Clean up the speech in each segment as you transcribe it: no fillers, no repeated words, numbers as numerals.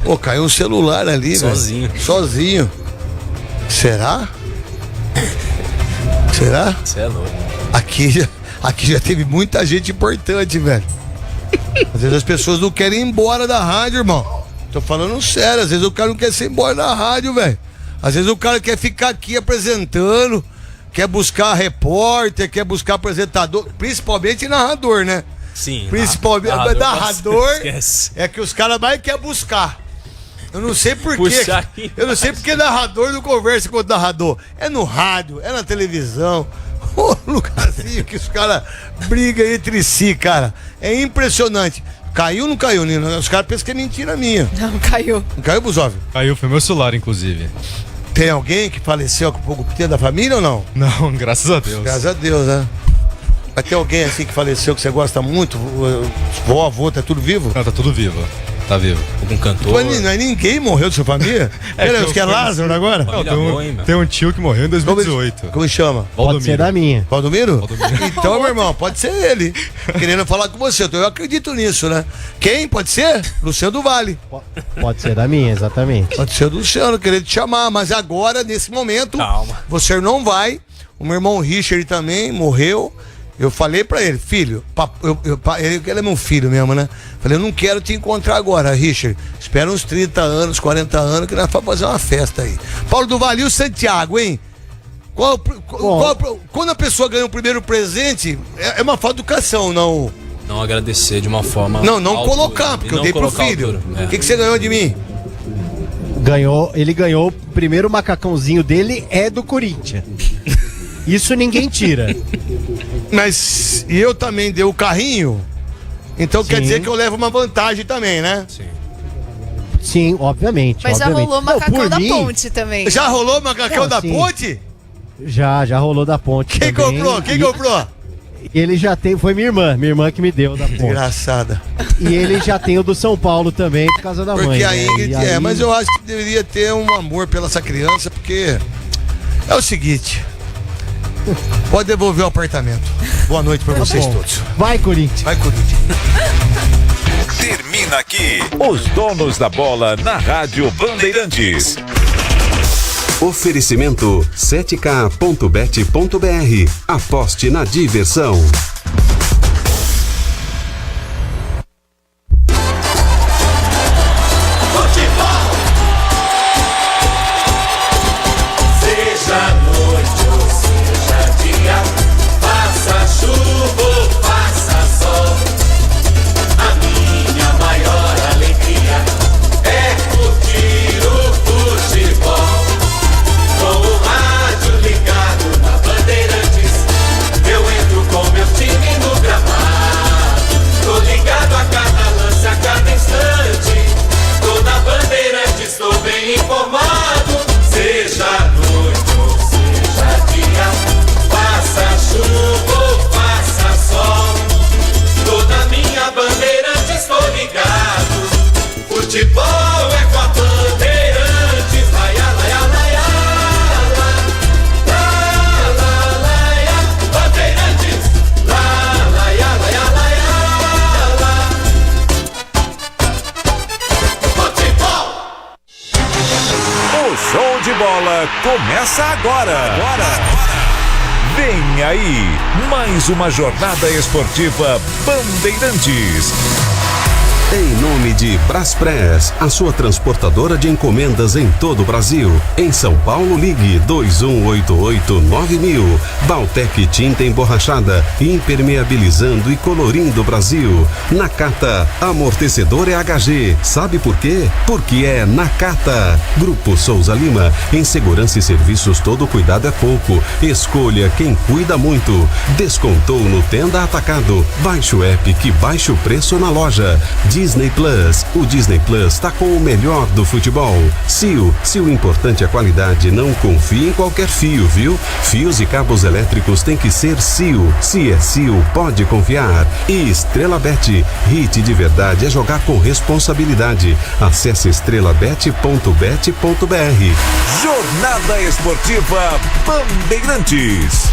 Pô, caiu um celular ali, Sozinho. velho. Sozinho. Será? Será? Você é louco. Aqui já teve muita gente importante, velho. Às vezes as pessoas não querem ir embora da rádio, irmão. Tô falando sério, às vezes o cara não quer ser embora da rádio, velho. Às vezes o cara quer ficar aqui apresentando, quer buscar repórter, quer buscar apresentador, principalmente narrador, né? Sim. Principalmente narrador Esquece. é que os caras mais querem buscar. Eu não sei por quê. Puxar aqui. Eu não sei porque narrador não conversa com o narrador. É no rádio, é na televisão. Ô, lugarzinho que os caras brigam entre si, cara. É impressionante. Caiu ou não caiu, Nino? Os caras pensam que é mentira minha. Não, caiu. Não caiu, Buzov? Caiu, foi meu celular, inclusive. Tem alguém que faleceu com pouco tempo da família ou não? Não, graças a Deus. Graças a Deus, né? Mas tem alguém assim que faleceu que você gosta muito? Vó, avô, tá tudo vivo? Não, tá tudo vivo. Tá vivo. Algum cantor. Não é ninguém morreu da sua família? Peraí, você quer Lázaro agora? Não, Família boa, hein, meu? tem um tio que morreu em 2018. Como chama? Pode ser da minha. Valdomiro? Então, meu irmão, pode ser ele. Querendo falar com você. Eu acredito nisso, né? Quem? Pode ser? Luciano do Vale. Pode ser da minha, exatamente. Pode ser o Luciano, querendo te chamar. Mas agora, nesse momento, Calma. você não vai. O meu irmão Richard também morreu. Eu falei pra ele, filho, ele é meu filho mesmo, né? Falei, eu não quero te encontrar agora, Richard. Espera uns 30 anos, 40 anos, que nós vamos fazer uma festa aí. Paulo do Vale e o Santiago, hein? Quando a pessoa ganha o primeiro presente, é uma falta de educação, não? Não agradecer de uma forma. Não altura, colocar, porque eu dei pro filho. O que você ganhou de mim? Ele ganhou, o primeiro macacãozinho dele é do Corinthians. Isso ninguém tira. Mas e eu também dei o carrinho, então Sim. quer dizer que eu levo uma vantagem também, né? Sim. Sim, obviamente. Mas já obviamente. rolou Não, macacão por da mim, ponte também. Já rolou o macacão Não, da sim. ponte? Já rolou da ponte. Quem também. comprou? Quem comprou? Ele já tem, foi minha irmã que me deu da ponte. Engraçada. E ele já tem o do São Paulo também, por causa da mãe. Porque a né? Ingrid, E aí- mas eu acho que deveria ter um amor pela essa criança, porque é o seguinte. Pode devolver o apartamento. Boa noite pra vocês bom. todos. Vai, Corinthians. Vai, Corinthians. Termina aqui os donos da bola na Rádio Bandeirantes. Oferecimento 7k.bet.br. Aposte na diversão. Futebol é com a Bandeirantes, laia, laia, laia, laia, laia, Bandeirantes, laia, laia, laia, futebol. O show de bola começa agora. Vem aí, mais uma jornada esportiva Bandeirantes. Em nome de Braspress, a sua transportadora de encomendas em todo o Brasil. Em São Paulo, ligue 2188-9000. Baltec Tinta Emborrachada, impermeabilizando e colorindo o Brasil. Nakata, amortecedor HG. Sabe por quê? Porque é Nakata. Grupo Souza Lima, em segurança e serviços todo cuidado é pouco. Escolha quem cuida muito. Descontou no Tenda Atacado. Baixe o app que baixa o preço na loja. Disney Plus. O Disney Plus está com o melhor do futebol. Sil, se o importante é a qualidade, não confie em qualquer fio, viu? Fios e cabos elétricos tem que ser Sil. Se é Sil, pode confiar. E Estrela Bet. Hit de verdade é jogar com responsabilidade. Acesse estrelabet.bet.br. Jornada Esportiva Bandeirantes.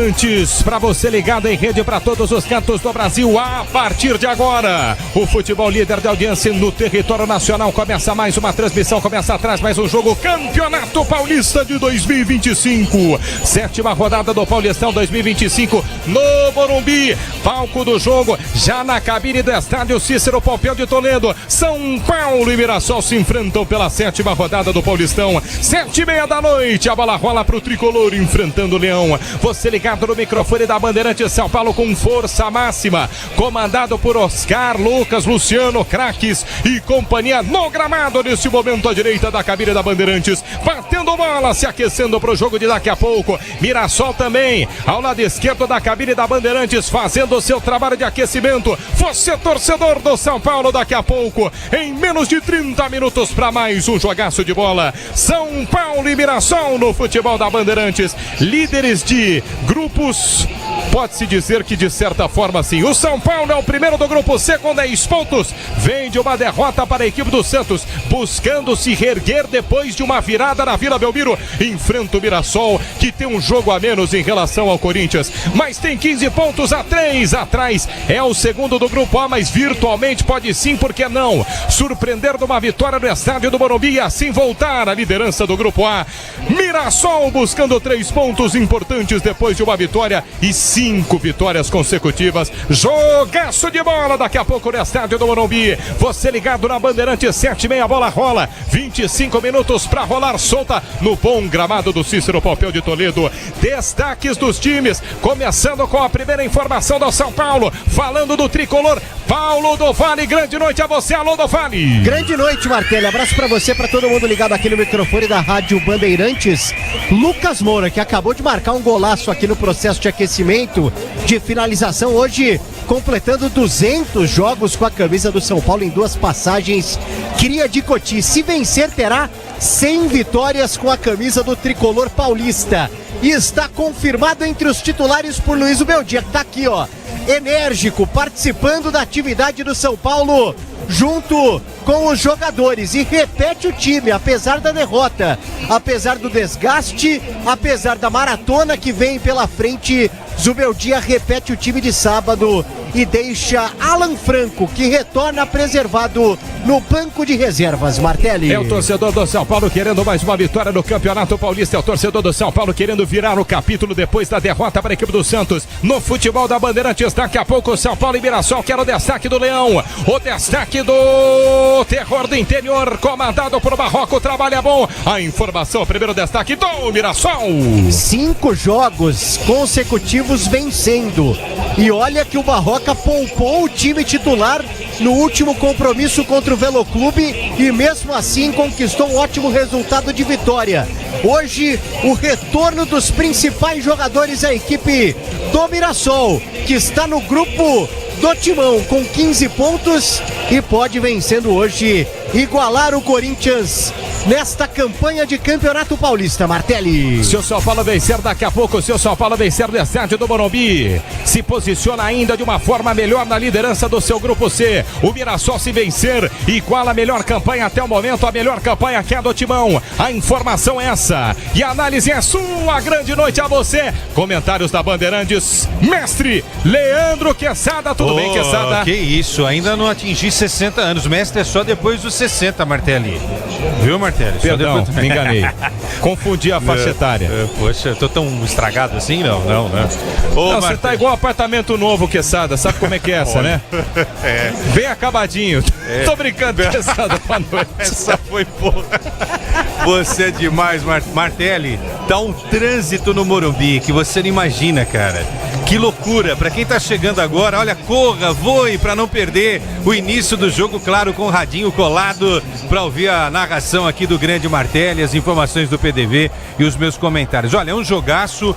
Bandeirantes, para você ligado em rede para todos os cantos do Brasil. A partir de agora, o futebol líder de audiência no território nacional. Começa mais uma transmissão, começa atrás mais um jogo. Campeonato Paulista de 2025. 7ª rodada do Paulistão 2025 no Morumbi. Palco do jogo, já na cabine do estádio Cícero Pompeu de Toledo. São Paulo e Mirassol se enfrentam pela 7ª rodada do Paulistão. 7h30 da noite, a bola rola pro tricolor enfrentando o Leão. Você ligado no microfone da Bandeirantes São Paulo com força máxima, comandado por Oscar, Lucas, Luciano, craques e companhia no gramado nesse momento à direita da cabine da Bandeirantes, batendo bola, se aquecendo pro jogo de daqui a pouco. Mirassol também ao lado esquerdo da cabine da Bandeirantes, fazendo o seu trabalho de aquecimento. Você torcedor do São Paulo, daqui a pouco, em menos de 30 minutos para mais um jogaço de bola. São Paulo e Mirassol no futebol da Bandeirantes, líderes de grupos, pode-se dizer que de certa forma sim. O São Paulo é o primeiro do grupo C com 10 pontos, vem de uma derrota para a equipe do Santos, buscando se reerguer depois de uma virada na Vila Belmiro. Enfrenta o Mirassol, que tem um jogo a menos em relação ao Corinthians, mas tem 15 pontos a 3 atrás, é o segundo do grupo A, mas virtualmente pode sim, por que não, surpreender numa vitória no estádio do Morumbi e assim voltar à liderança do grupo A. Mirassol buscando 3 pontos importantes depois de uma vitória e 5 vitórias consecutivas. Jogaço de bola daqui a pouco no estádio do Morumbi. Você ligado na Bandeirante, 7h30, a bola rola, 25 minutos para rolar solta no bom gramado do Cícero Pompeu de Toledo. Destaques dos times, começando com a primeira informação do São Paulo, falando do tricolor, Paulo do Vale. Grande noite a você, alô do Vale. Grande noite, Martelli, abraço pra você, pra todo mundo ligado aqui no microfone da Rádio Bandeirantes. Lucas Moura, que acabou de marcar um golaço aqui no processo de aquecimento, de finalização, hoje completando 200 jogos com a camisa do São Paulo em 2 passagens. Cria de Coti, se vencer terá 100 vitórias com a camisa do tricolor paulista. E está confirmado entre os titulares por Luiz Beldia, que tá aqui, ó, enérgico, participando da atividade do São Paulo junto com os jogadores, e repete o time, apesar da derrota, apesar do desgaste, apesar da maratona que vem pela frente. Zubeldia repete o time de sábado e deixa Alan Franco, que retorna preservado no banco de reservas. Martelli. É o torcedor do São Paulo querendo mais uma vitória no Campeonato Paulista. É o torcedor do São Paulo querendo virar o capítulo depois da derrota para a equipe do Santos. No futebol da Bandeirantes, daqui a pouco o São Paulo e Mirassol. Quero o destaque do Leão, o destaque do terror do interior, comandado por Barroco. Trabalho é bom. A informação, o primeiro destaque do Mirassol. 5 jogos consecutivos vencendo. E olha que o Barroca poupou o time titular no último compromisso contra o Veloclube e mesmo assim conquistou um ótimo resultado de vitória. Hoje, o retorno dos principais jogadores da equipe do Mirassol, que está no grupo do Timão com 15 pontos e pode, vencendo hoje, igualar o Corinthians nesta campanha de Campeonato Paulista. Martelli. Se o São Paulo vencer daqui a pouco, se o São Paulo vencer no estádio do Morumbi, se posiciona ainda de uma forma melhor na liderança do seu grupo C. O Mirassol, se vencer, iguala a melhor campanha até o momento, a melhor campanha que é a do Timão. A informação é essa e a análise é sua. Grande noite a você. Comentários da Bandeirantes, mestre Leandro Quesada. Tudo bem, Quesada? Que isso, ainda não atingi 60 anos. Mestre é só depois dos 60, Martelli. Viu, Martelli? Perdão, me enganei. Confundi a faixa etária. Poxa, eu tô tão estragado assim? Não, né? Não, você tá igual apartamento novo, Quesada. Sabe como é que é essa, né? É. Bem acabadinho. Tô brincando, Quesada. Boa noite. Essa foi porra. Você é demais, Martelli. Tá um trânsito no Morumbi que você não imagina, cara. Que loucura. Pra quem tá chegando agora, olha, corra, voe pra não perder o início do jogo, claro, com o radinho colado pra ouvir a narração aqui do grande Martelli, as informações do PDV e os meus comentários. Olha, é um jogaço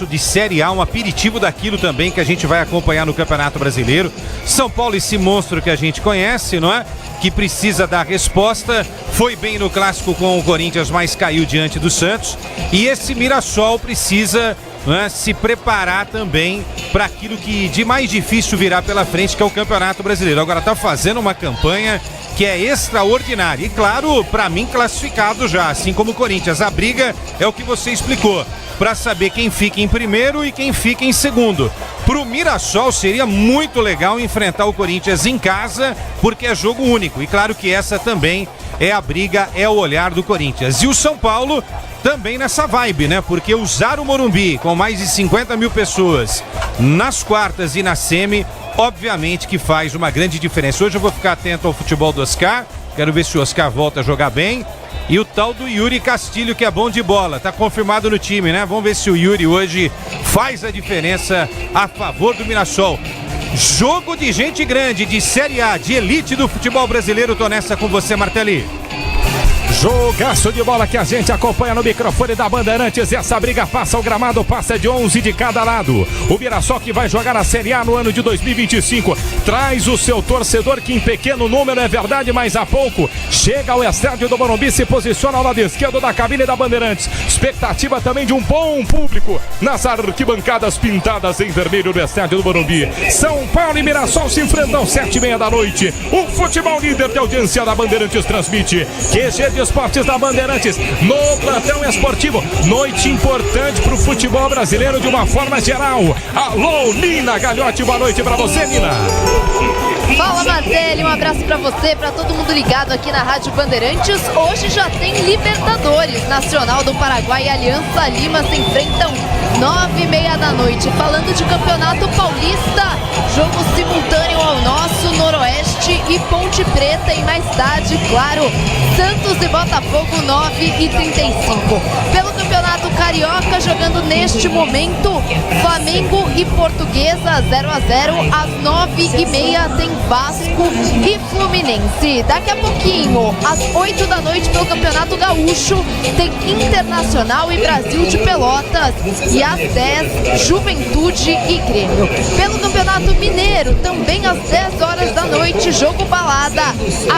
de Série A, um aperitivo daquilo também que a gente vai acompanhar no Campeonato Brasileiro. São Paulo, esse monstro que a gente conhece, não é? Que precisa dar resposta, foi bem no clássico com o Corinthians, mas caiu diante do Santos, e esse Mirassol precisa, né, se preparar também para aquilo que de mais difícil virá pela frente, que é o Campeonato Brasileiro. Agora está fazendo uma campanha que é extraordinária e, claro, para mim classificado já, assim como o Corinthians. A briga é o que você explicou. para saber quem fica em primeiro e quem fica em segundo. Pro Mirassol seria muito legal enfrentar o Corinthians em casa, porque é jogo único. E claro que essa também é a briga, é o olhar do Corinthians. E o São Paulo também nessa vibe, né? Porque usar o Morumbi com mais de 50 mil pessoas nas quartas e na semi, obviamente que faz uma grande diferença. Hoje eu vou ficar atento ao futebol do Oscar, quero ver se o Oscar volta a jogar bem. E o tal do Yuri Castilho, que é bom de bola, tá confirmado no time, né? Vamos ver se o Yuri hoje faz a diferença a favor do Mirassol. Jogo de gente grande, de Série A, de elite do futebol brasileiro. Tô nessa com você, Martelli. Jogaço de bola que a gente acompanha no microfone da Bandeirantes. Essa briga passa o gramado, passa de 11 de cada lado. O Mirassol, que vai jogar a Série A no ano de 2025, traz o seu torcedor, que em pequeno número é verdade, mas há pouco chega ao estádio do Morumbi, se posiciona ao lado esquerdo da cabine da Bandeirantes. Expectativa também de um bom público nas arquibancadas pintadas em vermelho do estádio do Morumbi. São Paulo e Mirassol se enfrentam 7h30 da noite. O futebol líder de audiência da Bandeirantes transmite QG de Esportes da Bandeirantes no plantão esportivo. Noite importante para o futebol brasileiro de uma forma geral. Alô, Nina Galhote, boa noite para você, Nina. Fala, Martelli, um abraço pra você, pra todo mundo ligado aqui na Rádio Bandeirantes. Hoje já tem Libertadores. Nacional do Paraguai e Aliança Lima se enfrentam 9h30 da noite. Falando de Campeonato Paulista, jogo simultâneo ao nosso, Noroeste e Ponte Preta. E mais tarde, claro, Santos e Botafogo, 9h35. Pelo Campeonato Carioca, jogando neste momento, Flamengo e Portuguesa, 0x0. Às 9h30 tem Vasco e Fluminense. Daqui a pouquinho, às 8 da noite, pelo Campeonato Gaúcho, tem Internacional e Brasil de Pelotas. E às 10, Juventude e Grêmio. Pelo Campeonato Mineiro, também às 10 horas da noite, jogo balada,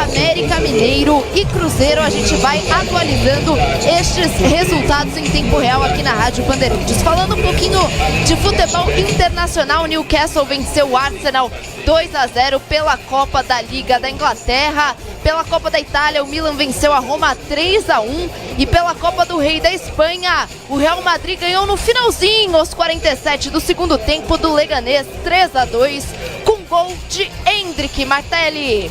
América Mineiro e Cruzeiro. A gente vai atualizando estes resultados em tempo real aqui na Rádio Bandeirantes. Falando um pouquinho de futebol internacional, Newcastle venceu o Arsenal 2x0 pela Copa da Liga da Inglaterra. Pela Copa da Itália, o Milan venceu a Roma 3x1. E pela Copa do Rei da Espanha, o Real Madrid ganhou no finalzinho, aos 47 do segundo tempo, do Leganés, 3x2, com gol de Endrick. Martelli.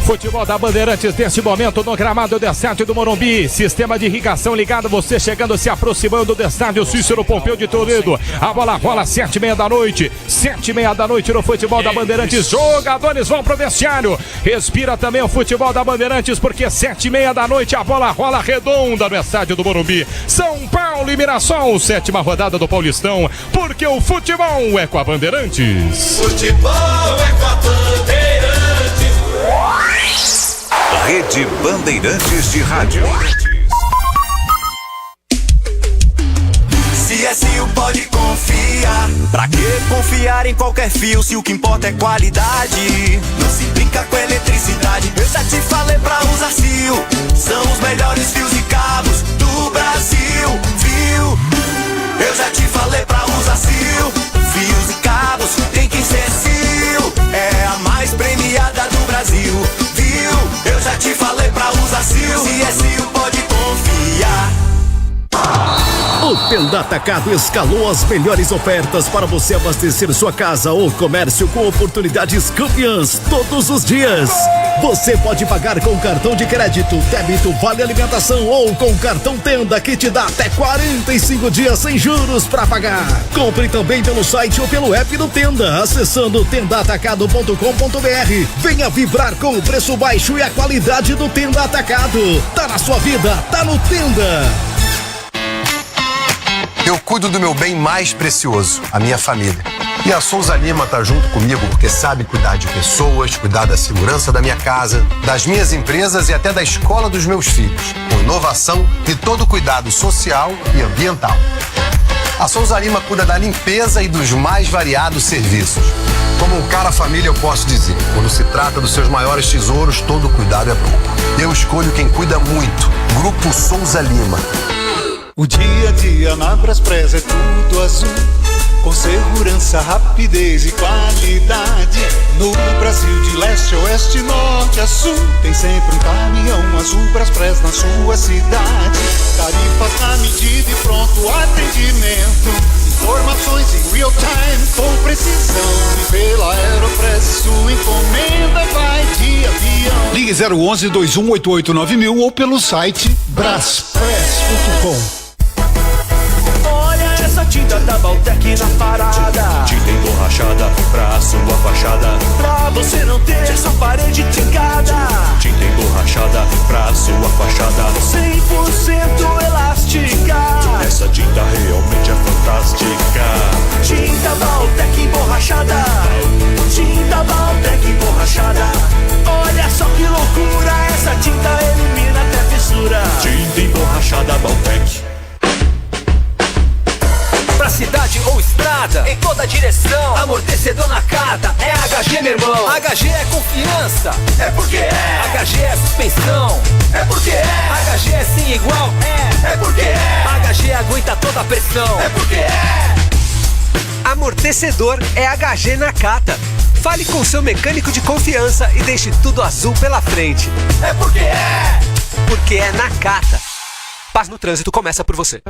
Futebol da Bandeirantes neste momento no gramado do estádio do Morumbi. Sistema de irrigação ligado, você chegando, se aproximando do estádio Cícero Pompeu de Toledo. A bola rola 7h30 da noite. 7h30 da noite no futebol da Bandeirantes. Jogadores vão pro vestiário. Respira também o futebol da Bandeirantes, porque 7h30 da noite a bola rola redonda no estádio do Morumbi. São Paulo e Mirassol, 7ª rodada do Paulistão, porque o futebol é com a Bandeirantes. Futebol é com a Bandeirantes. Rede Bandeirantes de Rádio. CSU pode confiar. Pra que confiar em qualquer fio se o que importa é qualidade? Não se brinca com eletricidade. Eu já te falei pra usar Sil. São os melhores fios e cabos do Brasil, viu? Eu já te falei pra usar Sil. Fios e cabos tem que ser Sil. É a mais premiada do Brasil, viu? Eu já te falei pra usar Sil. Se é Sil, pode confiar. O Tenda Atacado escalou as melhores ofertas para você abastecer sua casa ou comércio com oportunidades campeãs todos os dias. Você pode pagar com cartão de crédito, débito, vale alimentação ou com cartão Tenda, que te dá até 45 dias sem juros para pagar. Compre também pelo site ou pelo app do Tenda, acessando tendaatacado.com.br. Venha vibrar com o preço baixo e a qualidade do Tenda Atacado. Tá na sua vida, tá no Tenda. Eu cuido do meu bem mais precioso, a minha família. E a Souza Lima tá junto comigo porque sabe cuidar de pessoas, cuidar da segurança da minha casa, das minhas empresas e até da escola dos meus filhos, com inovação e todo cuidado social e ambiental. A Souza Lima cuida da limpeza e dos mais variados serviços. Como um cara família, eu posso dizer, quando se trata dos seus maiores tesouros, todo cuidado é pouco. Eu escolho quem cuida muito. Grupo Souza Lima. O dia a dia na Braspress é tudo azul. com segurança, rapidez e qualidade. No Brasil de leste a oeste, norte a sul, tem sempre um caminhão azul Braspress na sua cidade. Tarifas na medida e pronto atendimento. Informações em real time com precisão. E pela Aeropress sua encomenda vai de avião. Ligue 011 2188 9000 ou pelo site braspress.com. Essa tinta da Baltec na parada. Tinta emborrachada pra sua fachada. Pra você não ter essa parede trincada. Tinta emborrachada pra sua fachada. 100% elástica. Essa tinta realmente é fantástica. Tinta Baltec emborrachada. Tinta Baltec emborrachada. Olha só que loucura. Essa tinta elimina até fissura. Tinta emborrachada Baltec. Pra cidade ou estrada, em toda direção, amortecedor na carta, é HG, meu irmão. HG é confiança, é porque é. HG é suspensão, é porque é. HG é sem igual, é porque é. HG aguenta toda a pressão, é porque é. Amortecedor é HG Nakata. Fale com seu mecânico de confiança e deixe tudo azul pela frente. É porque é. Porque é Nakata. Paz no trânsito começa por você.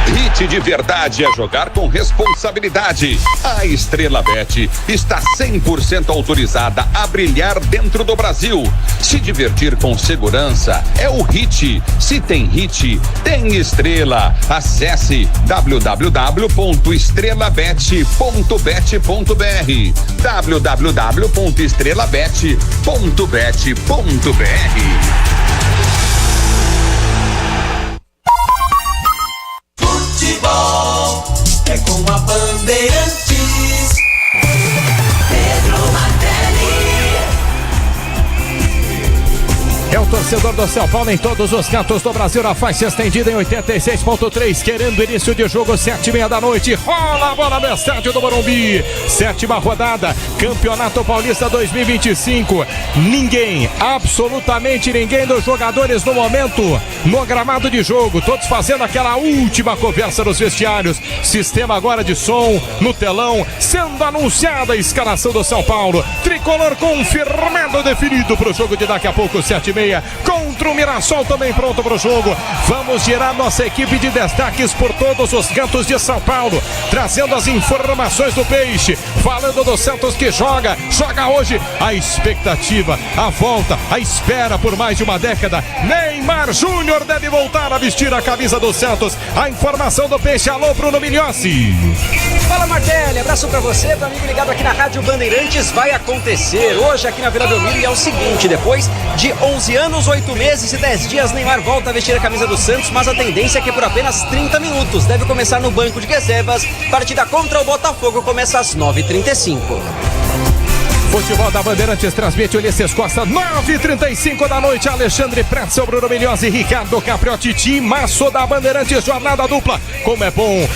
Hit de verdade é jogar com responsabilidade. A Estrela Bet está 100% autorizada a brilhar dentro do Brasil. Se divertir com segurança é o Hit. Se tem Hit, tem Estrela. Acesse www.estrelabet.bet.br www.estrelabet.bet.br. Futebol é com a Bandeirantes. Pedro Martelli. É o torcedor do São Paulo em todos os cantos do Brasil, na faixa estendida em 86.3, querendo início de jogo, 7h30 da noite. Rola a bola no estádio do Morumbi. 7ª rodada, Campeonato Paulista 2025. Ninguém, absolutamente ninguém dos jogadores no momento no gramado de jogo, todos fazendo aquela última conversa nos vestiários. Sistema agora de som no telão, sendo anunciada a escalação do São Paulo. Tricolor confirmado, definido para o jogo de daqui a pouco, 7h30, contra o Mirassol, também pronto para o jogo. Vamos girar nossa equipe de destaques por todos os cantos de São Paulo, trazendo as informações do Peixe, falando do Santos que joga hoje. A expectativa, a volta, a espera por mais de uma década. Neymar Júnior deve voltar a vestir a camisa do Santos. A informação do Peixe. Alô, Bruno Migliossi. Fala, Martelli, abraço pra você, pro amigo ligado aqui na Rádio Bandeirantes. Vai acontecer hoje aqui na Vila Belmiro, e é o seguinte: depois de 11 anos, 8 meses e 10 dias, Neymar volta a vestir a camisa do Santos, mas a tendência é que por apenas 30 minutos. Deve começar no banco de reservas. Partida contra o Botafogo começa às 9h35. Futebol da Bandeirantes transmite Ulisses Costa, 9h35 da noite. Alexandre Pretzel, Bruno Migliossi, Ricardo Capriotti, timaço da Bandeirantes, jornada dupla. Como é bom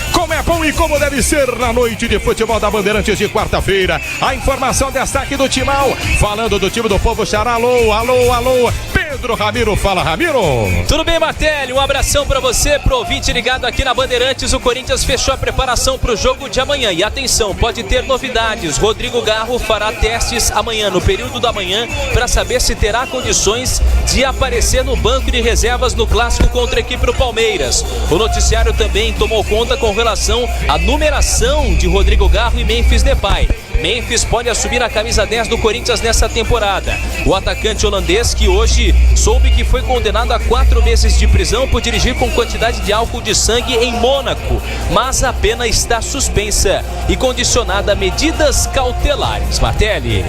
e como deve ser na noite de futebol da Bandeirantes de quarta-feira. A informação, destaque do Timão, falando do time do Povo Xará. Alô, Pedro Ramiro, fala Ramiro. Tudo bem, Martelli? Um abração pra você, pro ouvinte ligado aqui na Bandeirantes. O Corinthians fechou a preparação pro jogo de amanhã. E atenção, pode ter novidades. Rodrigo Garro fará testes amanhã, no período da manhã, para saber se terá condições de aparecer no banco de reservas no clássico contra a equipe do Palmeiras. O noticiário também tomou conta com relação à numeração de Rodrigo Garro e Memphis Depay. Memphis pode assumir a camisa 10 do Corinthians nessa temporada. O atacante holandês, que hoje soube que foi condenado a 4 meses de prisão por dirigir com quantidade de álcool de sangue em Mônaco, mas a pena está suspensa e condicionada a medidas cautelares. Martelli.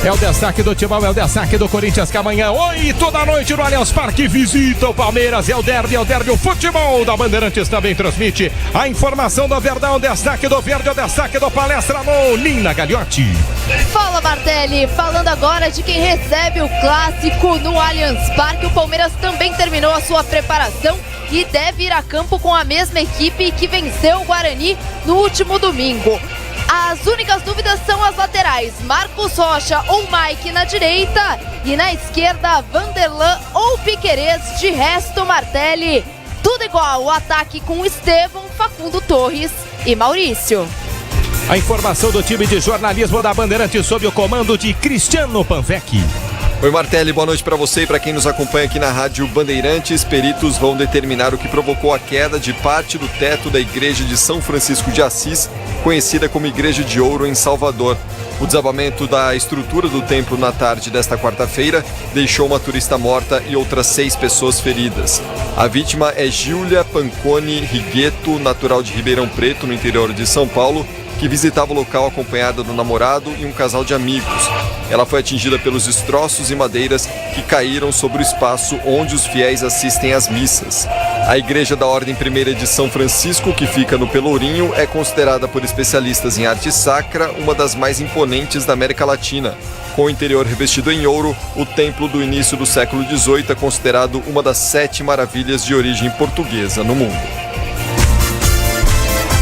É o destaque do Timão, é o destaque do Corinthians, que amanhã, 8 da noite, no Allianz Parque, visita o Palmeiras. É o derby, o futebol da Bandeirantes também transmite a informação do Verdão, o destaque do Verde, o destaque do Palestra no Nina Gagliotti. Fala, Martelli, falando agora de quem recebe o clássico no Allianz Parque. O Palmeiras também terminou a sua preparação e deve ir a campo com a mesma equipe que venceu o Guarani no último domingo. As únicas dúvidas são as laterais, Marcos Rocha ou Mike na direita e na esquerda Vanderlan ou Piquerez. De resto, Martelli, tudo igual. O ataque com Estevão, Facundo Torres e Maurício. A informação do time de jornalismo da Bandeirantes sob o comando de Cristiano Panvec. Oi Martelli, boa noite para você e para quem nos acompanha aqui na Rádio Bandeirantes. Peritos vão determinar o que provocou a queda de parte do teto da igreja de São Francisco de Assis, conhecida como Igreja de Ouro em Salvador. O desabamento da estrutura do templo na tarde desta quarta-feira deixou uma turista morta e outras 6 pessoas feridas. A vítima é Giulia Panconi Rigueto, natural de Ribeirão Preto, no interior de São Paulo, que visitava o local acompanhada do namorado e um casal de amigos. Ela foi atingida pelos destroços e madeiras que caíram sobre o espaço onde os fiéis assistem às missas. A Igreja da Ordem Primeira de São Francisco, que fica no Pelourinho, é considerada por especialistas em arte sacra uma das mais imponentes da América Latina. Com o interior revestido em ouro, o templo do início do século XVIII é considerado uma das 7 maravilhas de origem portuguesa no mundo.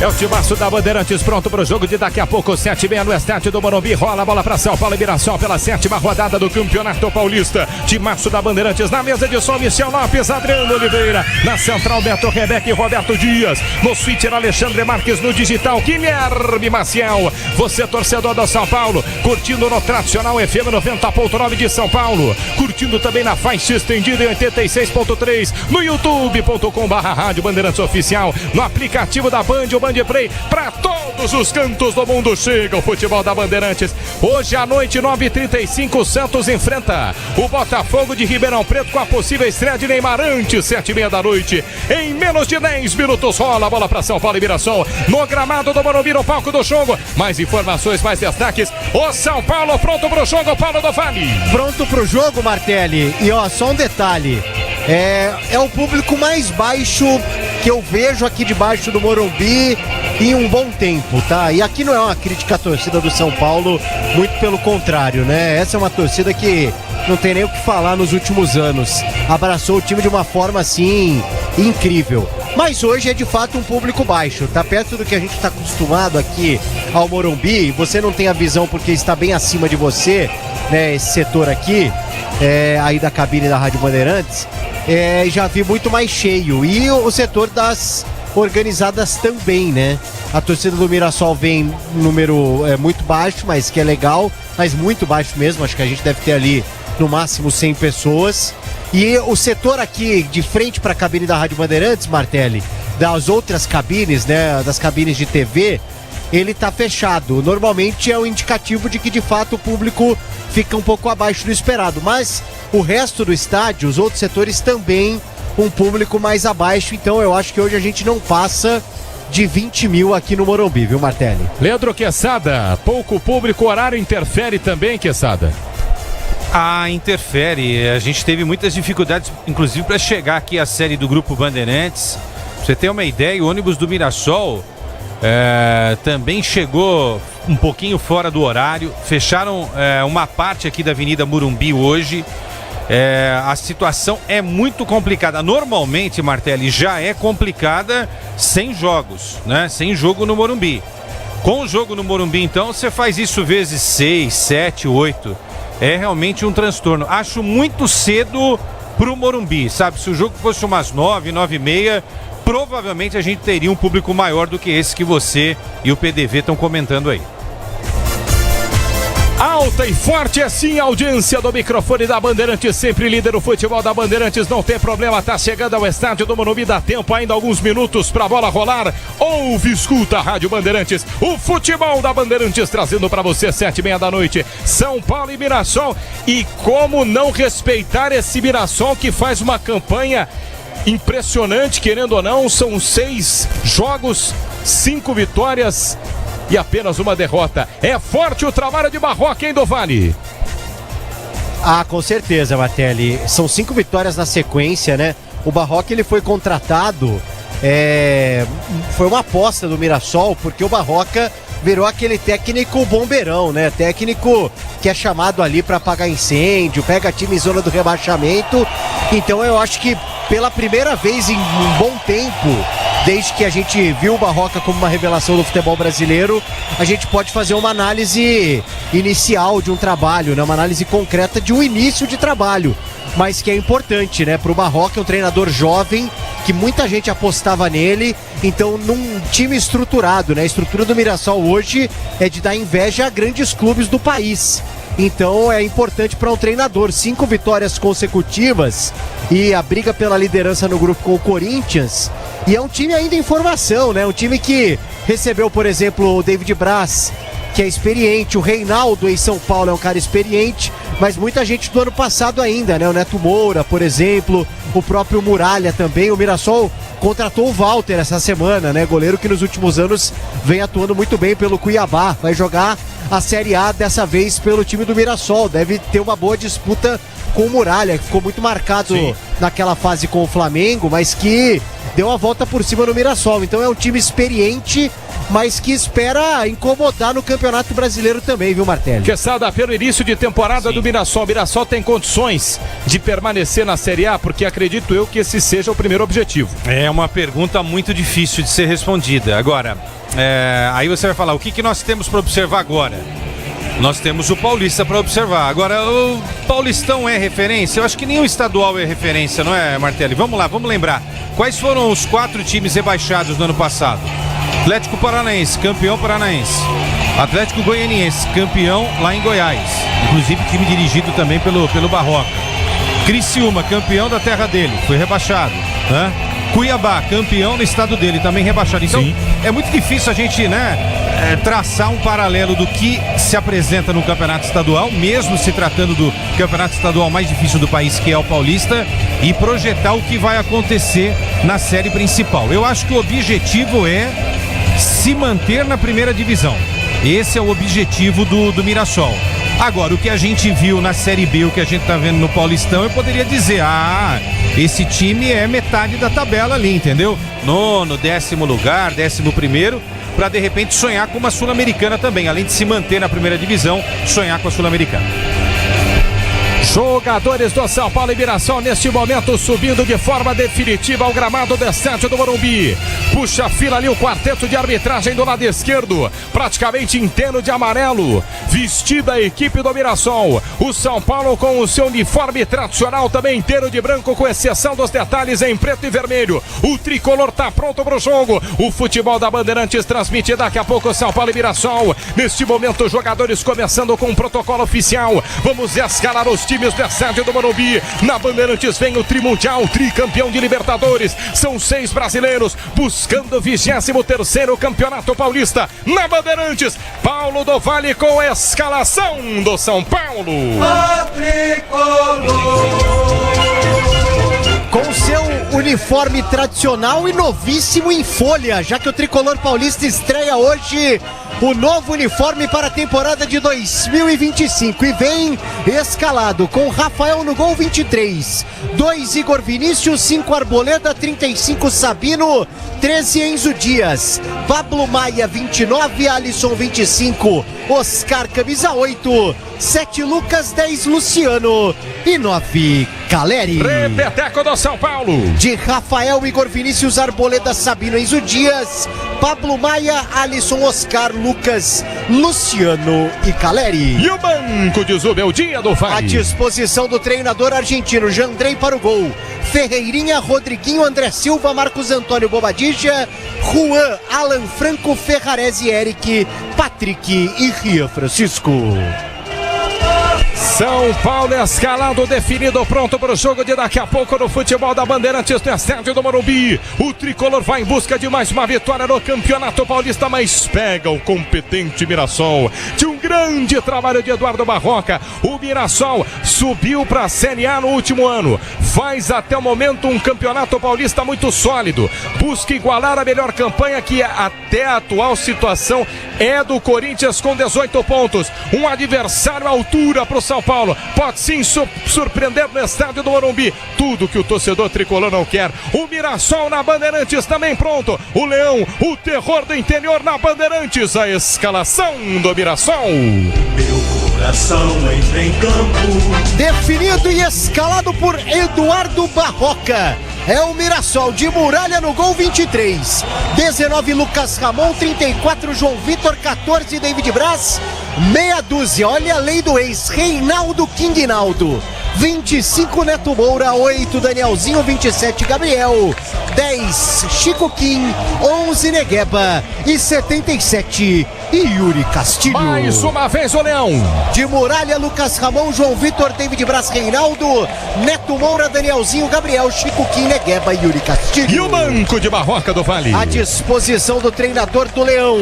É o timaço da Bandeirantes pronto para o jogo de daqui a pouco, 7h30 no estádio do Morumbi. Rola a bola para São Paulo e Mirassol pela 7ª rodada do Campeonato Paulista. Timaço da Bandeirantes na mesa de som, Michel Lopes, Adriano Oliveira. Na central, Beto Rebeca e Roberto Dias. No switcher, Alexandre Marques. No digital, Guilherme Maciel. Você, torcedor do São Paulo, curtindo no tradicional FM 90.9 de São Paulo. Curtindo também na faixa estendida em 86.3. No youtube.com/Rádio Bandeirantes Oficial. No aplicativo da Band, o Band Play, para todos os cantos do mundo chega o futebol da Bandeirantes. Hoje à noite, 9h35, o Santos enfrenta o Botafogo de Ribeirão Preto com a possível estreia de Neymar antes, 7h30 da noite. Em menos de 10 minutos rola a bola para São Paulo e Mirassol no gramado do Morumbi, no palco do jogo. Mais informações, mais destaques. O São Paulo pronto pro jogo, Paulo do Vale. Pronto pro jogo, Martelli. E ó, só um detalhe. É o público mais baixo que eu vejo aqui debaixo do Morumbi em um bom tempo, tá? E aqui não é uma crítica à torcida do São Paulo, muito pelo contrário, né? Essa é uma torcida que não tem nem o que falar nos últimos anos. Abraçou o time de uma forma, assim, incrível. Mas hoje é de fato um público baixo, tá perto do que a gente está acostumado aqui ao Morumbi. Você não tem a visão porque está bem acima de você, né? Esse setor aqui, aí da cabine da Rádio Bandeirantes, já vi muito mais cheio. E o setor das organizadas também, né? A torcida do Mirassol vem número muito baixo, mas que é legal, mas muito baixo mesmo. Acho que a gente deve ter ali no máximo 100 pessoas. E o setor aqui de frente para a cabine da Rádio Bandeirantes, Martelli, das outras cabines, né? Das cabines de TV, ele tá fechado. Normalmente é um indicativo de que de fato o público fica um pouco abaixo do esperado, mas o resto do estádio, os outros setores também um público mais abaixo, então eu acho que hoje a gente não passa de 20 mil aqui no Morumbi, viu, Martelli? Leandro Quesada, pouco público, horário interfere também, Quesada? Interfere, a gente teve muitas dificuldades, inclusive para chegar aqui à série do Grupo Bandeirantes. Pra você ter uma ideia, o ônibus do Mirassol também chegou um pouquinho fora do horário, fecharam uma parte aqui da Avenida Morumbi hoje. A situação é muito complicada. Normalmente, Martelli, já é complicada sem jogos, né? Sem jogo no Morumbi. Com o jogo no Morumbi, então, você faz isso vezes 6, 7, 8. É realmente um transtorno. Acho muito cedo pro Morumbi, sabe? Se o jogo fosse umas 9, 9h30, provavelmente a gente teria um público maior do que esse que você e o PDV estão comentando aí. Alta e forte assim a audiência do microfone da Bandeirantes, sempre líder o futebol da Bandeirantes, não tem problema, tá chegando ao estádio do Morumbi, dá tempo ainda alguns minutos pra bola rolar. Ouve, escuta a Rádio Bandeirantes, o futebol da Bandeirantes trazendo pra você 7h30 da noite, São Paulo e Mirassol. E como não respeitar esse Mirassol que faz uma campanha impressionante, querendo ou não, são 6 jogos, 5 vitórias e apenas uma derrota. É forte o trabalho de Barroca, hein, do Vale? Com certeza, Martelli. São 5 vitórias na sequência, né? O Barroca, ele foi contratado, foi uma aposta do Mirassol, porque o Barroca virou aquele técnico bombeirão, né? Técnico que é chamado ali para apagar incêndio, pega time em zona do rebaixamento. Então eu acho que pela primeira vez em um bom tempo, desde que a gente viu o Barroca como uma revelação do futebol brasileiro, a gente pode fazer uma análise inicial de um trabalho, né? Uma análise concreta de um início de trabalho, mas que é importante, né? Para o Barroca, um treinador jovem que muita gente apostava nele. Então, num time estruturado, né? A estrutura do Mirassol hoje é de dar inveja a grandes clubes do país. Então é importante para um treinador. 5 vitórias consecutivas e a briga pela liderança no grupo com o Corinthians. E é um time ainda em formação, né? Um time que recebeu, por exemplo, o David Braz, que é experiente. O Reinaldo em São Paulo é um cara experiente, mas muita gente do ano passado ainda, né? O Neto Moura, por exemplo, o próprio Muralha também. O Mirassol contratou o Walter essa semana, né? Goleiro que nos últimos anos vem atuando muito bem pelo Cuiabá. Vai jogar a Série A dessa vez pelo time do Mirassol. Deve ter uma boa disputa com o Muralha, que ficou muito marcado naquela fase com o Flamengo, mas que deu a volta por cima no Mirassol. Então é um time experiente, mas que espera incomodar no Campeonato Brasileiro também, viu, Martelli? Quesada, pelo início de temporada do Mirassol. O Mirassol tem condições de permanecer na Série A, porque acredito eu que esse seja o primeiro objetivo. É uma pergunta muito difícil de ser respondida. Agora, aí você vai falar, o que nós temos para observar agora? Nós temos o Paulista para observar. Agora, o Paulistão é referência? Eu acho que nem o estadual é referência, não é, Martelli? Vamos lá, vamos lembrar. Quais foram os 4 times rebaixados no ano passado? Atlético Paranaense, campeão paranaense. Atlético Goianiense, campeão lá em Goiás. Inclusive time dirigido também pelo Barroca. Criciúma, campeão da terra dele, foi rebaixado, né? Cuiabá, campeão no estado dele, também rebaixado. Então, é muito difícil a gente, traçar um paralelo do que se apresenta no campeonato estadual, mesmo se tratando do campeonato estadual mais difícil do país, que é o Paulista, e projetar o que vai acontecer na série principal. Eu acho que o objetivo é se manter na primeira divisão. Esse é o objetivo do Mirassol. Agora, o que a gente viu na Série B, o que a gente tá vendo no Paulistão, eu poderia dizer, esse time é metade da tabela ali, entendeu? 9º, 10º lugar, 11º, para de repente sonhar com uma Sul-Americana também, além de se manter na primeira divisão, sonhar com a Sul-Americana. Jogadores do São Paulo e Mirassol neste momento subindo de forma definitiva ao gramado do estádio do Morumbi. Puxa a fila ali o quarteto de arbitragem do lado esquerdo, praticamente inteiro de amarelo, vestida a equipe do Mirassol. O São Paulo com o seu uniforme tradicional também inteiro de branco, com exceção dos detalhes em preto e vermelho. O tricolor tá pronto para o jogo. O futebol da Bandeirantes transmite daqui a pouco São Paulo e Mirassol. Neste momento, jogadores começando com um protocolo oficial. Vamos escalar os times do estádio do Morumbi. Na Bandeirantes vem o Trimundial, tricampeão de Libertadores. São 6 brasileiros buscando o 23º Campeonato Paulista. Na Bandeirantes, Paulo do Vale com a escalação do São Paulo. Com seu uniforme tradicional e novíssimo em folha, já que o tricolor paulista estreia hoje o novo uniforme para a temporada de 2025 e vem escalado com Rafael no gol 23, 2 Igor Vinícius, 5 Arboleda, 35 Sabino, 13 Enzo Dias, Pablo Maia 29, Alisson 25, Oscar camisa 8, 7 Lucas, 10 Luciano e 9 Caleri. Repeteco do São Paulo. De Rafael, Igor Vinícius, Arboleda, Sabino, Enzo Dias, Pablo Maia, Alisson, Oscar, Lucas, Luciano e Caleri. E o banco de Zuba é o dia do Vale. À disposição do treinador argentino Jandrei para o gol. Ferreirinha, Rodriguinho, André Silva, Marcos Antônio Bobadilla, Juan, Alan Franco, Ferrarese, Eric, Patrick e Rian Francisco. São Paulo escalado, definido, pronto para o jogo de daqui a pouco no futebol da Bandeirantes no estádio do Morumbi. O tricolor vai em busca de mais uma vitória no Campeonato Paulista, mas pega o competente Mirassol. De um grande trabalho de Eduardo Barroca, o Mirassol subiu para a Série A no último ano. Faz até o momento um Campeonato Paulista muito sólido. Busca igualar a melhor campanha, que até a atual situação é do Corinthians, com 18 pontos. Um adversário à altura para o São Paulo. Pode sim surpreender no estádio do Morumbi. Tudo que o torcedor tricolor não quer. O Mirassol na Bandeirantes também pronto. O Leão, o terror do interior na Bandeirantes. A escalação do Mirassol. Meu coração entra em campo. Definido e escalado por Eduardo Barroca. É o Mirassol de Muralha no gol 23, 19 Lucas Ramon, 34 João Vitor, 14 David Braz, meia dúzia, olha a lei do ex, Reinaldo Quingnaldo. 25, Neto Moura. 8, Danielzinho. 27, Gabriel. 10, Chico Kim. 11, Negueba. E 77, Yuri Castilho. Mais uma vez o Leão. De Muralha, Lucas Ramon, João Vitor, David Braz, Reinaldo, Neto Moura, Danielzinho, Gabriel, Chico Kim, Negueba e Yuri Castilho. E o banco de Barroca do Vale. À disposição do treinador do Leão.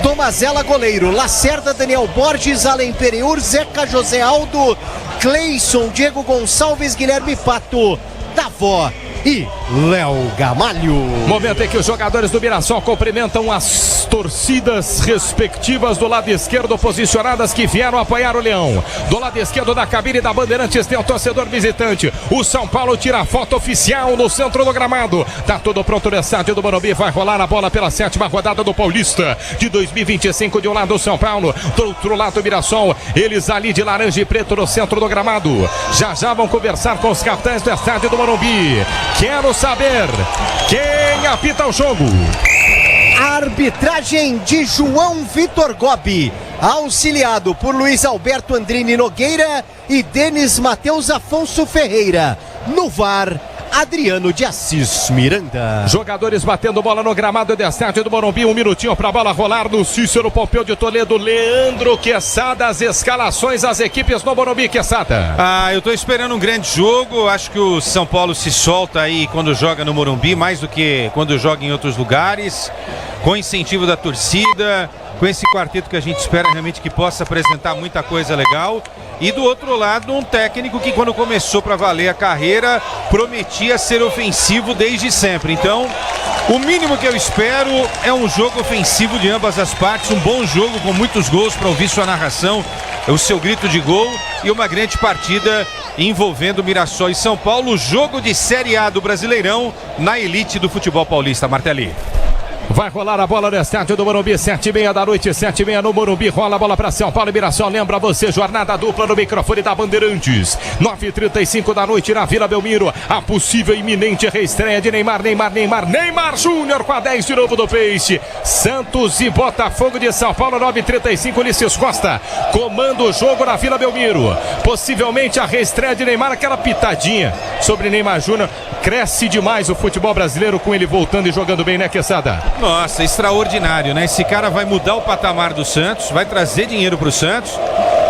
Tomazella, goleiro. Lacerda, Daniel Borges, Allen Pereur, Zeca, José Aldo, Cleison, Diego Gonçalves, Guilherme Pato, Davó e Léo Gamalho. Momento em que os jogadores do Mirassol cumprimentam as torcidas respectivas do lado esquerdo, posicionadas, que vieram apoiar o Leão. Do lado esquerdo da cabine da Bandeirantes tem o torcedor visitante. O São Paulo tira a foto oficial no centro do gramado. Tá tudo pronto no estádio do Morumbi. Vai rolar a bola pela 7ª rodada do Paulista de 2025. De um lado o São Paulo, do outro lado o Mirassol. Eles ali de laranja e preto no centro do gramado. Já vão conversar com os capitães do estádio do Morumbi. Quero saber quem apita o jogo. Arbitragem de João Vitor Gobi, auxiliado por Luiz Alberto Andrini Nogueira e Denis Matheus Afonso Ferreira. No VAR, Adriano de Assis Miranda. Jogadores batendo bola no gramado do estádio do Morumbi. Um minutinho pra bola rolar no Cícero Pompeu de Toledo. Leandro Quesada, as escalações das equipes no Morumbi. Quesada. Eu tô esperando um grande jogo. Acho que o São Paulo se solta aí quando joga no Morumbi, mais do que quando joga em outros lugares, com incentivo da torcida, com esse quarteto que a gente espera realmente que possa apresentar muita coisa legal. E do outro lado, um técnico que quando começou para valer a carreira, prometia ser ofensivo desde sempre. Então, o mínimo que eu espero é um jogo ofensivo de ambas as partes, um bom jogo com muitos gols para ouvir sua narração, o seu grito de gol e uma grande partida envolvendo Mirassol e São Paulo, jogo de Série A do Brasileirão na elite do futebol paulista. Martelli. Vai rolar a bola no estádio do Morumbi, 7h30 da noite, 7h30 no Morumbi. Rola a bola para São Paulo e Mirassol. Lembra você, jornada dupla no microfone da Bandeirantes. 9h35 da noite na Vila Belmiro. A possível iminente reestreia de Neymar Júnior com a 10 de novo do Peixe. Santos e Botafogo de São Paulo, 9h35. Ulisses Costa comanda o jogo na Vila Belmiro. Possivelmente a reestreia de Neymar, aquela pitadinha sobre Neymar Júnior. Cresce demais o futebol brasileiro com ele voltando e jogando bem, né, Quesada? Nossa, extraordinário, né? Esse cara vai mudar o patamar do Santos, vai trazer dinheiro pro Santos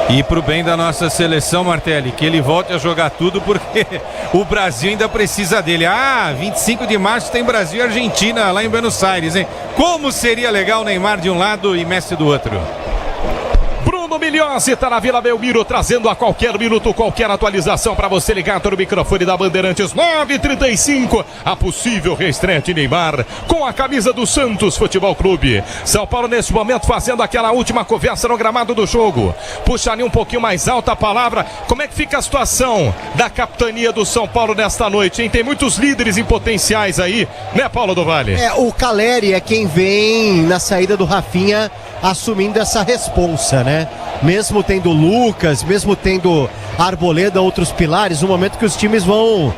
e pro bem da nossa seleção, Martelli, que ele volte a jogar tudo, porque o Brasil ainda precisa dele. 25 de março tem Brasil e Argentina lá em Buenos Aires, hein? Como seria legal o Neymar de um lado e Messi do outro. Bruno Milhões está na Vila Belmiro, trazendo a qualquer minuto, qualquer atualização para você ligar no microfone da Bandeirantes. 9h35, a possível reestreia de Neymar com a camisa do Santos Futebol Clube. São Paulo nesse momento fazendo aquela última conversa no gramado do jogo. Puxa ali um pouquinho mais alta a palavra. Como é que fica a situação da capitania do São Paulo nesta noite, hein? Tem muitos líderes em potenciais aí, né, Paulo do Vale? O Caleri é quem vem na saída do Rafinha assumindo essa responsa, né? Mesmo tendo Lucas, mesmo tendo Arboleda, outros pilares, no momento que os times vão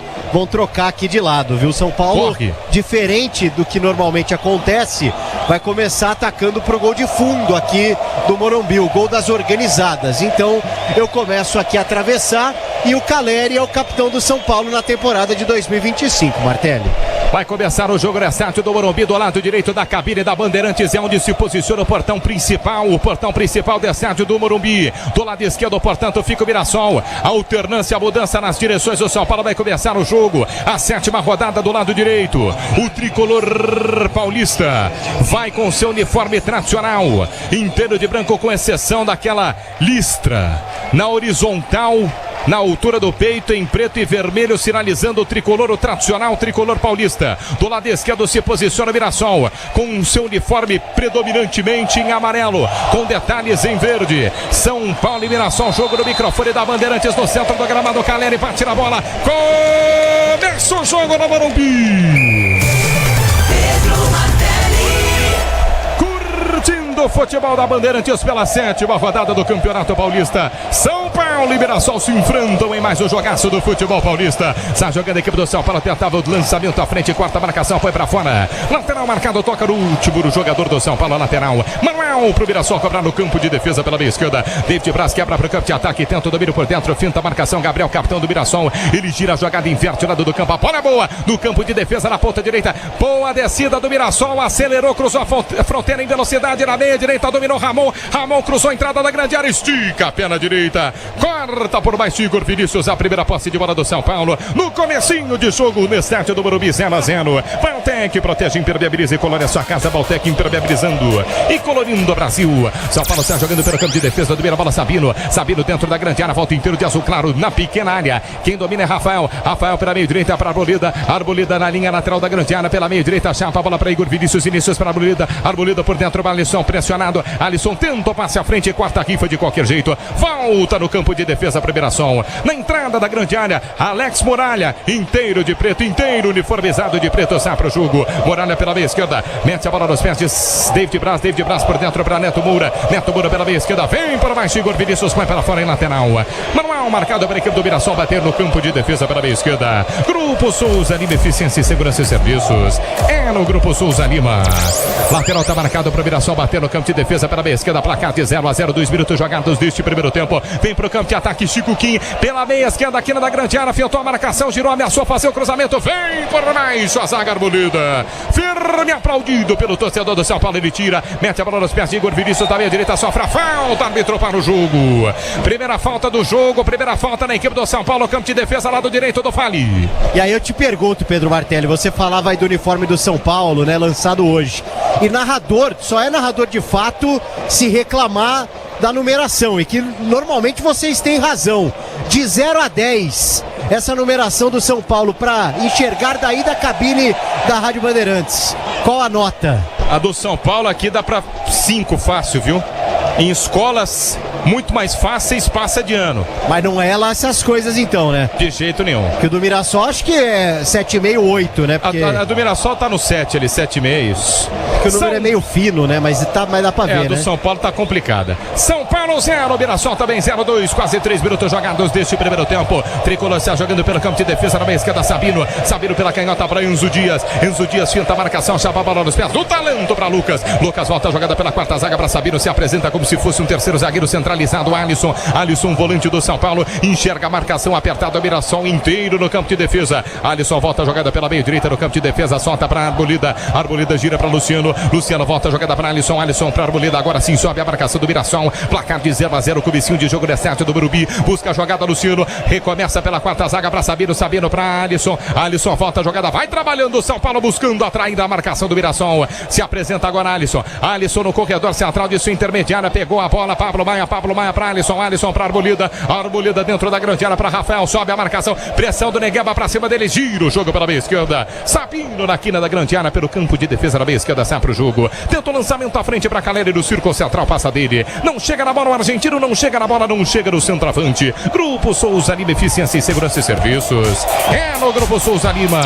trocar aqui de lado, viu? São Paulo, diferente do que normalmente acontece, vai começar atacando pro gol de fundo aqui do Morumbi, o gol das organizadas. Então eu começo aqui a atravessar e o Caleri é o capitão do São Paulo na temporada de 2025, Martelli. Vai começar o jogo no estádio do Morumbi, do lado direito da cabine da Bandeirantes, é onde se posiciona o portão principal do estádio do Morumbi. Do lado esquerdo, portanto, fica o Mirassol. Alternância, mudança nas direções. O São Paulo vai começar o jogo. A 7ª rodada do lado direito. O tricolor paulista vai com seu uniforme tradicional, inteiro de branco, com exceção daquela listra na horizontal, na altura do peito, em preto e vermelho, sinalizando o tricolor, o tradicional tricolor paulista. Do lado esquerdo se posiciona o Mirassol, com seu uniforme predominantemente em amarelo, com detalhes em verde. São Paulo e Mirassol, jogo no microfone da Bandeirantes, no centro do gramado. Caleri bate na bola, começa o jogo no Morumbi. Curtindo o futebol da Bandeirantes pela 7ª rodada do Campeonato Paulista. São Paulo Paulo e Mirassol se enfrentam em mais um jogaço do futebol paulista. Está jogando a equipe do São Paulo, tentava o lançamento à frente, quarta marcação, foi pra fora. Lateral marcado, toca no último jogador do São Paulo, lateral. Manuel pro Mirassol cobrar no campo de defesa pela meia esquerda. David Braz quebra pro campo de ataque, tenta o domínio por dentro, finta a marcação, Gabriel, capitão do Mirassol. Ele gira a jogada, inverte o lado do campo, a bola é boa, no campo de defesa na ponta direita. Boa descida do Mirassol, acelerou, cruzou a fronteira em velocidade na meia direita, dominou Ramon. Ramon cruzou a entrada da grande área, estica a perna direita, corta por baixo Igor Vinícius, a primeira posse de bola do São Paulo, no comecinho de jogo, no estádio do Morumbi, 0-0. Baltec protege, impermeabiliza e colore a sua casa, Baltec impermeabilizando e colorindo o Brasil. São Paulo está jogando pelo campo de defesa, domina a bola Sabino dentro da grande área, volta inteiro de azul claro na pequena área, quem domina é Rafael pela meia direita para Arboleda na linha lateral da grande área, pela meia direita, chapa a bola para Igor Vinícius para Arboleda por dentro, Alisson pressionado, Alisson tenta o passe à frente, quarta rifa de qualquer jeito, volta no campo de defesa para Mirassol, na entrada da grande área, Alex Muralha, inteiro de preto, inteiro uniformizado de preto, sai para o jogo, Muralha pela meia esquerda, mete a bola nos pés de David Braz por dentro para Neto Moura pela meia esquerda, vem para baixo, Igor Vinícius vai para fora em lateral, Manuel marcado para a equipe do Mirassol, bater no campo de defesa pela meia esquerda, Grupo Souza Lima, eficiência e segurança e serviços, é no Grupo Souza Lima, lateral está marcado para o Mirassol, bater no campo de defesa pela meia esquerda, placar de 0-0, 2 minutos jogados deste primeiro tempo, vem para o campo de ataque, Chico Kim, pela meia esquerda, aqui na grande área, filtrou a marcação, girou, ameaçou fazer o cruzamento, vem por baixo, a zaga Arboleda, firme aplaudido pelo torcedor do São Paulo, ele tira, mete a bola nos pés de Igor Vinícius, da meia direita, sofre a falta, árbitro para o jogo, primeira falta do jogo, primeira falta na equipe do São Paulo, campo de defesa, lado direito do Fali. E aí eu te pergunto, Pedro Martelli, você falava aí do uniforme do São Paulo, né, lançado hoje, e narrador, só é narrador de fato se reclamar da numeração, e que normalmente vocês têm razão, de 0 a 10 essa numeração do São Paulo para enxergar daí da cabine da Rádio Bandeirantes, qual a nota? A do São Paulo aqui dá para 5 fácil, viu? Em escolas muito mais fáceis passa de ano. Mas não é lá essas coisas então, né? De jeito nenhum. Que o do Mirassol acho que é 7,5, 8, né? Porque... A do Mirassol tá no 7 ali, 7,5. Porque o número é meio fino, né? Mas dá pra ver, a do né? São Paulo tá complicada. São Paulo 0, Mirassol também 0-2, quase 3 minutos jogados deste primeiro tempo. Tricolor está jogando pelo campo de defesa na meia esquerda, Sabino pela canhota para Enzo Dias finta a marcação, chapa a bola nos pés, do talento para Lucas volta a jogada pela quarta zaga para Sabino, se apresenta como se fosse um terceiro zagueiro centralizado, Alisson volante do São Paulo, enxerga a marcação apertada, Mirassol inteiro no campo de defesa, Alisson volta a jogada pela meia direita no campo de defesa, solta para Arboleda gira para Luciano volta a jogada para Alisson para Arboleda, agora sim sobe a marcação do Mirassol, placar de 0-0, comecinho de jogo desse do Morumbi, busca a jogada Luciano, recomeça pela quarta zaga para Sabino para Alisson volta a jogada, vai trabalhando o São Paulo buscando atrair a marcação do Mirassol, se apresenta agora Alisson no corredor central de sua intermediária, pegou a bola, Pablo Maia para Alisson para Arboleda dentro da grande área para Rafael, sobe a marcação, pressão do Negueba para cima dele, gira o jogo pela meia esquerda, Sabino na quina da grande área pelo campo de defesa na meia esquerda, sai pro jogo, tenta o lançamento à frente para Caleri do círculo central, passa dele, não chega na bola o argentino, não chega na bola, não chega no centroavante, Grupo Souza Lima, eficiência e segurança e serviços, é no Grupo Souza Lima,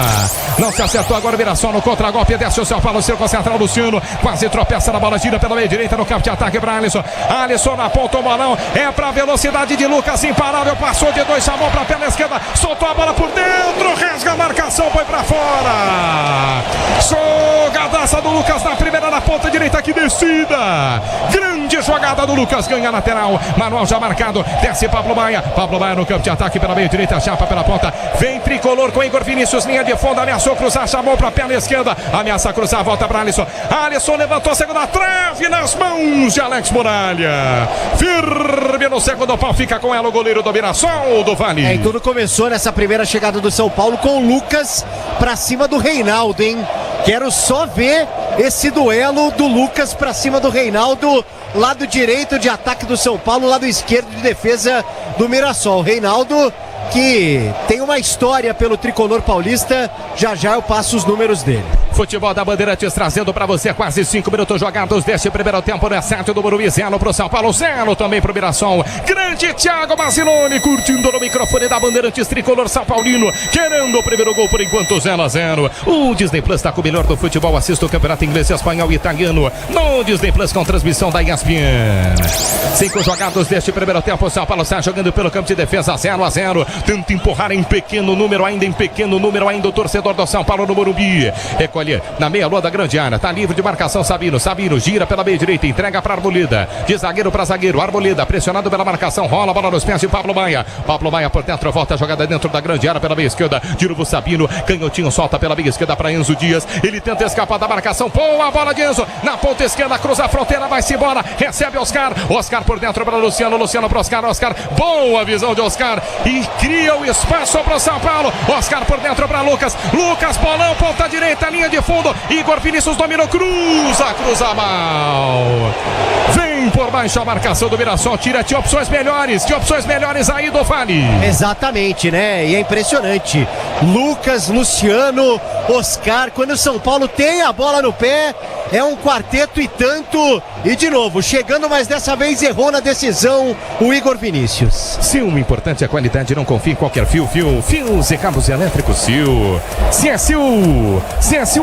não se acertou agora o Mirassol no contragolpe, desce o São Paulo, círculo central, Luciano, quase tropeça na bola, gira pela meia direita no campo de ataque para Alisson na ponta, o bolão é pra velocidade de Lucas, imparável, passou de 2, chamou pra perna esquerda, soltou a bola por dentro, rasga a marcação, foi pra fora, jogadaça do Lucas na primeira, na ponta direita, que descida, grande jogada do Lucas, ganha lateral, Manuel já marcado, desce Pablo Maia no campo de ataque pela meia direita, chapa pela ponta, vem Tricolor com Igor Vinícius, linha de fundo, ameaçou cruzar, chamou pra perna esquerda, ameaça cruzar, volta pra Alisson levantou a segunda trave nas mãos de Alex Muralha, firme no segundo pau, fica com ela o goleiro do Mirassol, do Vale. E tudo começou nessa primeira chegada do São Paulo com o Lucas pra cima do Reinaldo, hein? Quero só ver esse duelo do Lucas pra cima do Reinaldo, lado direito de ataque do São Paulo, lado esquerdo de defesa do Mirassol. Reinaldo, que tem uma história pelo tricolor paulista, já eu passo os números dele. Futebol da Bandeirantes trazendo para você quase 5 minutos jogados deste primeiro tempo no S7 do Morumbi. 0 pro São Paulo, 0 também pro Mirassol. Grande Thiago Mazziloni curtindo no microfone da Bandeirantes tricolor São Paulino, querendo o primeiro gol por enquanto 0-0. O Disney Plus está com o melhor do futebol. Assista o campeonato inglês, espanhol e italiano no Disney Plus com transmissão da ESPN. 5 jogados deste primeiro tempo. O São Paulo está jogando pelo campo de defesa 0-0. Tenta empurrar em pequeno número ainda o torcedor do São Paulo no Morumbi. Recolhe na meia-lua da grande área. Está livre de marcação Sabino. Sabino gira pela meia direita, entrega para Arboleda. De zagueiro para zagueiro. Arboleda pressionado pela marcação. Rola a bola nos pés de Pablo Maia. Pablo Maia por dentro, volta a jogada dentro da grande área pela meia esquerda. De novo Sabino. Canhotinho solta pela meia esquerda para Enzo Dias. Ele tenta escapar da marcação. Boa a bola de Enzo. Na ponta esquerda, cruza a fronteira, vai-se embora. Recebe Oscar. Oscar por dentro para Luciano. Luciano para Oscar. Oscar. Boa visão de Oscar. E cria o espaço para o São Paulo. Oscar por dentro para Lucas. Lucas, bolão, ponta direita, linha de fundo. Igor Vinícius dominou, cruza mal. Vem por baixo a marcação do Mirassol. Tinha opções melhores aí do Vale. Exatamente, né? E é impressionante. Lucas, Luciano, Oscar. Quando o São Paulo tem a bola no pé, é um quarteto e tanto. E de novo, chegando, mas dessa vez errou na decisão o Igor Vinícius. Sil, o importante é a qualidade, não confie em qualquer fio. Fios e cabos elétricos Sil. Se é Sil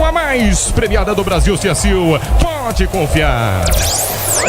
a mais premiada do Brasil, se é Sil, pode confiar.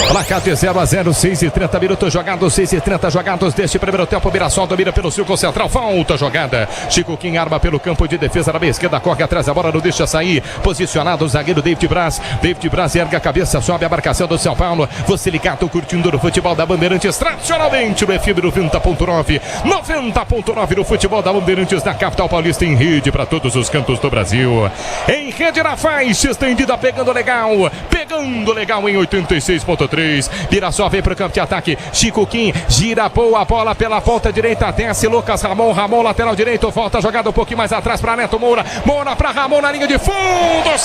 Placar de 0-0, 6:30 minutos jogados, 6:30 jogados deste primeiro tempo. Mirassol domina pelo círculo central, falta jogada. Chico Kim arma pelo campo de defesa na meia esquerda, corre atrás, a bola não deixa sair. Posicionado o zagueiro David Braz. David Braz erga a cabeça, sobe a marcação do São Paulo. Você ligado, curtindo no futebol da Bandeirantes, tradicionalmente no FM 90.9. 90.9 no futebol da Bandeirantes, na capital paulista, em rede para todos os cantos do Brasil. Em rede na faixa estendida, pegando legal em 86.3. Mirassol vem para o campo de ataque. Chico Kim gira boa bola pela ponta direita, desce Lucas Ramon, lateral direito, volta jogada um pouquinho mais atrás para Neto Moura para Ramon na linha de fundo.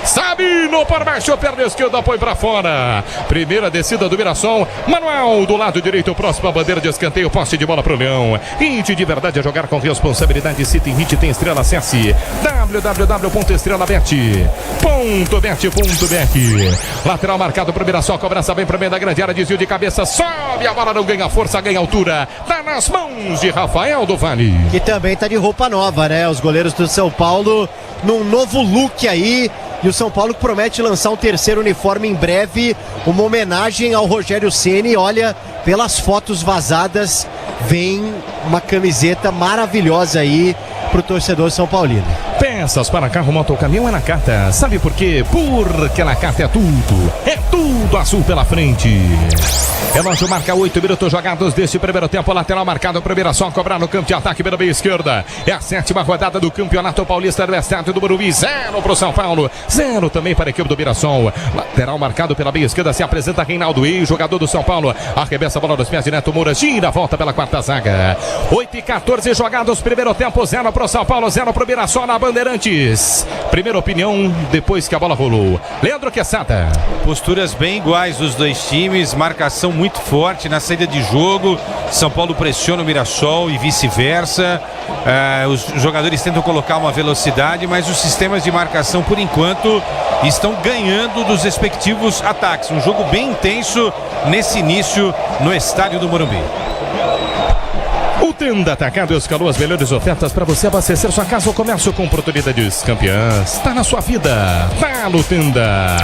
Sabino por baixo, perna esquerda, põe para fora. Primeira descida do Mirassol. Manuel do lado direito, próxima bandeira de escanteio, posse de bola pro Leão. Hit de verdade é jogar com responsabilidade. Se tem hit, tem estrela, acesse www.estrelabet.bet. Lateral marcado pro Mirassol, cobrança bem pro meio da grande área, desvio de cabeça, sobe a bola, não ganha força, ganha altura, tá nas mãos de Rafael do Vale. Que também tá de roupa nova, né? Os goleiros do São Paulo num novo look aí. E o São Paulo promete lançar um terceiro uniforme em breve, uma homenagem ao Rogério Ceni. Olha, pelas fotos vazadas, vem uma camiseta maravilhosa aí pro torcedor São Paulino. Peças para carro, moto ou caminhão é na Nakata. Sabe por quê? Porque na Nakata é tudo azul pela frente. Relógio marca 8 minutos jogados deste primeiro tempo. Lateral marcado para o Mirassol cobrar no campo de ataque pela meia esquerda. É a 7ª rodada do Campeonato Paulista do Estádio do Morumbi. 0 para o São Paulo, 0 também para a equipe do Mirassol. Lateral marcado pela meia esquerda, se apresenta Reinaldo, jogador do São Paulo. Arremessa a bola dos pés de Neto Moura, gira, volta pela quarta zaga. 8:14 jogados, primeiro tempo, 0 para o São Paulo, 0 para o Mirassol na Bandeirantes. Primeira opinião depois que a bola rolou. Leandro Quesada. Posturas bem iguais dos dois times, marcação muito forte na saída de jogo. São Paulo pressiona o Mirassol e vice-versa. Os jogadores tentam colocar uma velocidade, mas os sistemas de marcação, por enquanto, estão ganhando dos respectivos ataques. Um jogo bem intenso nesse início no estádio do Morumbi. O Tenda Atacado escalou as melhores ofertas para você abastecer sua casa ou comércio com oportunidades campeãs. Tá na sua vida, tá no Tenda.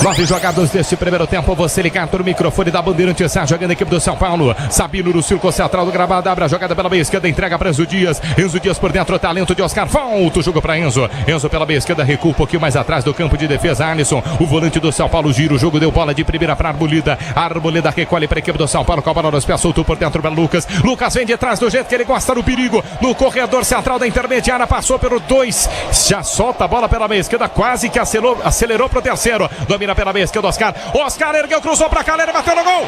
9 jogados deste primeiro tempo, você ligado no microfone da Bandeirantes, jogando a equipe do São Paulo. Sabino no círculo central do gramado, abre a jogada pela meia esquerda, entrega para Enzo Dias. Enzo Dias por dentro, talento de Oscar, volta o jogo para Enzo. Enzo pela meia esquerda, recua um pouquinho mais atrás do campo de defesa. Alisson, o volante do São Paulo, gira o jogo, deu bola de primeira para Arboleda. Arboleda recolhe para a equipe do São Paulo, com a bola nos pés, soltou por dentro para Lucas. Lucas vem de trás do jeito que ele gosta, no perigo, no corredor central da intermediária, passou pelo 2, já solta a bola pela meia esquerda, quase que acelerou pro terceiro, domina pela meia esquerda Oscar ergueu, cruzou pra Calera, bateu no gol!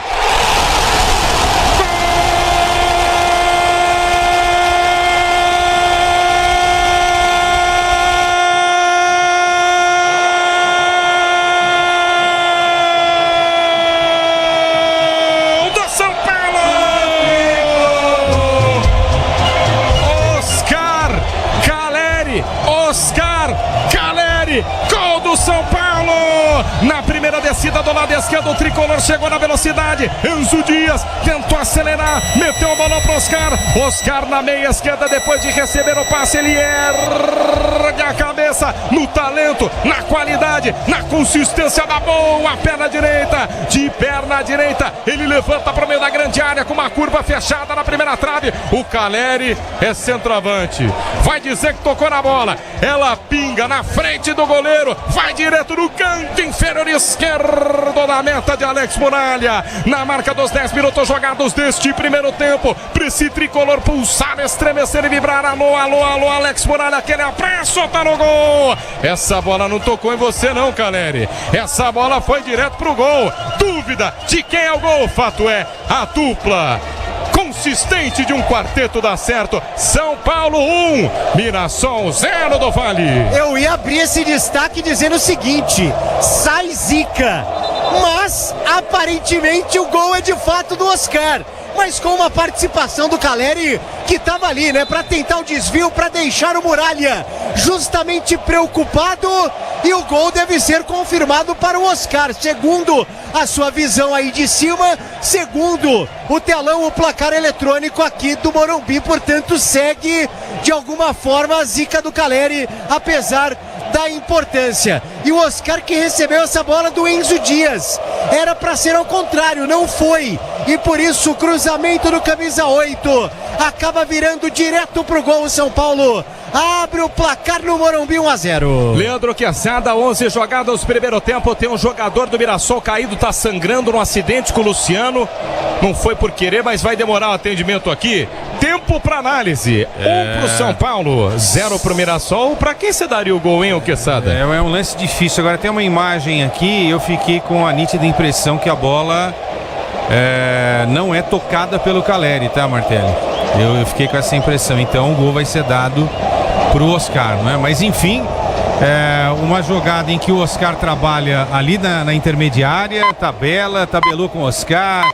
Oscar na primeira descida do lado esquerdo, o tricolor chegou na velocidade, Enzo Dias tentou acelerar, meteu a bola para Oscar na meia esquerda, depois de receber o passe, ele ergue a cabeça no talento, na qualidade, na consistência da boa perna direita, de perna direita, ele levanta para o meio da grande área com uma curva fechada na primeira trave, o Caleri é centroavante, vai dizer que tocou na bola, ela pinga na frente do goleiro, vai direto no canto inferior esquerdo da meta de Alex Muralha, na marca dos 10 minutos jogados deste primeiro tempo, para esse tricolor pulsar, estremecer e vibrar, alô, alô, alô, Alex Muralha, aquele apresso, tá no gol, essa bola não tocou em você não, Caleri, essa bola foi direto pro gol, dúvida de quem é o gol, fato é, a dupla consistente de um quarteto dá certo. São Paulo 1, Mirassol 0 do Vale. Eu ia abrir esse destaque dizendo o seguinte: sai zica, mas aparentemente o gol é de fato do Oscar, mas com uma participação do Caleri que estava ali, né, para tentar o desvio, para deixar o Muralha justamente preocupado, e o gol deve ser confirmado para o Oscar, segundo a sua visão aí de cima, segundo o telão, o placar eletrônico aqui do Morumbi, portanto segue de alguma forma a zica do Caleri, apesar da importância. E o Oscar que recebeu essa bola do Enzo Dias, era para ser ao contrário, não foi, e por isso o cruzamento do camisa 8 acaba virando direto pro gol. O São Paulo abre o placar no Morumbi, 1-0. Leandro Quesada, 11 jogadas primeiro tempo, tem um jogador do Mirassol caído, tá sangrando no acidente com o Luciano, não foi por querer, mas vai demorar o atendimento aqui. Tempo para análise, 1 pro São Paulo, 0 pro Mirassol. Pra quem você daria o gol, hein, o Quesada? É um lance difícil. Agora tem uma imagem aqui, eu fiquei com a nítida impressão que a bola não é tocada pelo Caleri, tá, Martelli? Eu fiquei com essa impressão, então o gol vai ser dado pro Oscar, não é? Mas enfim, uma jogada em que o Oscar trabalha ali na intermediária, tabelou com o Oscar,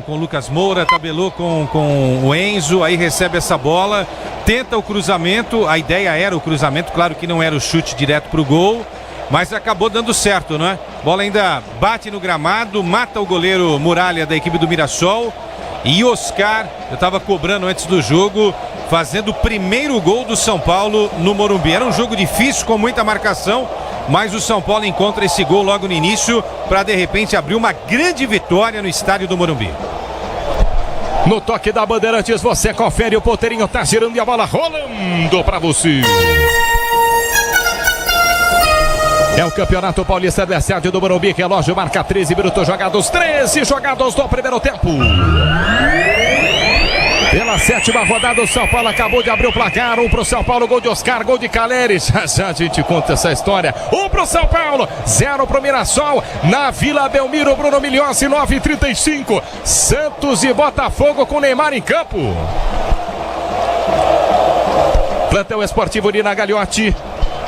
com o Lucas Moura, tabelou com o Enzo, aí recebe essa bola, tenta o cruzamento, a ideia era o cruzamento, claro que não era o chute direto pro gol, mas acabou dando certo, não é? Bola ainda bate no gramado, mata o goleiro Muralha da equipe do Mirassol, e Oscar, eu estava cobrando antes do jogo, fazendo o primeiro gol do São Paulo no Morumbi. Era um jogo difícil, com muita marcação, mas o São Paulo encontra esse gol logo no início para de repente abrir uma grande vitória no estádio do Morumbi. No toque da Bandeirantes, você confere, o ponteirinho tá girando e a bola rolando para você. É o Campeonato Paulista do Estádio do Morumbi, relógio marca 13 minutos jogados, 13 jogados do primeiro tempo. Pela 7ª rodada, o São Paulo acabou de abrir o placar. 1 pro São Paulo, gol de Oscar, gol de Caleri. Já a gente conta essa história. 1 pro São Paulo, 0 pro Mirassol. Na Vila Belmiro, Bruno Milhões, 9h35. Santos e Botafogo com Neymar em campo. Plantel Esportivo Nina Gagliotti.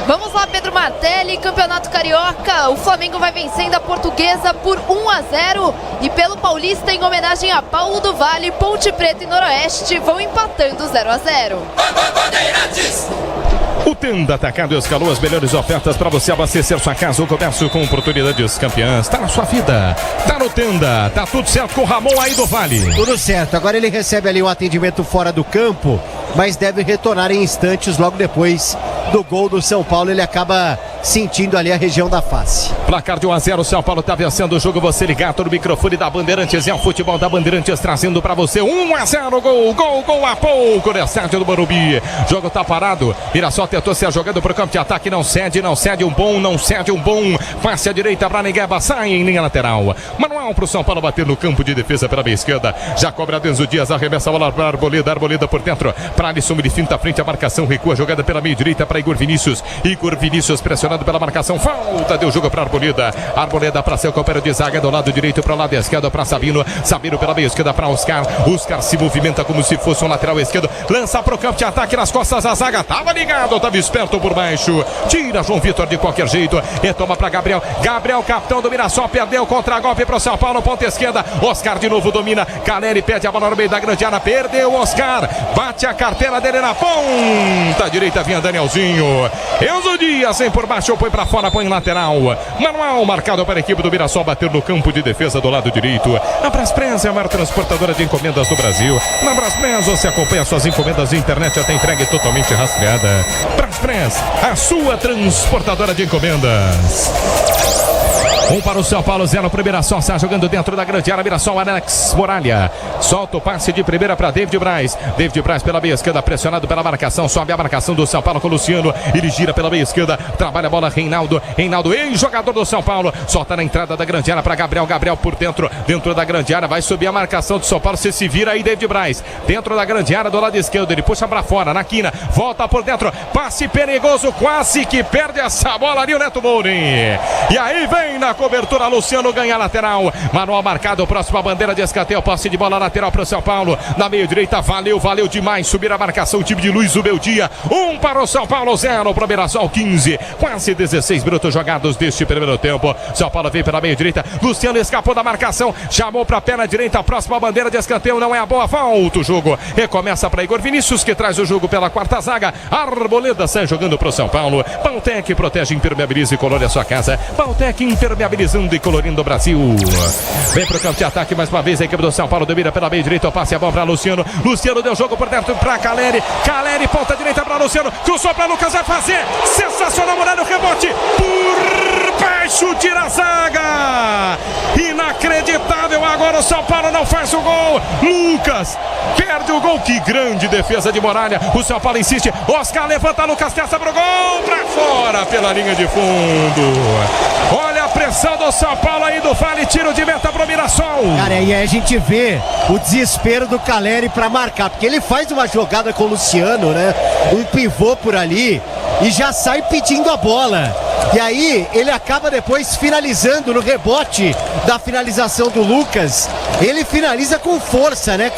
Vamos lá, Pedro Martelli, Campeonato Carioca, o Flamengo vai vencendo a Portuguesa por 1-0 e pelo Paulista, em homenagem a Paulo do Vale, Ponte Preta e Noroeste vão empatando 0-0. O Tenda Atacado escalou as melhores ofertas para você abastecer sua casa ou comércio com oportunidades campeãs. Tá na sua vida, tá no Tenda, tá tudo certo com o Ramon aí do Vale. Tudo certo, agora ele recebe ali um atendimento fora do campo, mas deve retornar em instantes logo depois do gol do São Paulo. Ele acaba sentindo ali a região da face. Placar de 1-0, o São Paulo tá vencendo o jogo, você ligado no microfone da Bandeirantes, é o futebol da Bandeirantes trazendo pra você 1-0, gol há pouco no estádio do Morumbi. Jogo tá parado, Mirassol tentou ser jogando pro campo de ataque, não cede um bom, passe à direita pra Negueba, sai em linha lateral. Manual pro São Paulo bater no campo de defesa pela meia esquerda, já cobra Enzo Dias, arremessa a bola pra Arboleda por dentro, pra Alisson, ele finta à frente a marcação, recua a jogada pela meia direita pra Igor Vinícius pressionado pela marcação, falta, deu jogo para Arboleda para seu companheiro de zaga do lado direito para o lado esquerdo para Sabino pela meia esquerda para Oscar se movimenta como se fosse um lateral esquerdo, lança para o campo de ataque nas costas da zaga, tava ligado, tava esperto por baixo, tira João Vitor de qualquer jeito, retoma para Gabriel, capitão do Mirassol, perdeu contra-golpe para o São Paulo, ponta esquerda, Oscar de novo domina, Caleri pede a bola no meio da grande área, perdeu Oscar, bate a carteira dele na ponta direita, vinha Danielzinho, Enzo Dias, por baixo baixou, põe pra fora, põe lateral. Manual marcado para a equipe do Mirassol bater no campo de defesa do lado direito. A Braspress é a maior transportadora de encomendas do Brasil. Na Braspress você acompanha suas encomendas de internet até entrega totalmente rastreada. Braspress, a sua transportadora de encomendas. 1 para o São Paulo, 0 para o Mirassol. Está jogando dentro da grande área. Mirassol, Alex Muralha. Solta o passe de primeira para David Braz. David Braz pela meia esquerda, pressionado pela marcação. Sobe a marcação do São Paulo com o Luciano. Ele gira pela meia esquerda. Trabalha a bola, Reinaldo. Reinaldo, ex-jogador do São Paulo. Solta na entrada da grande área para Gabriel. Gabriel por dentro. Dentro da grande área. Vai subir a marcação do São Paulo. Você se vira aí, David Braz. Dentro da grande área do lado esquerdo. Ele puxa para fora, na quina. Volta por dentro. Passe perigoso. Quase que perde essa bola ali o Neto Mourinho. E aí vem na cobertura, Luciano ganha a lateral. Manual marcado, próxima bandeira de escanteio. Passe de bola lateral para o São Paulo. Na meia direita, valeu demais. Subir a marcação, o time de Luiz Ubeldia. 1 para o São Paulo, 0 para o Mirassol, 15. Quase 16 minutos jogados deste primeiro tempo. São Paulo veio pela meia direita. Luciano escapou da marcação. Chamou para a perna direita. A próxima bandeira de escanteio não é a boa. Volta o jogo. Recomeça para Igor Vinícius, que traz o jogo pela quarta zaga. Arboleda sai jogando para o São Paulo. Bautec protege, impermeabiliza e colore a sua casa. Bautec impermeabilizando e colorindo o Brasil. Vem pro campo de ataque mais uma vez a equipe do São Paulo, domina pela meia direita, o passe é bom para Luciano. Luciano deu jogo por dentro para Caleri. Caleri, ponta direita para Luciano. Cruzou para Lucas, vai fazer. Sensacional, Muralha, o rebote. Por baixo, tira a zaga. Inacreditável, agora o São Paulo não faz o gol. Lucas perde o gol. Que grande defesa de Muralha. O São Paulo insiste. Oscar levanta, Lucas testa pro gol. Para fora pela linha de fundo. Olha a pressão do São Paulo aí do Vale, tiro de meta pro Mirassol. Cara, e aí a gente vê o desespero do Caleri pra marcar, porque ele faz uma jogada com o Luciano, né? Um pivô por ali e já sai pedindo a bola. E aí ele acaba depois finalizando no rebote da finalização do Lucas. Ele finaliza com força, né?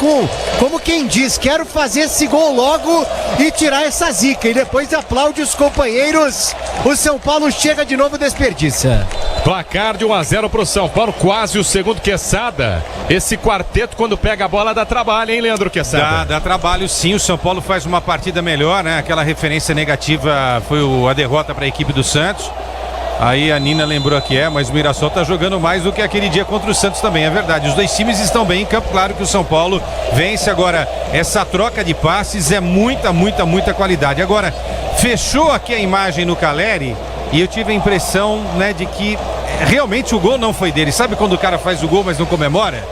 Como quem diz, quero fazer esse gol logo e tirar essa zica. E depois aplaude os companheiros. O São Paulo chega de novo, desperdiça. Placar de 1-0 pro São Paulo, quase o segundo. Quesada. Esse quarteto, quando pega a bola, dá trabalho, hein, Leandro Quesada? Dá trabalho sim, o São Paulo faz uma partida melhor, né? Aquela referência negativa foi a derrota para a equipe do Santos. Aí a Nina lembrou que mas o Mirassol tá jogando mais do que aquele dia contra o Santos também, é verdade. Os dois times estão bem em campo, claro que o São Paulo vence. Agora, essa troca de passes é muita qualidade. Agora, fechou aqui a imagem no Caleri e eu tive a impressão, né, de que realmente o gol não foi dele. Sabe quando o cara faz o gol, mas não comemora?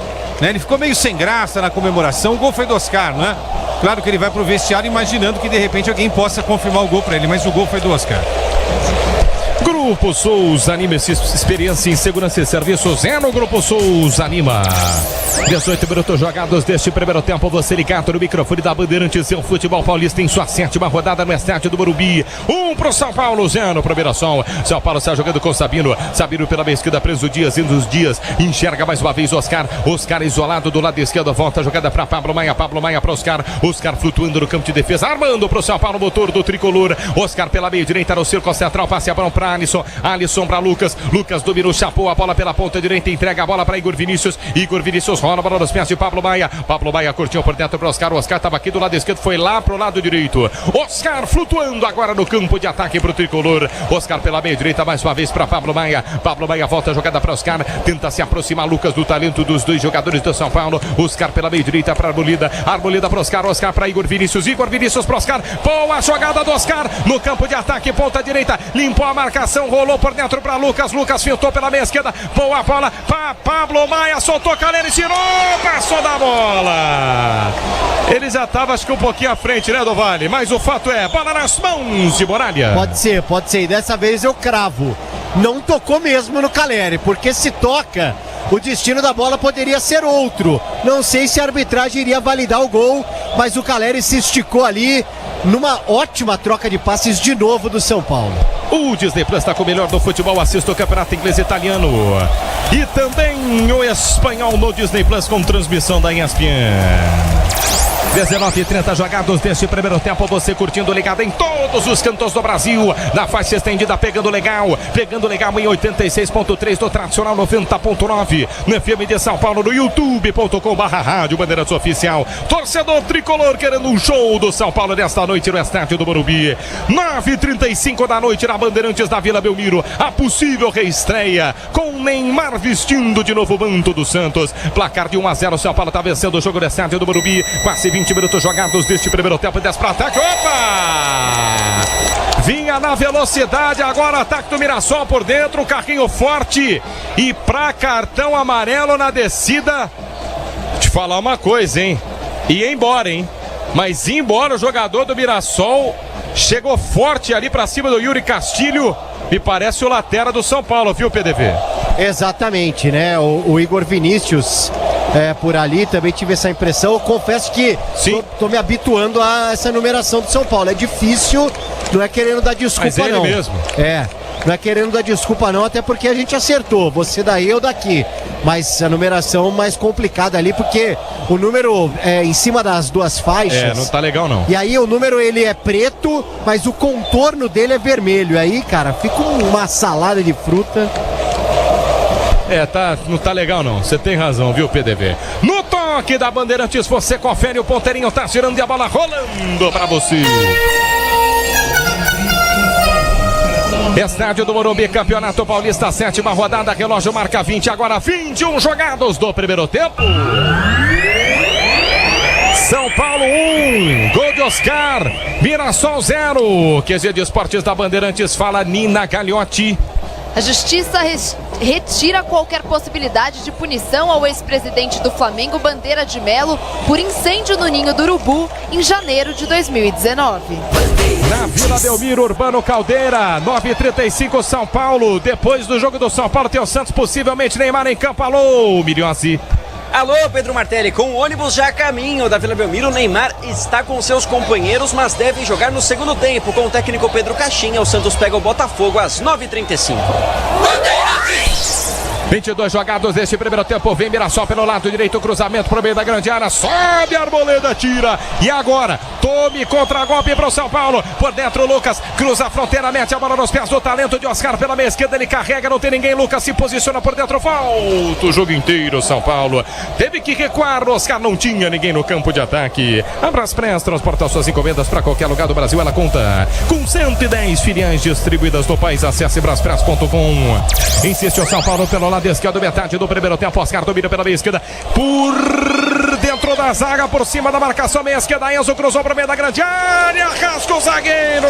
Né? Ele ficou meio sem graça na comemoração. O gol foi do Oscar, não é? Claro que ele vai pro vestiário imaginando que de repente alguém possa confirmar o gol para ele, mas o gol foi do Oscar. Grupo Souza Anima, experiência em segurança e serviços é no Grupo Souza Anima. 18 minutos jogados deste primeiro tempo. Você ligado no microfone da Bandeirantes, seu futebol paulista em sua 7ª rodada no estádio do Morumbi. 1 pro São Paulo, 0 pro Mirassol. São Paulo está jogando com Sabino. Sabino pela meia esquerda, preso Dias, indo os Dias. Enxerga mais uma vez Oscar. Oscar isolado do lado esquerdo. Volta a jogada para Pablo Maia. Pablo Maia para Oscar. Oscar flutuando no campo de defesa. Armando pro São Paulo, motor do tricolor. Oscar pela meia direita no círculo central. Passe a bola para Alisson. Alisson para Lucas. Lucas dominou, chapou a bola pela ponta direita. Entrega a bola para Igor Vinícius. Igor Vinícius rola a bola nos pés de Pablo Maia. Pablo Maia curtiu por dentro para Oscar. O Oscar estava aqui do lado esquerdo, foi lá pro lado direito. Oscar flutuando agora no campo de ataque pro tricolor. Oscar pela meia direita mais uma vez para Pablo Maia. Pablo Maia volta a jogada para Oscar. Tenta se aproximar Lucas do talento dos dois jogadores do São Paulo. Oscar pela meia direita para Arboleda. Arboleda para Oscar. Oscar para Igor Vinícius. Igor Vinícius para Oscar. Boa jogada do Oscar no campo de ataque, ponta direita. Limpou a marcação, rolou por dentro para Lucas. Lucas filtrou pela meia esquerda. Boa bola para Pablo Maia. Soltou Caleri, tirou. Passou da bola. Ele já estava, acho que um pouquinho à frente, né, do Vale? Mas o fato é, bola nas mãos de Muralha. Pode ser. E dessa vez eu cravo. Não tocou mesmo no Caleri, porque se toca, o destino da bola poderia ser outro. Não sei se a arbitragem iria validar o gol, mas o Caleri se esticou ali numa ótima troca de passes de novo do São Paulo. O Disney Plus está com o melhor do futebol. Assista o campeonato inglês e italiano e também o espanhol no Disney Plus com transmissão da ESPN. 19h30 jogados deste primeiro tempo, você curtindo ligado em todos os cantos do Brasil, na faixa estendida, pegando legal em 86.3 do tradicional 90.9 no FM de São Paulo, no youtube.com/Rádio Bandeirantes Oficial. Torcedor tricolor querendo um show do São Paulo nesta noite no estádio do Morumbi. 9h35 da noite na Bandeirantes da Vila Belmiro, a possível reestreia com Neymar vestindo de novo o manto do Santos. Placar de 1-0, São Paulo está vencendo o jogo no estádio do Morumbi. Quase 20 minutos jogados deste primeiro tempo, 10 para ataque. Opa! Vinha na velocidade, agora ataque do Mirassol por dentro, carrinho forte e pra cartão amarelo na descida. Te falar uma coisa, hein? Ia embora, hein? Mas ia embora o jogador do Mirassol, chegou forte ali pra cima do Yuri Castilho. Me parece o lateral do São Paulo, viu, PDV? Exatamente, né? O Igor Vinícius por ali, também tive essa impressão. Eu confesso que tô me habituando a essa numeração do São Paulo. É difícil, não é querendo dar desculpa, mas ele não. Mesmo. Não é querendo dar desculpa não, até porque a gente acertou, você daí, eu daqui. Mas a numeração mais complicada ali, porque o número é em cima das duas faixas. Não tá legal não. E aí o número ele é preto, mas o contorno dele é vermelho. Aí, cara, fica uma salada de fruta. Não tá legal não, você tem razão, viu, PDV? No toque da Bandeirantes, você confere, o ponteirinho tá girando e a bola rolando pra você. Estádio do Morumbi, Campeonato Paulista, 7ª rodada, relógio marca 20, agora 21 jogados do primeiro tempo. São Paulo 1, gol de Oscar, Mirassol 0. QG de Esportes da Bandeirantes, fala Nina Gagliotti. A justiça retira qualquer possibilidade de punição ao ex-presidente do Flamengo, Bandeira de Melo, por incêndio no Ninho do Urubu em janeiro de 2019. Na Vila Belmiro, Urbano Caldeira, 9h35, São Paulo. Depois do jogo do São Paulo, tem o Santos, possivelmente Neymar em campo. Alô, Milhões. Alô, Pedro Martelli, com o ônibus já a caminho da Vila Belmiro, Neymar está com seus companheiros, mas deve jogar no segundo tempo com o técnico Pedro Caixinha. O Santos pega o Botafogo às 9h35. 22 jogados deste primeiro tempo, vem Mirassol pelo lado direito, cruzamento pro meio da grande área, sobe a Arboleda, tira, e agora, tome contra-golpe pro São Paulo, por dentro Lucas, cruza a fronteira, mete a bola nos pés do talento de Oscar pela meia esquerda, ele carrega, não tem ninguém, Lucas se posiciona por dentro, falta o jogo inteiro, São Paulo, teve que recuar, Oscar não tinha ninguém no campo de ataque. A Braspress transporta suas encomendas para qualquer lugar do Brasil, ela conta com 110 filiais distribuídas no país, acesse braspress.com. Insiste o São Paulo pelo lado esquerdo, metade do primeiro tempo, Oscar domina pela meia esquerda, por dentro da zaga, por cima da marcação, meia esquerda, Enzo cruzou para o meio da grande área, rasca o zagueiro,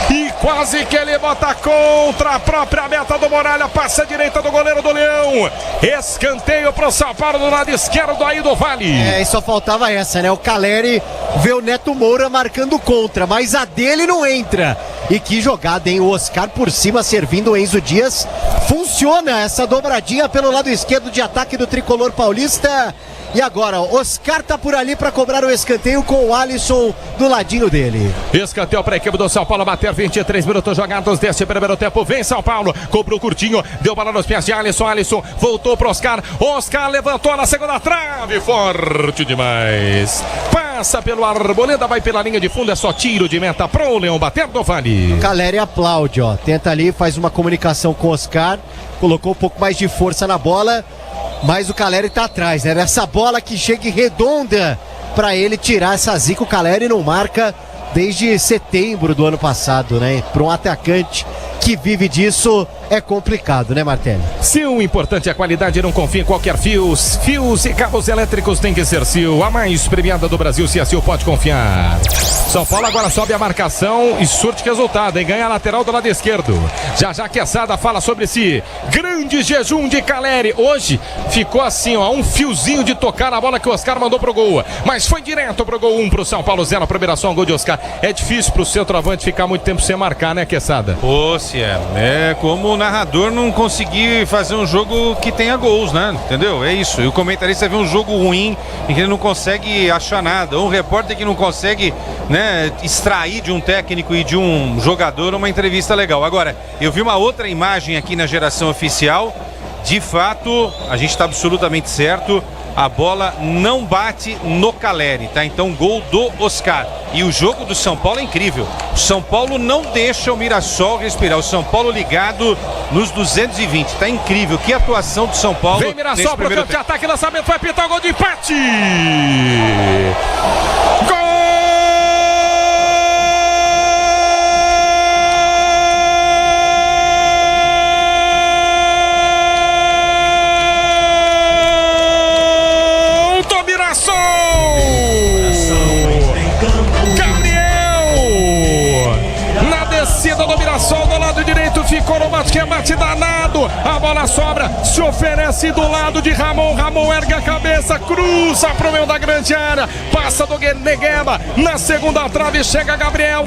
e quase que ele bota contra a própria meta do Muralha, passa a direita do goleiro do Leão, escanteio para o São Paulo do lado esquerdo aí do Vale. E só faltava essa, né? O Caleri vê o Neto Moura marcando contra, mas a dele não entra. E que jogada, hein? O Oscar por cima servindo o Enzo Dias. Funciona essa dobradinha pelo lado esquerdo de ataque do tricolor paulista. E agora, Oscar tá por ali para cobrar o escanteio com o Alisson do ladinho dele. Escanteio para a equipe do São Paulo bater, 23 minutos jogados deste primeiro tempo. Vem São Paulo, cobrou curtinho, deu bola nos pés de Alisson. Alisson voltou para Oscar. Oscar levantou na segunda trave, forte demais. Passa pelo Arboleda, vai pela linha de fundo, é só tiro de meta pro Leão bater do Vale. Caleri aplaude, ó. Tenta ali, faz uma comunicação com o Oscar, colocou um pouco mais de força na bola. Mas o Caleri tá atrás, né? Essa bola que chega redonda para ele tirar essa zica. O Caleri não marca desde setembro do ano passado, né? Para um atacante que vive disso é complicado, né, Martelli? Se o importante é a qualidade, não confie em qualquer fios. Fios e cabos elétricos tem que ser Sil, a mais premiada do Brasil. Se a Sil pode confiar. São Paulo agora sobe a marcação e surte resultado, hein? Ganha a lateral do lado esquerdo. Já Quesada fala sobre esse grande jejum de Caleri. Hoje ficou assim, ó, um fiozinho de tocar na bola que o Oscar mandou pro gol. Mas foi direto pro gol, 1 pro São Paulo, 0 pro Mirassol, gol de Oscar. É difícil pro centroavante ficar muito tempo sem marcar, né, Quesada? Ô, Cielo, é como o narrador não conseguir fazer um jogo que tenha gols, né? Entendeu? É isso. E o comentarista vê um jogo ruim em que ele não consegue achar nada. Ou um repórter que não consegue, né, extrair de um técnico e de um jogador uma entrevista legal. Agora, eu vi uma outra imagem aqui na geração oficial. De fato, a gente está absolutamente certo. a bola não bate no Caleri, tá? Então, gol do Oscar. E o jogo do São Paulo é incrível. O São Paulo não deixa o Mirassol respirar. O São Paulo ligado nos 220. Tá incrível. Que atuação do São Paulo. Vem Mirassol pro campo de ataque, lançamento, vai pintar o gol de empate. Gol! Do Mirassol do lado direito, ficou no bate danado, a bola sobra, se oferece do lado de Ramon, Ramon ergue a cabeça, cruza pro meio da grande área, passa do Negueba, na segunda trave chega Gabriel,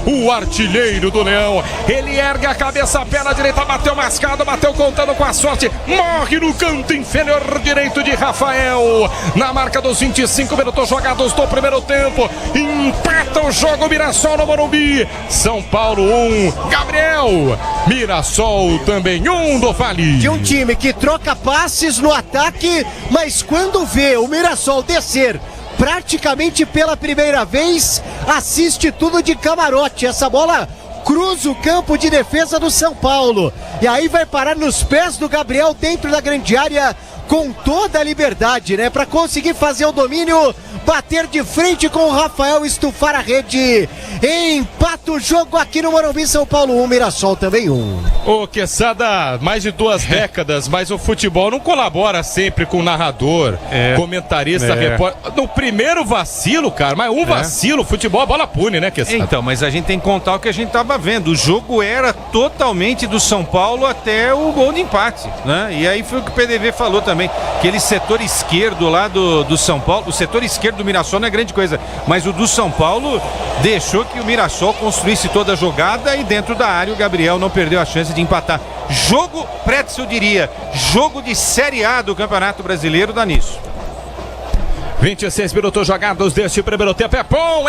o artilheiro do Leão, ele ergue a cabeça, perna direita, bateu mascado, bateu contando com a sorte, morre no canto inferior direito de Rafael, na marca dos 25 minutos jogados do primeiro tempo, empata o jogo Mirassol no Morumbi, São Paulo 1, Gabriel, Mirassol também 1 do Vale. De um time que troca passes no ataque, mas quando vê o Mirassol descer praticamente pela primeira vez, assiste tudo de camarote. Essa bola cruza o campo de defesa do São Paulo e aí vai parar nos pés do Gabriel dentro da grande área com toda a liberdade, né? Para conseguir fazer o domínio, bater de frente com o Rafael, estufar a rede. Empata o jogo aqui no Morumbi, São Paulo 1, Mirassol também 1. Ô, Quesada, mais de 2 décadas, mas o futebol não colabora sempre com o narrador, comentarista, repórter. No primeiro vacilo, cara, mas vacilo, futebol, a bola pune, né, Quesada? Então, mas a gente tem que contar o que a gente tava vendo. O jogo era totalmente do São Paulo até o gol de empate, né? E aí foi o que o PDV falou também. Aquele setor esquerdo lá do São Paulo, o setor esquerdo do Mirassol não é grande coisa, mas o do São Paulo deixou que o Mirassol construísse toda a jogada e dentro da área o Gabriel não perdeu a chance de empatar. Jogo Pretzel diria, jogo de Série A do Campeonato Brasileiro dá nisso. 26 minutos jogados deste primeiro tempo. É bom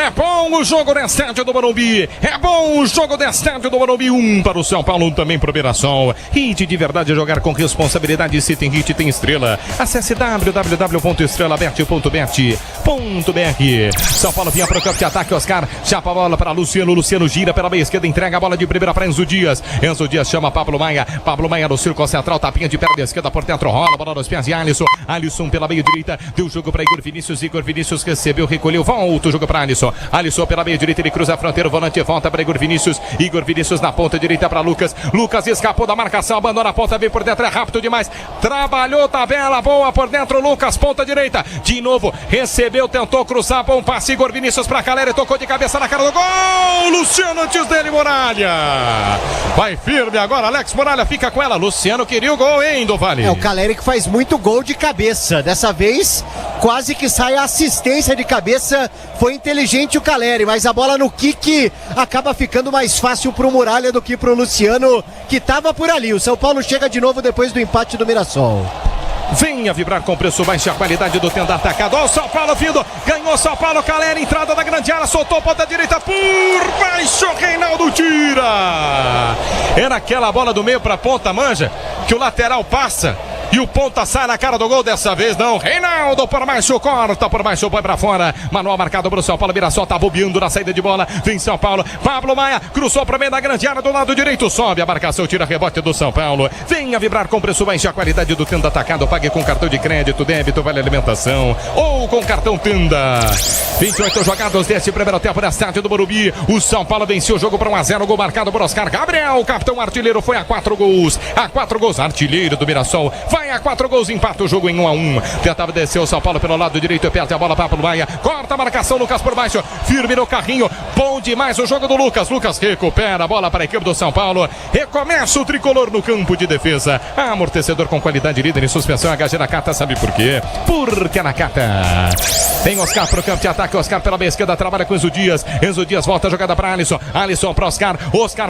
o jogo no estádio do Morumbi. É bom o jogo do estádio do Morumbi. 1 para o São Paulo, 1 também para o Mirassol. Hit de verdade, jogar com responsabilidade. Se tem hit, tem estrela. Acesse www.estrelabet.bet.br. São Paulo vinha para o campo de ataque. Oscar chapa a bola para Luciano. Luciano gira pela meia esquerda, entrega a bola de primeira para Enzo Dias. Enzo Dias chama Pablo Maia. Pablo Maia no círculo central, tapinha de perna esquerda por dentro. Rola a bola nos pés de Alisson. Alisson pela meia direita. Deu jogo para Igor Vinícius. Igor Vinícius recebeu, recolheu, volta o jogo para Alisson. Alisson pela meia direita, ele cruza a fronteira, o volante volta para Igor Vinícius. Igor Vinícius na ponta direita para Lucas. Lucas escapou da marcação, abandona a ponta, vem por dentro, é rápido demais. Trabalhou, tabela boa por dentro, Lucas, ponta direita. De novo, recebeu, tentou cruzar, bom passe, Igor Vinícius para Caleri, tocou de cabeça na cara do gol. Luciano antes dele, Muralha. Vai firme agora, Alex Muralha fica com ela. Luciano queria o gol, hein, do Vale. É o Caleri que faz muito gol de cabeça. Dessa vez, quase que sai a assistência de cabeça, foi inteligente o Caleri, mas a bola no kick acaba ficando mais fácil pro Muralha do que pro Luciano, que tava por ali. O São Paulo chega de novo depois do empate do Mirassol. Venha vibrar com preço baixo e a qualidade do tenda atacado. Ó, o São Paulo vindo, ganhou São Paulo, Caleri, entrada da grande área, soltou ponta direita por baixo, Reinaldo tira. Era aquela bola do meio pra ponta, manja, que o lateral passa e o ponta sai na cara do gol, dessa vez não. Reinaldo por baixo, corta por baixo, põe pra fora. Manual marcado pro São Paulo, Mirassol tá bobeando na saída de bola. Vem São Paulo, Pablo Maia, cruzou pro meio da grande área do lado direito, sobe a marcação, tira rebote do São Paulo. Venha vibrar com preço baixo, a qualidade do tenda atacado. Pague com cartão de crédito, débito, vale alimentação ou com cartão Tenda. 28 jogados desse primeiro tempo da estádio do Morumbi. O São Paulo venceu o jogo por 1-0, gol marcado por Oscar Gabriel, capitão artilheiro, foi a 4 gols. A 4 gols, artilheiro do Mirassol. Vai a 4 gols, empata o jogo em 1-1. Tentava descer o São Paulo pelo lado direito, perde a bola para Pablo Maia, corta a marcação, Lucas por baixo, firme no carrinho, bom demais o jogo do Lucas. Lucas recupera a bola para a equipe do São Paulo, recomeça o tricolor no campo de defesa. Amortecedor com qualidade, líder em suspensão, HG Nakata, sabe por quê? Porque a Nakata tem Oscar pro campo de ataque, Oscar pela meia esquerda, trabalha com Enzo Dias volta a jogada para Alisson, Alisson para Oscar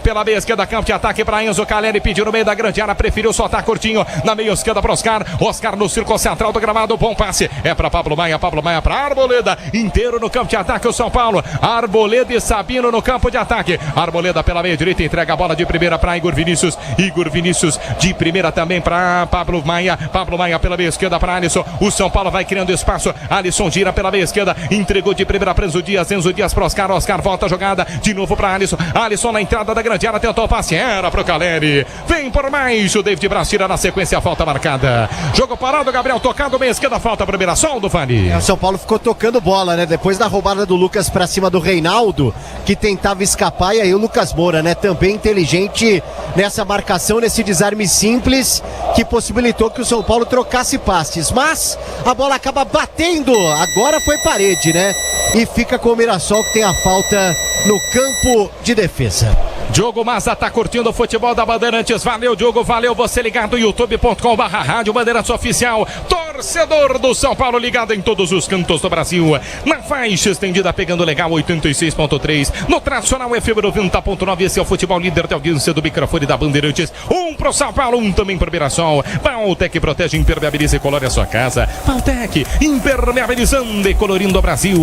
pela meia esquerda, campo de ataque para Enzo. Caleri pediu no meio da grande área, preferiu soltar curtinho, na meia esquerda esquerda para Oscar. Oscar no círculo central do gramado. Bom passe. É para Pablo Maia para Arboleda. Inteiro no campo de ataque o São Paulo. Arboleda e Sabino no campo de ataque. Arboleda pela meia direita. Entrega a bola de primeira para Igor Vinícius. Igor Vinícius de primeira também para Pablo Maia. Pablo Maia pela meia esquerda para Alisson. O São Paulo vai criando espaço. Alisson gira pela meia esquerda. Entregou de primeira para Enzo Dias para Oscar. Oscar volta a jogada de novo para Alisson. Alisson na entrada da grande área. Tentou o passe. Era pro Caleri. Vem por mais. O David Braz tira na sequência a falta marcada. Jogo parado. Gabriel tocado. Meia esquerda. Falta para o Mirassol do Vale. O São Paulo ficou tocando bola, né? Depois da roubada do Lucas para cima do Reinaldo, que tentava escapar. E aí o Lucas Moura, né? Também inteligente nessa marcação, nesse desarme simples, que possibilitou que o São Paulo trocasse passes. Mas a bola acaba batendo. Agora foi parede, né? E fica com o Mirassol, que tem a falta no campo de defesa. Diogo Maza tá curtindo o futebol da Bandeirantes. Valeu, Diogo, valeu. Você ligado no youtube.com/Rádio Bandeirantes Oficial. Torcedor do São Paulo ligado em todos os cantos do Brasil. Na faixa estendida, pegando legal, 86.3. No tracional FM 90.9. Esse é o futebol líder de audiência do microfone da Bandeirantes. Um pro São Paulo, um também pro Mirassol. Valtec protege, impermeabiliza e colore a sua casa. Valtec, impermeabilizando e colorindo o Brasil.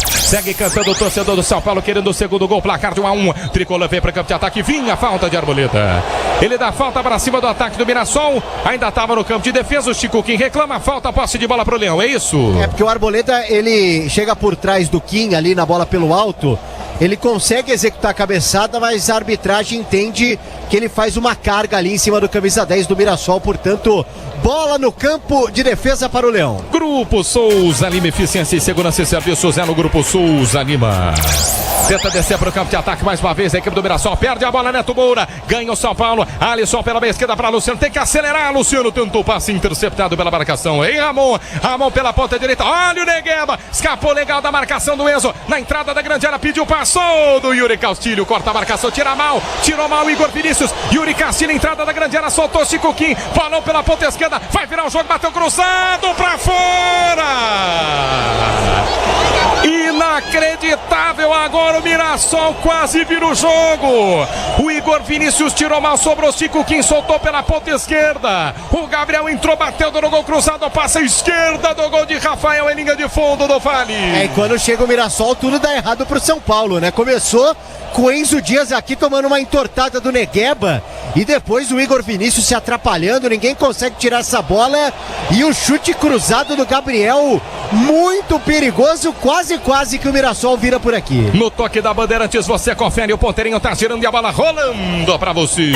Segue cantando o torcedor do São Paulo, querendo o segundo gol. Placar de 1-1. Tricolor vem para campo de ataque. Vinha a falta de Arboleda. Ele dá falta para cima do ataque do Mirassol. Ainda estava no campo de defesa. O Chico Kim reclama. Falta, posse de bola pro Leão. É isso? É porque o Arboleda, ele chega por trás do Kim ali na bola pelo alto. Ele consegue executar a cabeçada, mas a arbitragem entende que ele faz uma carga ali em cima do camisa 10 do Mirassol. Portanto, bola no campo de defesa para o Leão. Grupo Souza Lima, eficiência e segurança e serviços é no Grupo Souza Lima. Tenta descer para o campo de ataque mais uma vez. A equipe do Mirassol perde a bola. Neto Moura ganha o São Paulo. Alisson pela meia esquerda para Luciano. Tem que acelerar. Luciano tentou o passe interceptado pela marcação. Ei, Ramon. Ramon pela ponta direita. Olha o Negueba. Escapou legal da marcação do Enzo. Na entrada da grande área pediu, passou do Yuri Castilho. Corta a marcação. Tira mal. Tirou mal o Igor Vinícius. Yuri Castilho, entrada da grande área. Soltou Chico Kim. Falou pela ponta esquerda. Vai virar o jogo. Bateu cruzado para fora. Inacreditável agora o Mirassol quase vira o jogo. O Igor Vinícius tirou mal, sobrou Chico Kim, soltou pela ponta esquerda. O Gabriel entrou, bateu no gol cruzado, passa à esquerda do gol de Rafael em linha de fundo do Vale. E quando chega o Mirassol tudo dá errado pro São Paulo, né? Começou com o Enzo Dias aqui tomando uma entortada do Negueba e depois o Igor Vinícius se atrapalhando, ninguém consegue tirar essa bola e o chute cruzado do Gabriel muito perigoso, quase que o Mirassol vira por aqui. No toque da Bandeirantes você confere, o ponteirinho tá girando e a bola rolando pra você.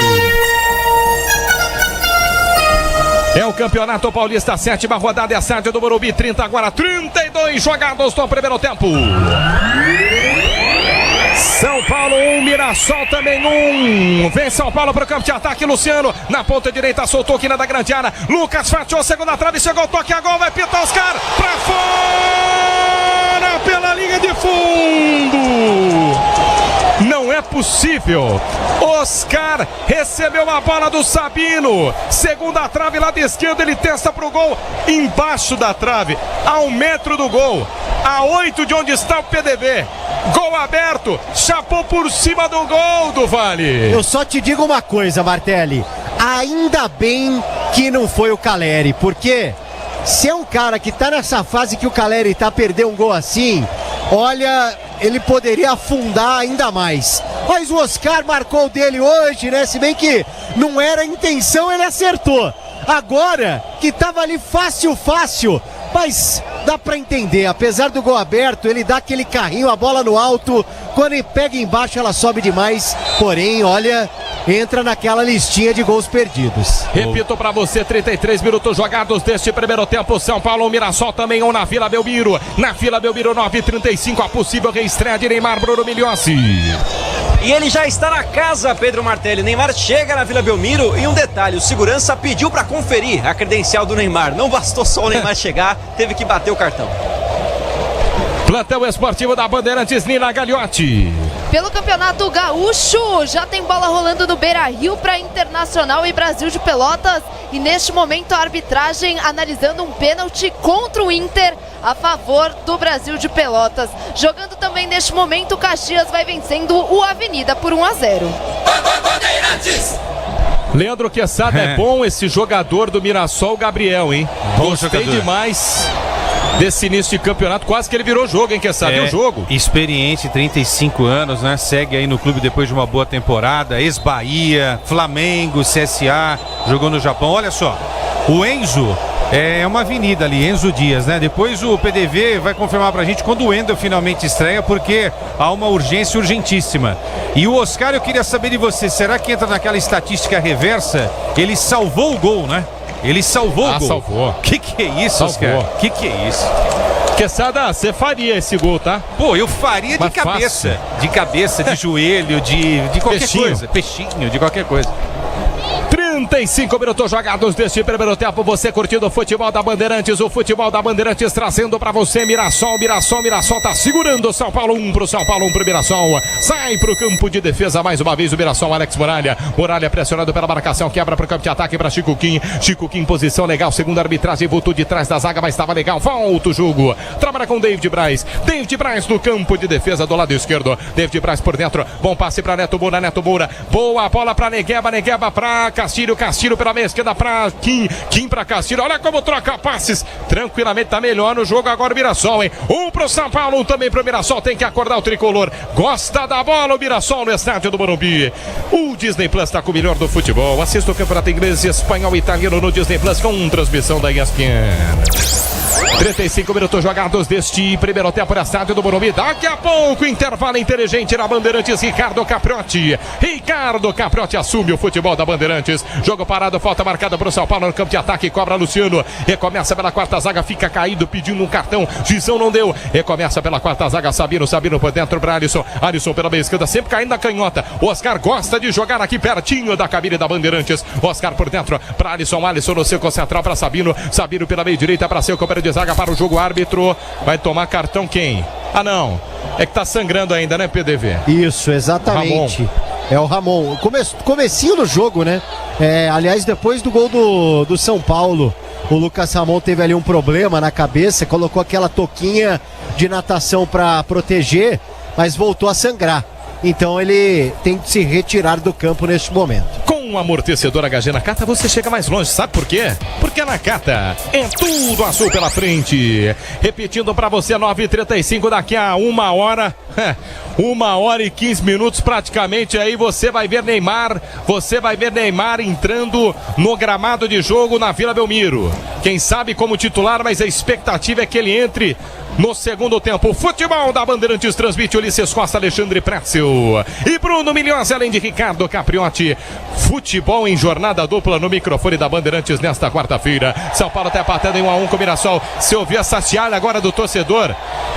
É o Campeonato Paulista, 7ª rodada, é a sede do Morumbi, 30 agora, 32 jogados no primeiro tempo. São Paulo 1, Mirassol também 1. Vem São Paulo para o campo de ataque. Luciano na ponta direita, soltou aqui na da grande área. Lucas fatiou, segunda trave, chegou o toque a gol, vai pitar Oscar para fora pela linha de fundo. Não é possível. Oscar recebeu a bola do Sabino. Segunda trave, lado esquerdo, ele testa pro gol. Embaixo da trave, a 1 metro do gol, a 8 de onde está o PDV. Gol aberto, chapou por cima do gol do Vale. Eu só te digo uma coisa, Martelli. Ainda bem que não foi o Caleri, porque se é um cara que tá nessa fase que o Caleri tá, perder um gol assim, olha, ele poderia afundar ainda mais. Mas o Oscar marcou o dele hoje, né? Se bem que não era a intenção, ele acertou. Agora, que tava ali fácil, mas dá pra entender, apesar do gol aberto, ele dá aquele carrinho, a bola no alto, quando ele pega embaixo ela sobe demais, porém, olha, entra naquela listinha de gols perdidos. Repito pra você, 33 minutos jogados deste primeiro tempo. São Paulo, Mirassol também, ou na Vila Belmiro. Na Vila Belmiro, 9h35, a possível reestreia de Neymar, Bruno Migliossi. E ele já está na casa, Pedro Martelli. Neymar chega na Vila Belmiro e um detalhe, o segurança pediu para conferir a credencial do Neymar. Não bastou só o Neymar chegar, teve que bater o cartão. Plantão esportivo da Bandeirantes, Nina Gagliotti. Pelo Campeonato Gaúcho, já tem bola rolando no Beira-Rio para Internacional e Brasil de Pelotas. E neste momento a arbitragem analisando um pênalti contra o Inter a favor do Brasil de Pelotas. Jogando também neste momento, o Caxias vai vencendo o Avenida por 1-0. Leandro Quesada, é bom esse jogador do Mirassol, Gabriel, hein? Bom Gostei jogador. demais desse início de campeonato. Quase que ele virou jogo, hein, Quesada? E o jogo? Experiente, 35 anos, né? Segue aí no clube depois de uma boa temporada. Ex-Bahia, Flamengo, CSA, jogou no Japão. Olha só, o Enzo é uma avenida ali, Enzo Dias, né? Depois o PDV vai confirmar pra gente quando o Wendel finalmente estreia, porque há uma urgência urgentíssima. E o Oscar, eu queria saber de você, será que entra naquela estatística reversa? Ele salvou o gol, né? Ele salvou o gol. Salvou. Que é isso, Oscar? Que é isso? Quesada, você faria esse gol, tá? Pô, eu faria de cabeça. Fácil. De cabeça, de joelho, de qualquer Peixinho. coisa. Peixinho, de qualquer coisa. 35 minutos jogados deste primeiro tempo. Você curtindo o futebol da Bandeirantes. O futebol da Bandeirantes trazendo pra você Mirassol. Mirassol tá segurando o São Paulo. 1 pro São Paulo, 1 pro Mirassol. Sai pro campo de defesa mais uma vez o Mirassol. Alex Muralha. Muralha pressionado pela marcação. Quebra pro campo de ataque pra Chico Kim. Chico Kim, posição legal. Segunda arbitragem, voltou de trás da zaga, mas estava legal. Volta o jogo. Trabalha com David Braz. David Braz no campo de defesa do lado esquerdo. David Braz por dentro. Bom passe pra Neto Moura. Neto Moura. Boa bola pra Negueba. Negueba pra Castilho. Castilho pela meia esquerda pra Kim. Kim pra Castilho. Olha como troca passes. Tranquilamente tá melhor no jogo agora o Mirassol, hein? 1 pro São Paulo, 1 também pro Mirassol. Tem que acordar o tricolor. Gosta da bola o Mirassol no estádio do Morumbi. O Disney Plus tá com o melhor do futebol. Assista o campeonato inglês, espanhol e italiano no Disney Plus com transmissão da ESPN. 35 minutos jogados deste primeiro tempo no estádio do Morumbi. Daqui a pouco, intervalo inteligente na Bandeirantes. Ricardo Capriotti. Ricardo Capriotti assume o futebol da Bandeirantes. Jogo parado, falta marcada para o São Paulo no campo de ataque. Cobra Luciano. Recomeça pela quarta zaga, fica caído, pedindo um cartão. Juizão não deu. Recomeça pela quarta zaga, Sabino por dentro para Alisson. Alisson pela meia esquerda, sempre caindo na canhota. Oscar gosta de jogar aqui pertinho da cabine da Bandeirantes. Oscar por dentro para Alisson. Alisson no círculo central para Sabino. Sabino pela meia direita para seu companheiro de zaga para o jogo. Árbitro vai tomar cartão quem? Ah, não. É que tá sangrando ainda, né, PDV? Isso, exatamente. Ramon. É o Ramon. Comecinho do jogo, né? Aliás, depois do gol do São Paulo, o Lucas Ramon teve ali um problema na cabeça, colocou aquela touquinha de natação para proteger, mas voltou a sangrar. Então ele tem que se retirar do campo neste momento. Com o amortecedor HG Nakata você chega mais longe, sabe por quê? Porque a Nakata é tudo azul pela frente. Repetindo pra você, 9h35, daqui a 1 hora, 1h e 15 minutos praticamente, aí você vai ver Neymar entrando no gramado de jogo na Vila Belmiro. Quem sabe como titular, mas a expectativa é que ele entre no segundo tempo. O futebol da Bandeirantes transmite Ulisses Costa, Alexandre Pretzel e Bruno Milhões, além de Ricardo Capriotti. Futebol em jornada dupla no microfone da Bandeirantes nesta quarta-feira. São Paulo tá empatando em 1-1 com o Mirassol. Se ouvir essa chialha agora do torcedor,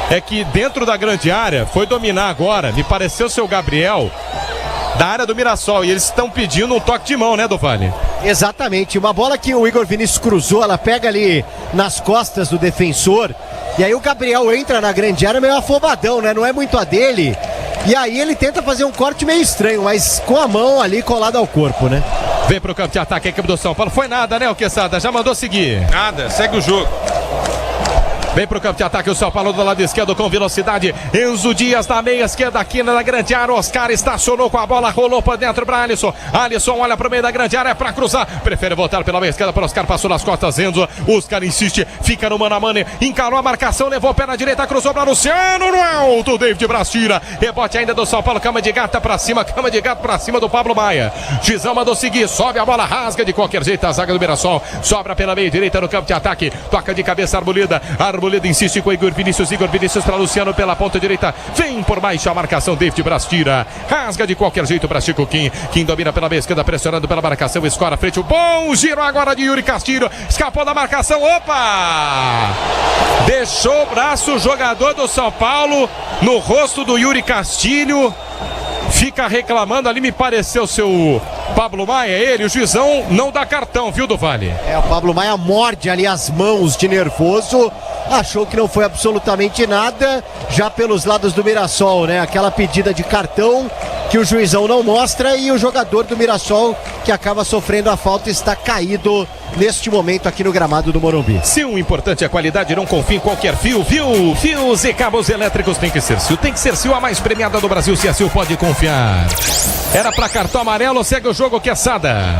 é que dentro da grande área foi dominar agora, me pareceu o seu Gabriel, da área do Mirassol, e eles estão pedindo um toque de mão, né, Dovani? Exatamente, uma bola que o Igor Vinícius cruzou, ela pega ali nas costas do defensor, e aí o Gabriel entra na grande área meio afobadão, né, não é muito a dele, e aí ele tenta fazer um corte meio estranho, mas com a mão ali colada ao corpo, né? Vem pro campo de ataque a equipe do São Paulo, foi nada, né, o Quesada, já mandou seguir. Nada, segue o jogo. Vem pro campo de ataque o São Paulo do lado esquerdo com velocidade. Enzo Dias na meia esquerda aqui na grande área. Oscar estacionou com a bola, rolou por dentro para Alisson. Alisson olha pro meio da grande área para cruzar. Prefere voltar pela meia esquerda para Oscar, passou nas costas Enzo. Oscar insiste, fica no mano a mano, encarou a marcação, levou o pé na direita, cruzou para Luciano no alto. David Braz tira. Rebote ainda do São Paulo, cama de gato para cima do Pablo Maia. Gizão mandou seguir, sobe a bola, rasga de qualquer jeito a zaga do Mirassol. Sobra pela meia direita no campo de ataque. Toca de cabeça Arboleda. Arboleda insiste com Igor Vinícius para Luciano pela ponta direita, vem por baixo a marcação, David Braz tira, rasga de qualquer jeito para Chico Kim. Kim domina pela meia esquerda, pressionando pela marcação, escora frente, o bom giro agora de Yuri Castilho, escapou da marcação, opa! Deixou o braço o jogador do São Paulo no rosto do Yuri Castilho. Fica reclamando ali, me pareceu seu Pablo Maia, ele, o juizão não dá cartão, viu, do Vale? O Pablo Maia morde ali as mãos de nervoso, achou que não foi absolutamente nada, já pelos lados do Mirassol, né? Aquela pedida de cartão que o juizão não mostra e o jogador do Mirassol que acaba sofrendo a falta está caído neste momento aqui no gramado do Morumbi. Se o importante é a qualidade, não confie em qualquer fio, viu? Fios e cabos elétricos tem que ser Sil, a mais premiada do Brasil, se a Sil pode confiar. Era pra cartão amarelo, segue o jogo, Quesada.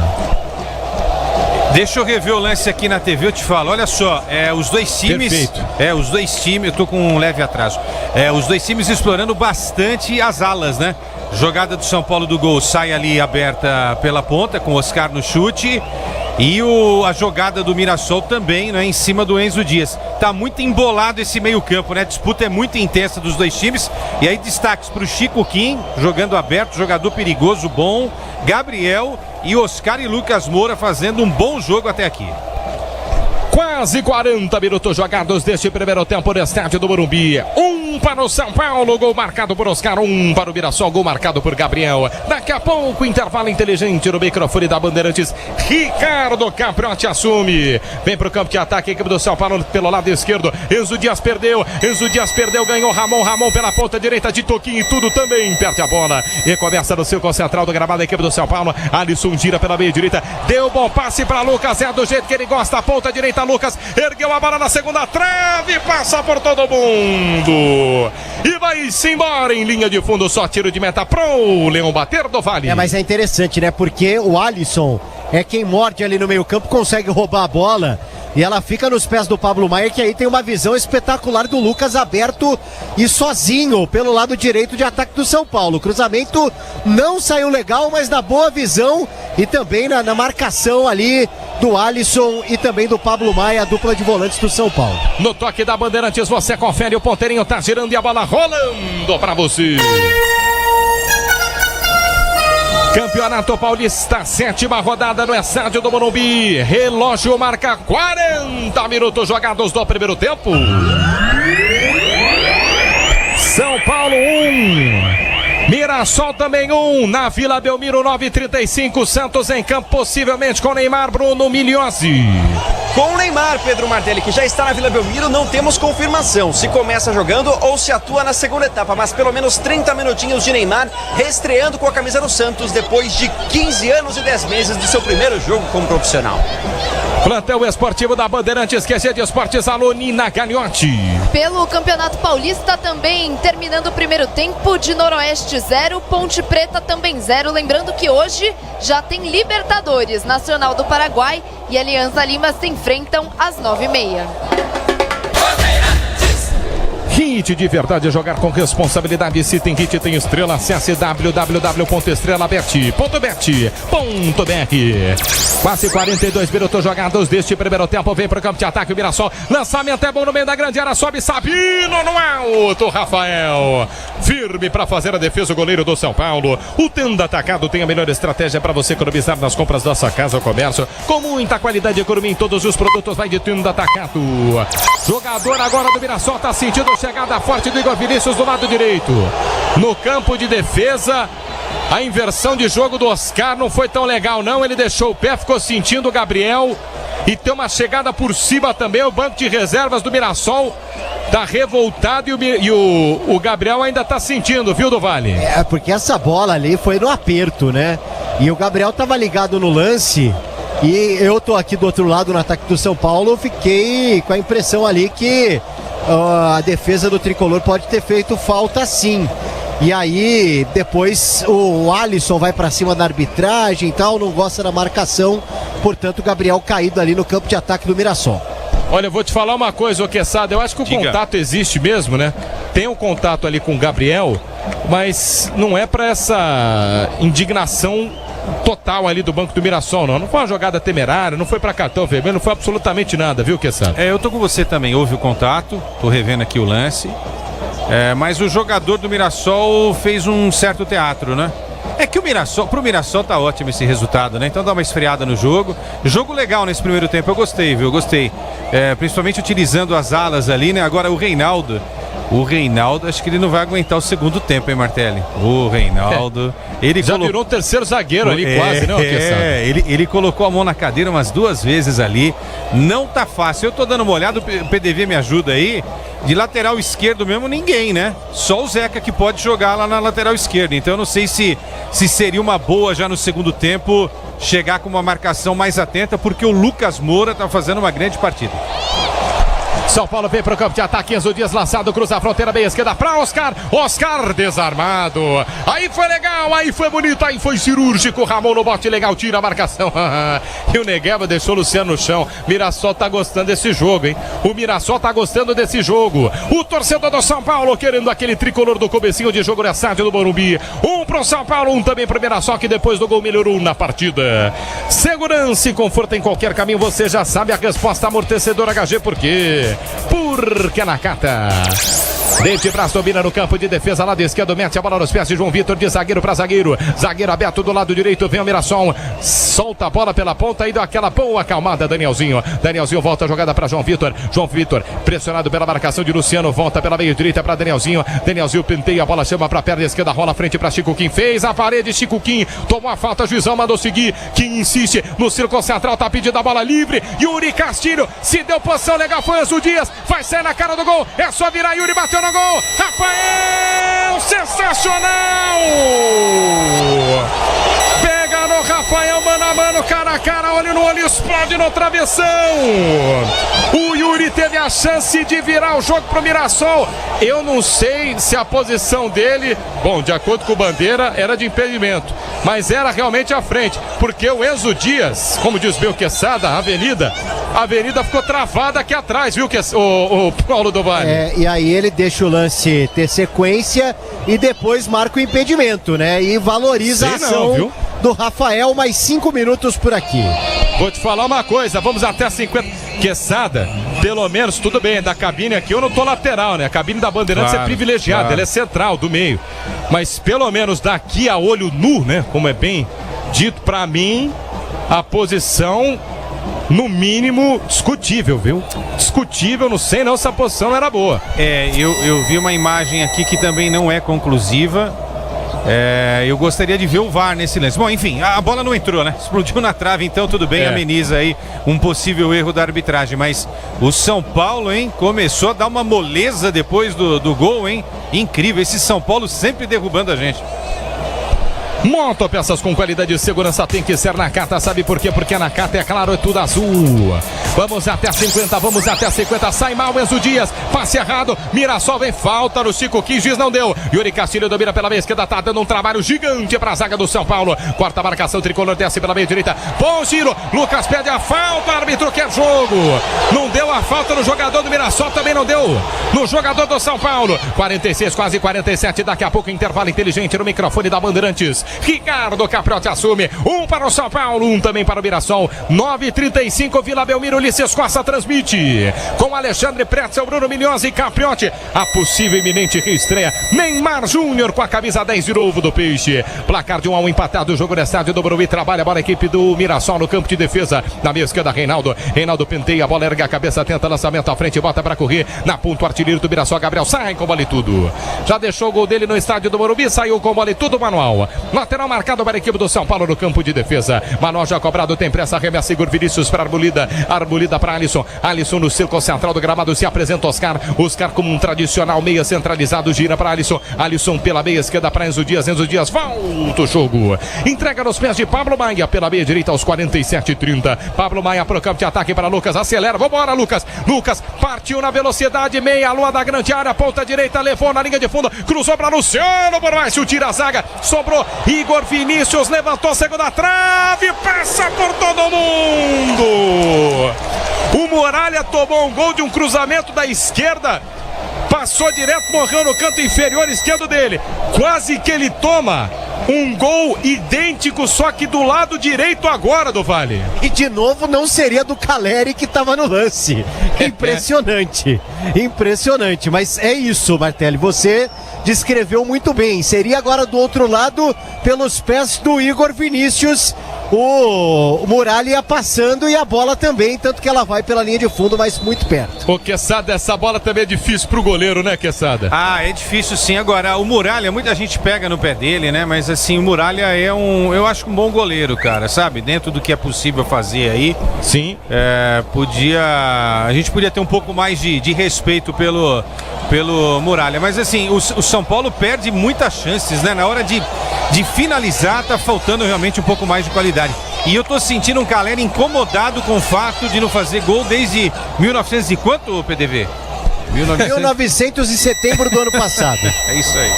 Deixa eu rever o lance aqui na TV, eu te falo. Olha só, os dois times... Perfeito. Os dois times, eu tô com um leve atraso. Os dois times explorando bastante as alas, né? Jogada do São Paulo do gol sai ali aberta pela ponta, com o Oscar no chute. E a jogada do Mirassol também, né, em cima do Enzo Dias. Tá muito embolado esse meio campo, né? A disputa é muito intensa dos dois times. E aí destaques pro Chico Kim, jogando aberto, jogador perigoso, bom. Gabriel e Oscar e Lucas Moura fazendo um bom jogo até aqui. Quase 40 minutos jogados deste primeiro tempo no estádio do Morumbi. 1 para o São Paulo, gol marcado por Oscar, 1 para o Mirassol, gol marcado por Gabriel. Daqui a pouco, intervalo inteligente no microfone da Bandeirantes. Ricardo Capriotti assume. Vem para o campo de ataque, a equipe do São Paulo pelo lado esquerdo. Enzo Dias perdeu, ganhou Ramon pela ponta direita de toquinho e tudo também. Perde a bola e começa no círculo central do gramado a equipe do São Paulo. Alisson gira pela meia direita, deu bom passe para Lucas, do jeito que ele gosta, a ponta direita. Lucas ergueu a bola na segunda trave, passa por todo mundo e vai-se embora em linha de fundo, só tiro de meta pro Leão bater do Vale. Mas é interessante, né? Porque o Alisson é quem morde ali no meio campo, consegue roubar a bola e ela fica nos pés do Pablo Maia, que aí tem uma visão espetacular do Lucas aberto e sozinho pelo lado direito de ataque do São Paulo. O cruzamento não saiu legal, mas na boa visão e também na marcação ali do Alisson e também do Pablo Maia, a dupla de volantes do São Paulo. No toque da Bandeirantes você confere, o ponteirinho tá girando e a bola rolando pra você. Campeonato Paulista, 7ª rodada no estádio do Morumbi. Relógio marca 40 minutos jogados do primeiro tempo. São Paulo 1. Mirassol também 1, na Vila Belmiro 9h35, Santos em campo, possivelmente com Neymar, Bruno Migliozzi. Com o Neymar, Pedro Martelli, que já está na Vila Belmiro, não temos confirmação se começa jogando ou se atua na segunda etapa, mas pelo menos 30 minutinhos de Neymar, reestreando com a camisa do Santos depois de 15 anos e 10 meses do seu primeiro jogo como profissional. Plantel esportivo da Bandeirantes, QG de Esportes, alô Nina Gagliotti. Pelo Campeonato Paulista também terminando o primeiro tempo, de Noroeste 0, Ponte Preta também 0. Lembrando que hoje já tem Libertadores, Nacional do Paraguai e Alianza Lima se enfrentam às 9h30. Kit de verdade, jogar com responsabilidade. Se tem kit, tem estrela. Acesse www.estrelabet.bet.br. Quase 42 minutos jogados deste primeiro tempo. Vem para o campo de ataque o Mirassol. Lançamento é bom no meio da grande área. Sobe Sabino no alto. Rafael firme para fazer a defesa. O goleiro do São Paulo. O Tenda Atacado tem a melhor estratégia para você economizar nas compras da sua casa ou comércio. Com muita qualidade e economia em todos os produtos. Vai de Tenda Atacado. Jogador agora do Mirassol está sentindo chegada forte do Igor Vinícius do lado direito. No campo de defesa, a inversão de jogo do Oscar não foi tão legal não. Ele deixou o pé, ficou sentindo o Gabriel. E tem uma chegada por cima também. O banco de reservas do Mirassol tá revoltado e o Gabriel ainda tá sentindo, viu, do Vale? Porque essa bola ali foi no aperto, né? E o Gabriel tava ligado no lance. E eu tô aqui do outro lado no ataque do São Paulo. Fiquei com a impressão ali que a defesa do Tricolor pode ter feito falta sim. E aí depois o Alisson vai pra cima da arbitragem e tal, não gosta da marcação. Portanto, o Gabriel caído ali no campo de ataque do Mirassol. Olha, eu vou te falar uma coisa, ô Quesada, eu acho que o contato existe mesmo, né? Tem um contato ali com o Gabriel, mas não é pra essa indignação total ali do banco do Mirassol, não. Não foi uma jogada temerária, não foi pra cartão vermelho, não foi absolutamente nada, viu, Quesada? Eu tô com você também, houve o contato, tô revendo aqui o lance. Mas o jogador do Mirassol fez um certo teatro, né? É que pro Mirassol tá ótimo esse resultado, né? Então dá uma esfriada no jogo. Jogo legal nesse primeiro tempo, eu gostei, viu? Eu gostei. Principalmente utilizando as alas ali, né? Agora o Reinaldo, acho que ele não vai aguentar o segundo tempo, hein, Martelli? O Reinaldo. Ele já virou o terceiro zagueiro ali, quase, né? Ele colocou a mão na cadeira umas 2 vezes ali. Não tá fácil. Eu tô dando uma olhada, o PDV me ajuda aí. De lateral esquerdo mesmo, ninguém, né? Só o Zeca que pode jogar lá na lateral esquerda. Então eu não sei se seria uma boa já no segundo tempo chegar com uma marcação mais atenta, porque o Lucas Moura tá fazendo uma grande partida. São Paulo vem pro campo de ataque. Enzo Dias lançado, cruza a fronteira, meia esquerda pra Oscar. Oscar desarmado. Aí foi legal, aí foi bonito, aí foi cirúrgico. Ramon no bote legal, tira a marcação. E o Negueba deixou o Luciano no chão. Mirassol tá gostando desse jogo, hein? O Mirassol tá gostando desse jogo. O torcedor do São Paulo querendo aquele tricolor do comecinho de jogo no estádio do Morumbi. Um pro São Paulo, um também pro Mirassol, que depois do gol melhorou na partida. Segurança e conforto em qualquer caminho, você já sabe a resposta. Amortecedor HG, por quê? Porque é Nakata. Dente braço domina no campo de defesa, lado esquerdo, mete a bola nos pés de João Vitor, de zagueiro para zagueiro. Zagueiro aberto do lado direito, vem o Mirassol, solta a bola pela ponta e dá aquela boa acalmada, Danielzinho. Danielzinho volta a jogada para João Vitor. João Vitor, pressionado pela marcação de Luciano, volta pela meia direita para Danielzinho. Danielzinho penteia a bola, chama para a perna esquerda, rola frente para Chico Kim. Fez a parede, Chico Kim tomou a falta, juizão mandou seguir. Kim insiste no círculo central, tá pedindo a bola livre. Yuri Castilho, se deu posição legal, foi Enzo Dias, vai sair na cara do gol. É só virar, Yuri bateu no gol. Rafael, sensacional! Pega no Rafael, mano a mano, cara a cara, olho no olho, explode no travessão. O Yuri teve a chance de virar o jogo pro Mirassol. Eu não sei se a posição dele, bom, de acordo com o Bandeira, era de impedimento, mas era realmente à frente, porque o Enzo Dias, como diz Bel Quesada, a avenida ficou travada aqui atrás, viu, o Paulo do Vale? E aí ele deixa o lance ter sequência e depois marca o impedimento, né? E valoriza a ação do Rafael. Mais 5 minutos por aqui. Vou te falar uma coisa, vamos até 50. Quesada, pelo menos, tudo bem, da cabine aqui eu não tô lateral, né? A cabine da Bandeirantes é privilegiada, ela é central, do meio. Mas pelo menos daqui a olho nu, né? Como é bem dito, pra mim, a posição, no mínimo, discutível, viu? Discutível, não sei não se a posição não era boa. Eu vi uma imagem aqui que também não é conclusiva. Eu gostaria de ver o VAR nesse lance. Bom, enfim, a bola não entrou, né? Explodiu na trave, então tudo bem, ameniza aí um possível erro da arbitragem. Mas o São Paulo, hein, começou a dar uma moleza depois do gol, hein? Incrível, esse São Paulo sempre derrubando a gente. Motopeças com qualidade e segurança tem que ser Nakata, sabe por quê? Porque a Nakata é claro, é tudo azul. Vamos até 50, sai mal Enzo Dias, passe errado, Mirassol vem, falta no Chico Kim, juiz não deu. Yuri Castilho domina pela meia esquerda, tá dando um trabalho gigante pra zaga do São Paulo. Quarta marcação, tricolor desce pela meia direita, bom giro, Lucas pede a falta, árbitro quer jogo. Não deu a falta no jogador do Mirassol, também não deu no jogador do São Paulo. 46, quase 47, daqui a pouco intervalo inteligente no microfone da Bandeirantes. Ricardo Capriotti assume, um para o São Paulo, um também para o Mirassol. 9h35, Vila Belmiro, Ulisses Costa transmite com Alexandre Pretzel, Bruno Milhões e Capriotti a possível iminente reestreia. Neymar Júnior com a camisa 10 de novo do Peixe. Placar de 1-1 empatado, o jogo no estádio do Morumbi. Trabalha a bola a equipe do Mirassol no campo de defesa. Na meia esquerda, Reinaldo penteia a bola, ergue a cabeça, tenta lançamento à frente, bota para correr. Na ponta, o artilheiro do Mirassol, Gabriel, sai com bola e tudo. Já deixou o gol dele no estádio do Morumbi, saiu com bola e tudo, manual. Lateral marcado para a equipe do São Paulo no campo de defesa. Manuel já cobrado, tem pressa, arremessa Igor Vinícius para Arbolida. Arbolida para Alisson. Alisson no círculo central do gramado, se apresenta Oscar. Oscar como um tradicional meia centralizado, gira para Alisson. Alisson pela meia esquerda para Enzo Dias. Enzo Dias volta o jogo. Entrega nos pés de Pablo Maia pela meia direita aos 47:30. Pablo Maia pro campo de ataque para Lucas. Acelera, vambora Lucas. Lucas partiu na velocidade, meia lua da grande área, ponta direita, levou na linha de fundo, cruzou para Luciano, por baixo, tira a zaga, sobrou Igor Vinícius, levantou, segunda trave, passa por todo mundo. O Muralha tomou um gol de um cruzamento da esquerda, passou direto, morreu no canto inferior esquerdo dele. Quase que ele toma um gol idêntico, só que do lado direito agora do Vale. E de novo não seria do Caleri que estava no lance. Impressionante. Impressionante. Mas é isso, Martelli. Você descreveu muito bem. Seria agora do outro lado, pelos pés do Igor Vinícius. O Muralha ia passando e a bola também, tanto que ela vai pela linha de fundo, mas muito perto. Ô, Quesada, essa bola também é difícil pro goleiro, né, Quesada? É difícil sim. Agora, o Muralha, muita gente pega no pé dele, né? Mas assim, o Muralha é eu acho um bom goleiro, cara, sabe? Dentro do que é possível fazer aí. Sim. A gente podia ter um pouco mais de respeito pelo Muralha. Mas assim, o São Paulo perde muitas chances, né? Na hora de finalizar, tá faltando realmente um pouco mais de qualidade. E eu tô sentindo um Caleri incomodado com o fato de não fazer gol desde 1900 e quanto, PDV? 1900 e setembro do ano passado. É isso aí.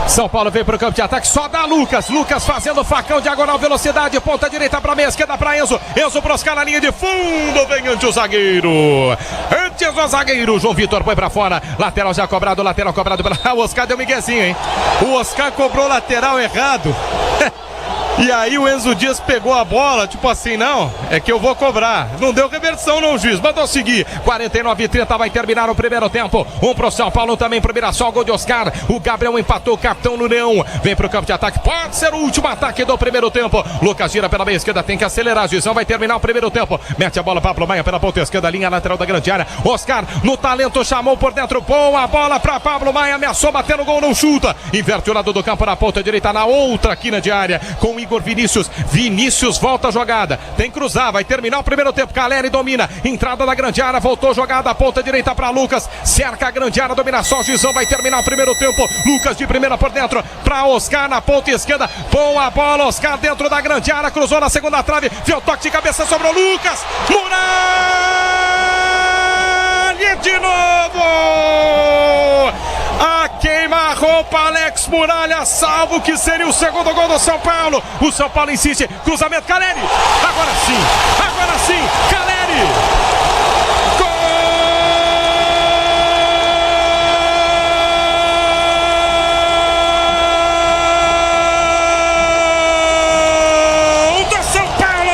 São Paulo vem pro campo de ataque, só dá Lucas. Lucas fazendo facão, diagonal, velocidade, ponta direita pra meia, esquerda pra Enzo. Enzo pra Oscar na linha de fundo, vem antes o zagueiro. Antes o zagueiro, João Vitor põe pra fora. Lateral já cobrado, lateral cobrado pela... O Oscar deu miguezinho, hein? O Oscar cobrou lateral errado. E aí o Enzo Dias pegou a bola, tipo assim, não, é que eu vou cobrar. Não deu reversão não, juiz, mandou seguir. 49-30 vai terminar o primeiro tempo. Um pro São Paulo, também pro Mirassol, gol de Oscar. O Gabriel empatou, o capitão no Leão. Vem pro campo de ataque, pode ser o último ataque do primeiro tempo. Lucas gira pela meia esquerda, tem que acelerar, juizão vai terminar o primeiro tempo. Mete a bola para Pablo Maia pela ponta esquerda, linha lateral da grande área. Oscar no talento, chamou por dentro, boa bola pra Pablo Maia, ameaçou bater no gol, não chuta. Inverte o lado do campo na ponta direita, na outra quina de área, com Igor Vinícius. Vinícius volta a jogada, tem que cruzar, vai terminar o primeiro tempo. Caleri domina, entrada da grande área, voltou jogada, ponta direita para Lucas, cerca a grande área, domina só, Gizão vai terminar o primeiro tempo. Lucas de primeira por dentro, para Oscar na ponta esquerda, boa bola, Oscar dentro da grande área, cruzou na segunda trave, viu o toque de cabeça, sobrou Lucas, Muralha de novo! A queima-roupa, Alex Muralha, salvo que seria o segundo gol do São Paulo. O São Paulo insiste, cruzamento, Caleri. Agora sim, Caleri. Gol do São Paulo.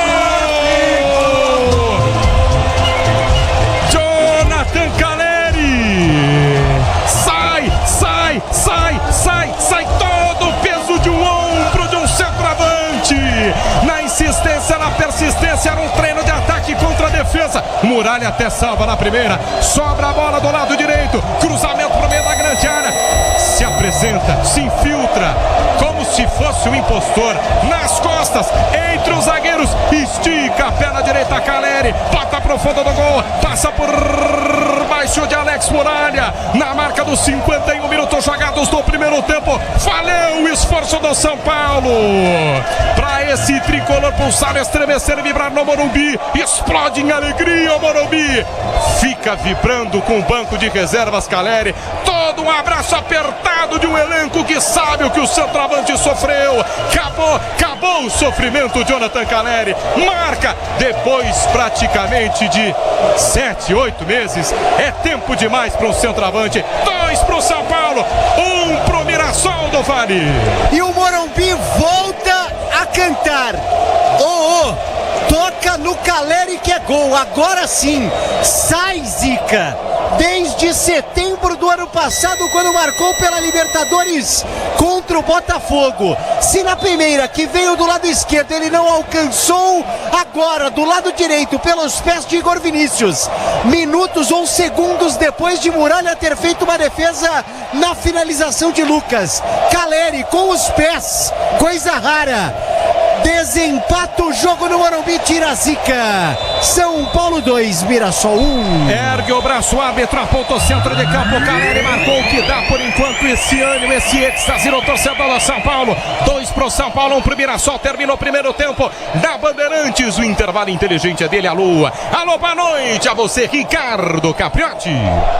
Jonathan Caleri. Sai todo o peso de um ombro de um centroavante. Na insistência, na persistência, era um treino de ataque contra a defesa. Muralha até salva na primeira. Sobra a bola do lado direito. Cruzamento pro meio da grande área. Se apresenta, se infiltra, como se fosse um impostor. Nas costas, entre os zagueiros. Estica a perna direita, Caleri. Bota pro fundo do gol. Passa por baixo de Alex Muralha. Na marca dos 51 minutos jogados do primeiro tempo. Valeu o esforço do São Paulo. Pra esse tricolor pulsar, estremecer e vibrar no Morumbi. Explode em alegria o Morumbi. Fica vibrando com o banco de reservas, Caleri. Todo um abraço apertado de um elenco que sabe o que o centroavante sofreu. Acabou o sofrimento, Jonathan Caleri. Marca depois praticamente de 7, 8 meses. É tempo demais para um centroavante. 2 para o São Paulo, 1 para o Mirassol do Vale. E o Morumbi volta a cantar. Toca no Caleri que é gol. Agora sim, sai Zica. Desde setembro do ano passado, quando marcou pela Libertadores contra o Botafogo. Se na primeira, que veio do lado esquerdo, ele não alcançou, agora do lado direito, pelos pés de Igor Vinícius. Minutos ou segundos depois de Muralha ter feito uma defesa na finalização de Lucas. Caleri com os pés, coisa rara. Desempata o jogo no Morumbi, tira a zica. São Paulo 2, Mirassol 1. Ergue o braço, árbitro, aponta o centro de campo. Caleri marcou o que dá por enquanto. Esse ânimo, esse êxtase no torcedor do São Paulo. 2 pro São Paulo, 1 pro Mirassol. Terminou o primeiro tempo da Bandeirantes. O intervalo inteligente é dele, alô. Alô, boa noite a você, Ricardo Capriotti.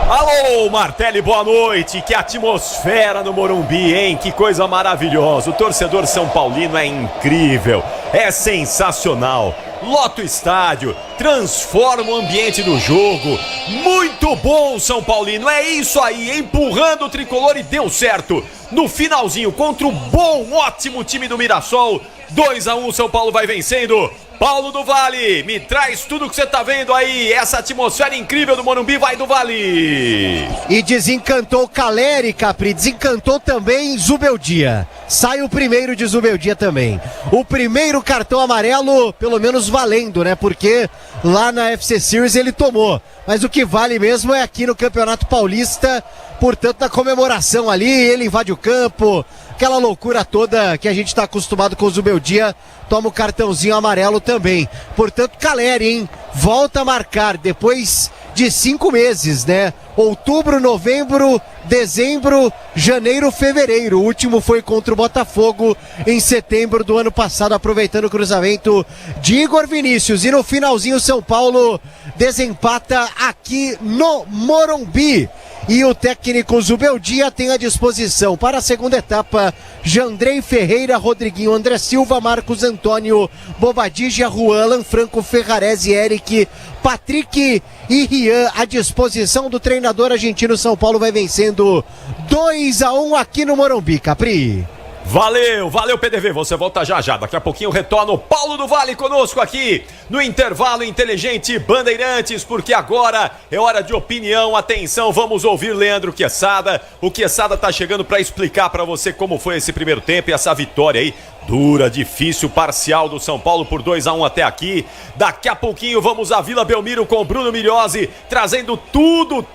Alô, Martelli, boa noite. Que atmosfera no Morumbi, hein? Que coisa maravilhosa. O torcedor São Paulino é incrível. É sensacional. Lota o estádio, transforma o ambiente do jogo. Muito bom, São Paulino. É isso aí, empurrando o tricolor e deu certo. No finalzinho, contra o bom, ótimo time do Mirassol. 2-1, São Paulo vai vencendo. Paulo do Vale, me traz tudo que você tá vendo aí. Essa atmosfera incrível do Morumbi, vai do Vale. E desencantou Caleri, Capri, desencantou também Zubeldia. Sai o primeiro de Zubeldia também. O primeiro cartão amarelo, pelo menos valendo, né? Porque lá na FC Series ele tomou. Mas o que vale mesmo é aqui no Campeonato Paulista. Portanto, na comemoração ali, ele invade o campo. Aquela loucura toda que a gente está acostumado com o Zubeldia, toma o cartãozinho amarelo também. Portanto, Caleri, hein? Volta a marcar depois de 5 meses, né? Outubro, novembro, dezembro, janeiro, fevereiro. O último foi contra o Botafogo em setembro do ano passado, aproveitando o cruzamento de Igor Vinícius. E no finalzinho, São Paulo desempata aqui no Morumbi. E o técnico Zubeldia tem à disposição para a segunda etapa Jandrei Ferreira, Rodriguinho, André Silva, Marcos Antônio, Bobadilla, Juan, Lanfranco, Ferrarese, Eric, Patrick e Rian à disposição do treinador argentino. São Paulo vai vencendo 2-1 aqui no Morumbi, Capri. Valeu, valeu PDV, você volta já já, daqui a pouquinho retorna o Paulo do Vale conosco aqui no Intervalo Inteligente Bandeirantes, porque agora é hora de opinião, atenção, vamos ouvir Leandro Quesada. O Quesada tá chegando para explicar para você como foi esse primeiro tempo e essa vitória aí, dura, difícil, parcial do São Paulo por 2-1 até aqui. Daqui a pouquinho vamos à Vila Belmiro com Bruno Migliozzi, trazendo todo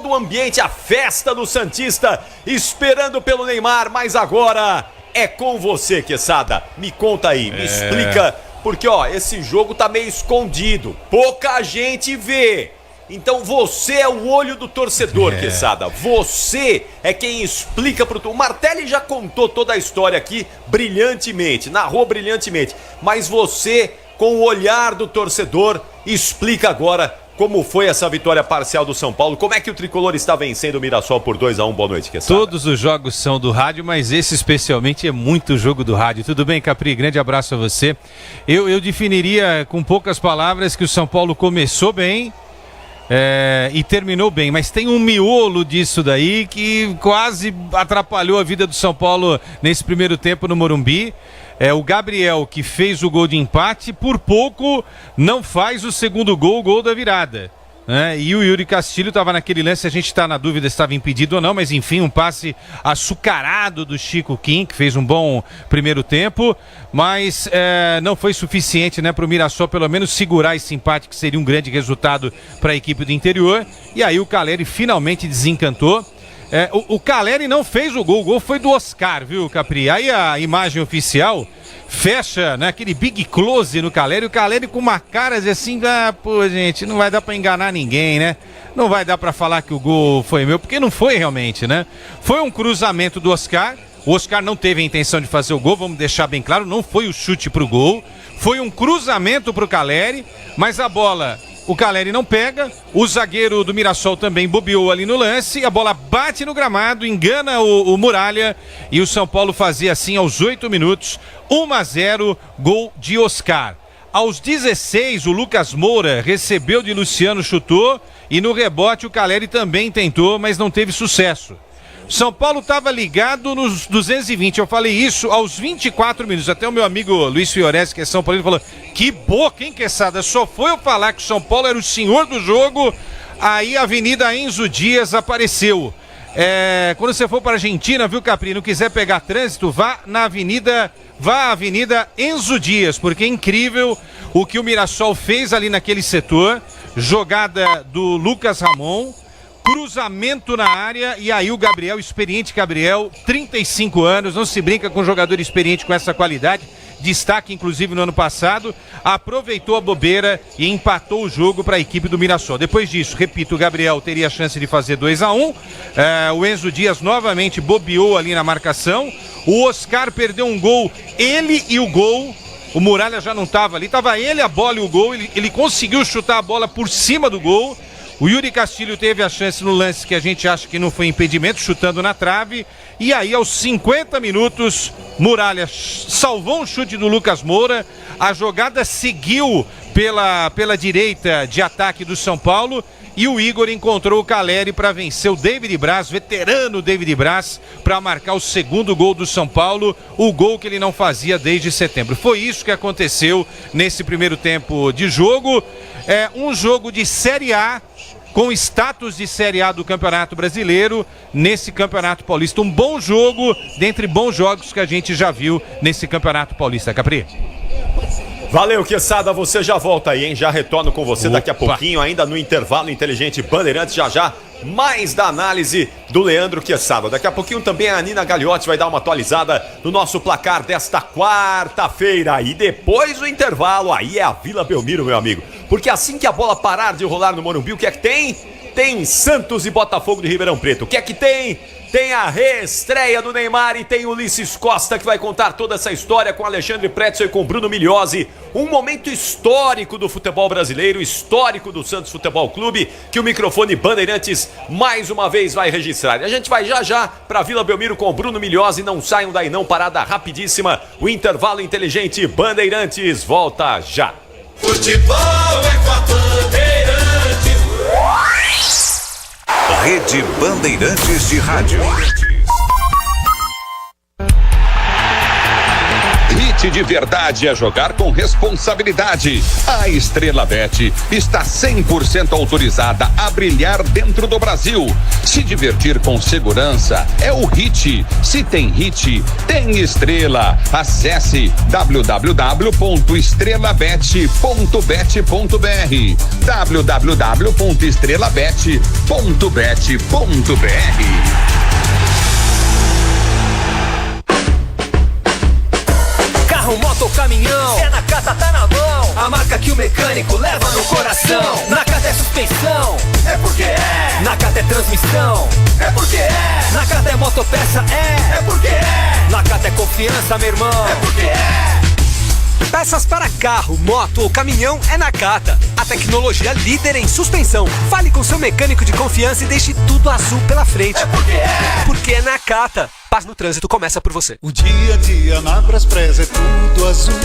o ambiente, a festa do Santista, esperando pelo Neymar, mas agora é com você, Quesada. Me conta aí, me explica, porque ó, esse jogo tá meio escondido, pouca gente vê. Então você é o olho do torcedor, Quesada. Você é quem explica pro... O Martelli já contou toda a história aqui brilhantemente, narrou brilhantemente. Mas você, com o olhar do torcedor, explica agora como foi essa vitória parcial do São Paulo. Como é que o Tricolor está vencendo o Mirassol por 2-1? Boa noite, Quesada. Todos os jogos são do rádio, mas esse especialmente é muito jogo do rádio. Tudo bem, Capri? Grande abraço a você. Eu definiria com poucas palavras que o São Paulo começou bem, e terminou bem, mas tem um miolo disso daí que quase atrapalhou a vida do São Paulo nesse primeiro tempo no Morumbi. O Gabriel, que fez o gol de empate, por pouco não faz o segundo gol, o gol da virada, né? E o Yuri Castilho estava naquele lance, a gente está na dúvida se estava impedido ou não, mas enfim, um passe açucarado do Chico Kim, que fez um bom primeiro tempo, mas não foi suficiente, né, para o Mirassol pelo menos segurar esse empate, que seria um grande resultado para a equipe do interior. E aí o Caleri finalmente desencantou. O Caleri não fez o gol foi do Oscar, viu, Capri? Aí a imagem oficial fecha, né, aquele big close no Caleri, o Caleri com uma cara assim, pô, gente, não vai dar pra enganar ninguém, né? Não vai dar pra falar que o gol foi meu, porque não foi realmente, né? Foi um cruzamento do Oscar, o Oscar não teve a intenção de fazer o gol, vamos deixar bem claro, não foi o chute pro gol, foi um cruzamento pro Caleri, mas a bola... O Caleri não pega, o zagueiro do Mirassol também bobeou ali no lance, a bola bate no gramado, engana o Muralha e o São Paulo fazia assim aos 8 minutos, 1-0, gol de Oscar. Aos 16, o Lucas Moura recebeu de Luciano, chutou e no rebote o Caleri também tentou, mas não teve sucesso. São Paulo estava ligado nos 220, eu falei isso aos 24 minutos, até o meu amigo Luiz Fiorese, que é São Paulo, falou, que boca, hein, Quesada, só foi eu falar que o São Paulo era o senhor do jogo, aí a Avenida Enzo Dias apareceu. Quando você for para a Argentina, viu, Capri, não quiser pegar trânsito, vá à Avenida Enzo Dias, porque é incrível o que o Mirassol fez ali naquele setor, jogada do Lucas Ramon, cruzamento na área, e aí o Gabriel, experiente Gabriel, 35 anos, não se brinca com um jogador experiente com essa qualidade, destaque inclusive no ano passado, aproveitou a bobeira e empatou o jogo para a equipe do Mirassol. Depois disso, repito, o Gabriel teria a chance de fazer 2-1, o Enzo Dias novamente bobeou ali na marcação, o Oscar perdeu um gol, ele e o gol, o Muralha já não estava ali, estava ele, a bola e o gol, ele conseguiu chutar a bola por cima do gol. O Yuri Castilho teve a chance no lance que a gente acha que não foi impedimento, chutando na trave. E aí, aos 50 minutos, Muralha salvou um chute do Lucas Moura. A jogada seguiu pela direita de ataque do São Paulo. E o Igor encontrou o Caleri para vencer o David Braz, veterano David Braz, para marcar o segundo gol do São Paulo, o gol que ele não fazia desde setembro. Foi isso que aconteceu nesse primeiro tempo de jogo. Um jogo de Série A, com status de Série A do Campeonato Brasileiro, nesse Campeonato Paulista. Um bom jogo, dentre bons jogos que a gente já viu nesse Campeonato Paulista. Capri? Valeu, Quesada, você já volta aí, hein? Já retorno com você daqui a pouquinho, ainda no intervalo inteligente Bandeirantes, já mais da análise do Leandro Quesada. Daqui a pouquinho também a Nina Gagliotti vai dar uma atualizada no nosso placar desta quarta-feira. E depois do intervalo, aí é a Vila Belmiro, meu amigo. Porque assim que a bola parar de rolar no Morumbi, o que é que tem? Tem Santos e Botafogo de Ribeirão Preto. O que é que tem? Tem a reestreia do Neymar e tem Ulisses Costa que vai contar toda essa história com Alexandre Pretzel e com Bruno Migliozzi. Um momento histórico do futebol brasileiro, histórico do Santos Futebol Clube, que o microfone Bandeirantes mais uma vez vai registrar. E a gente vai já para Vila Belmiro com Bruno Migliozzi. Não saiam daí não, parada rapidíssima. O intervalo inteligente Bandeirantes volta já. Futebol é com a Bandeirantes. Rede Bandeirantes de Rádio. Hit de verdade é jogar com responsabilidade. A Estrela Bet está 100% autorizada a brilhar dentro do Brasil. Se divertir com segurança é o Hit. Se tem Hit, tem Estrela. Acesse www.estrelabet.bet.br www.estrelabet.bet.br. Moto, caminhão, é Nakata, tá na mão. A marca que o mecânico leva no coração. Nakata é suspensão, é porque é. Nakata é transmissão, é porque é. Nakata é motopeça, é porque é. Nakata é confiança, meu irmão, é porque é. Peças para carro, moto ou caminhão é Nakata. A tecnologia líder em suspensão. Fale com seu mecânico de confiança e deixe tudo azul pela frente. É porque é. Porque é Nakata. Paz no trânsito começa por você. O dia a dia na Braspress é tudo azul,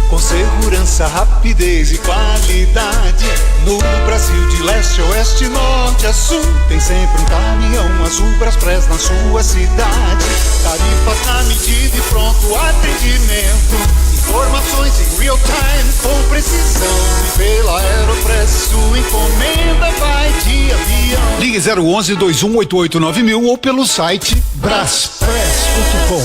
com segurança, rapidez e qualidade. No Brasil de leste a oeste, norte a sul, tem sempre um caminhão azul Braspress na sua cidade. Tarifas na medida e pronto atendimento. Informações em real time com precisão. E pela Aeropress sua encomenda vai de avião. Ligue 011-2188-9000 ou pelo site braspress.com.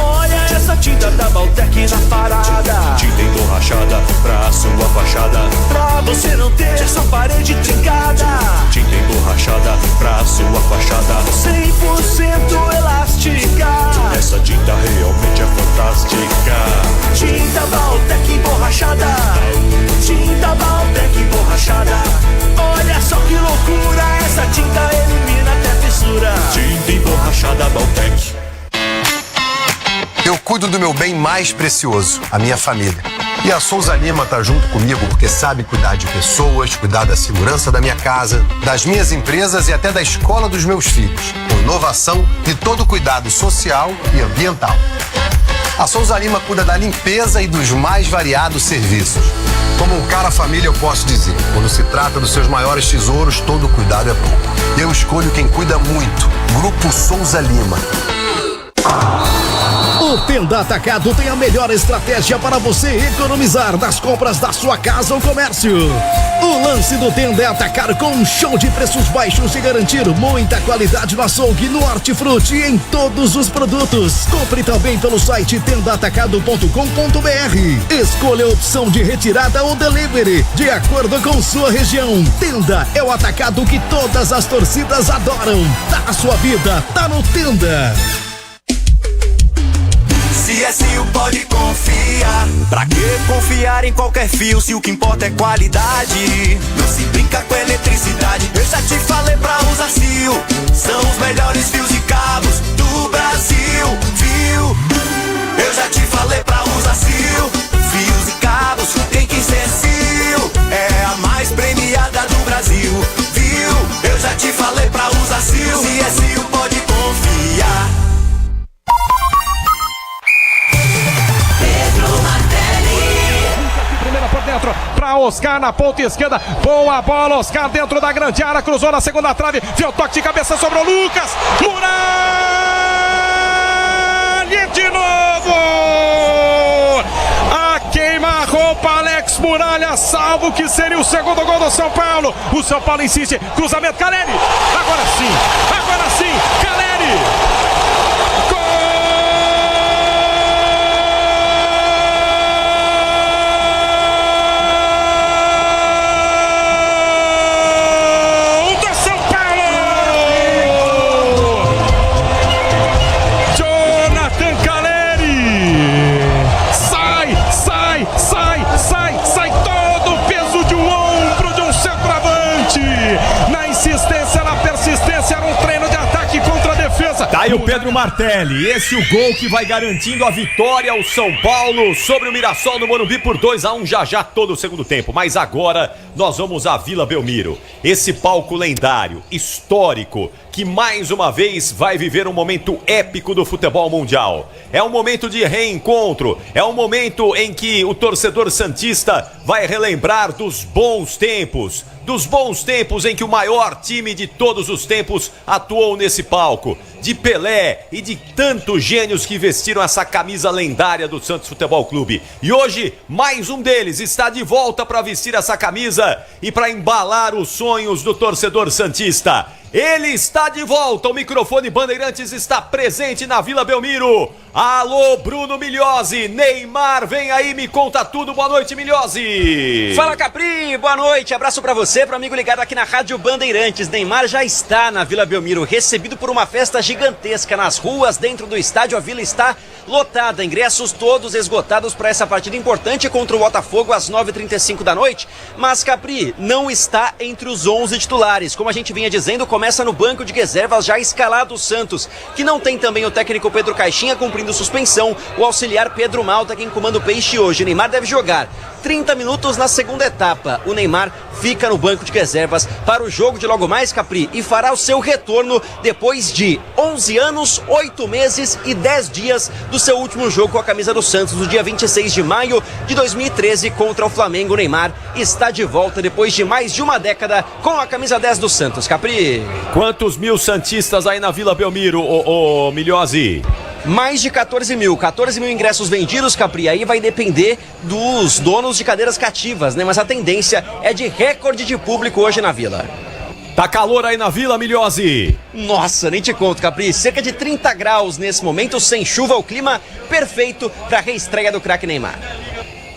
Olha essa tinta da Baltec na parada. Tinta emborrachada pra sua fachada, pra você não ter essa parede trincada. Tinta emborrachada pra sua fachada, 100% elástica. Essa tinta realmente é fantástica. Tinta Baltec emborrachada. Tinta Baltec emborrachada. Olha só que loucura, essa tinta elimina até fissura. Tinta emborrachada Baltec. Eu cuido do meu bem mais precioso, a minha família. E a Souza Lima tá junto comigo porque sabe cuidar de pessoas, cuidar da segurança da minha casa, das minhas empresas e até da escola dos meus filhos, com inovação e todo cuidado social e ambiental. A Souza Lima cuida da limpeza e dos mais variados serviços. Como um cara família eu posso dizer, quando se trata dos seus maiores tesouros, todo cuidado é bom. Eu escolho quem cuida muito, Grupo Souza Lima. O Tenda Atacado tem a melhor estratégia para você economizar nas compras da sua casa ou comércio. O lance do Tenda é atacar com um show de preços baixos e garantir muita qualidade no açougue, no hortifruti e em todos os produtos. Compre também pelo site tendaatacado.com.br. Escolha a opção de retirada ou delivery, de acordo com sua região. Tenda é o atacado que todas as torcidas adoram. Tá a sua vida, tá no Tenda. CSU pode confiar. Pra que confiar em qualquer fio se o que importa é qualidade? Não se brinca com eletricidade. Eu já te falei pra usar Sil. São os melhores fios e cabos do Brasil. Viu? Eu já te falei pra usar Sil. Fios e cabos, tem que ser Sil. É a mais premiada do Brasil. Viu? Eu já te falei pra usar Sil. CSU pode confiar. Por dentro, para Oscar na ponta esquerda, boa bola, Oscar dentro da grande área, cruzou na segunda trave, viu o toque de cabeça sobre o Lucas, Muralha de novo, a queima-roupa, Alex Muralha, salvo que seria o segundo gol do São Paulo, o São Paulo insiste, cruzamento, Caleri, agora sim, Caleri, aí o Pedro Martelli. Esse é o gol que vai garantindo a vitória ao São Paulo sobre o Mirassol no Morumbi por 2-1 já todo o segundo tempo. Mas agora nós vamos à Vila Belmiro. Esse palco lendário, histórico, que mais uma vez vai viver um momento épico do futebol mundial. É um momento de reencontro, é um momento em que o torcedor santista vai relembrar dos bons tempos em que o maior time de todos os tempos atuou nesse palco, de Pelé e de tantos gênios que vestiram essa camisa lendária do Santos Futebol Clube. E hoje, mais um deles está de volta para vestir essa camisa e para embalar os sonhos do torcedor santista. Ele está de volta, o microfone Bandeirantes está presente na Vila Belmiro. Alô, Bruno Migliozzi, Neymar, vem aí, me conta tudo. Boa noite, Migliozzi. Fala, Capri, boa noite, abraço pra você, pro amigo ligado aqui na Rádio Bandeirantes. Neymar já está na Vila Belmiro, recebido por uma festa gigantesca nas ruas, dentro do estádio. A Vila está lotada, ingressos todos esgotados para essa partida importante contra o Botafogo às 9h35 da noite. Mas, Capri, não está entre os 11 titulares. Como a gente vinha dizendo, começa no banco de reservas já escalado o Santos, que não tem também o técnico Pedro Caixinha cumprindo suspensão, o auxiliar Pedro Malta quem comanda o Peixe hoje. Neymar deve jogar 30 minutos na segunda etapa. O Neymar fica no banco de reservas para o jogo de logo mais, Capri, e fará o seu retorno depois de 11 anos, 8 meses e 10 dias do seu último jogo com a camisa do Santos, no dia 26 de maio de 2013 contra o Flamengo. O Neymar está de volta depois de mais de uma década com a camisa 10 do Santos, Capri. Quantos mil santistas aí na Vila Belmiro, ô Migliozzi? Mais de 14 mil ingressos vendidos, Capri. Aí vai depender dos donos de cadeiras cativas, né? Mas a tendência é de recorde de público hoje na Vila. Tá calor aí na Vila, Migliozzi? Nossa, nem te conto, Capri. Cerca de 30 graus nesse momento, sem chuva, o clima perfeito para a reestreia do craque Neymar.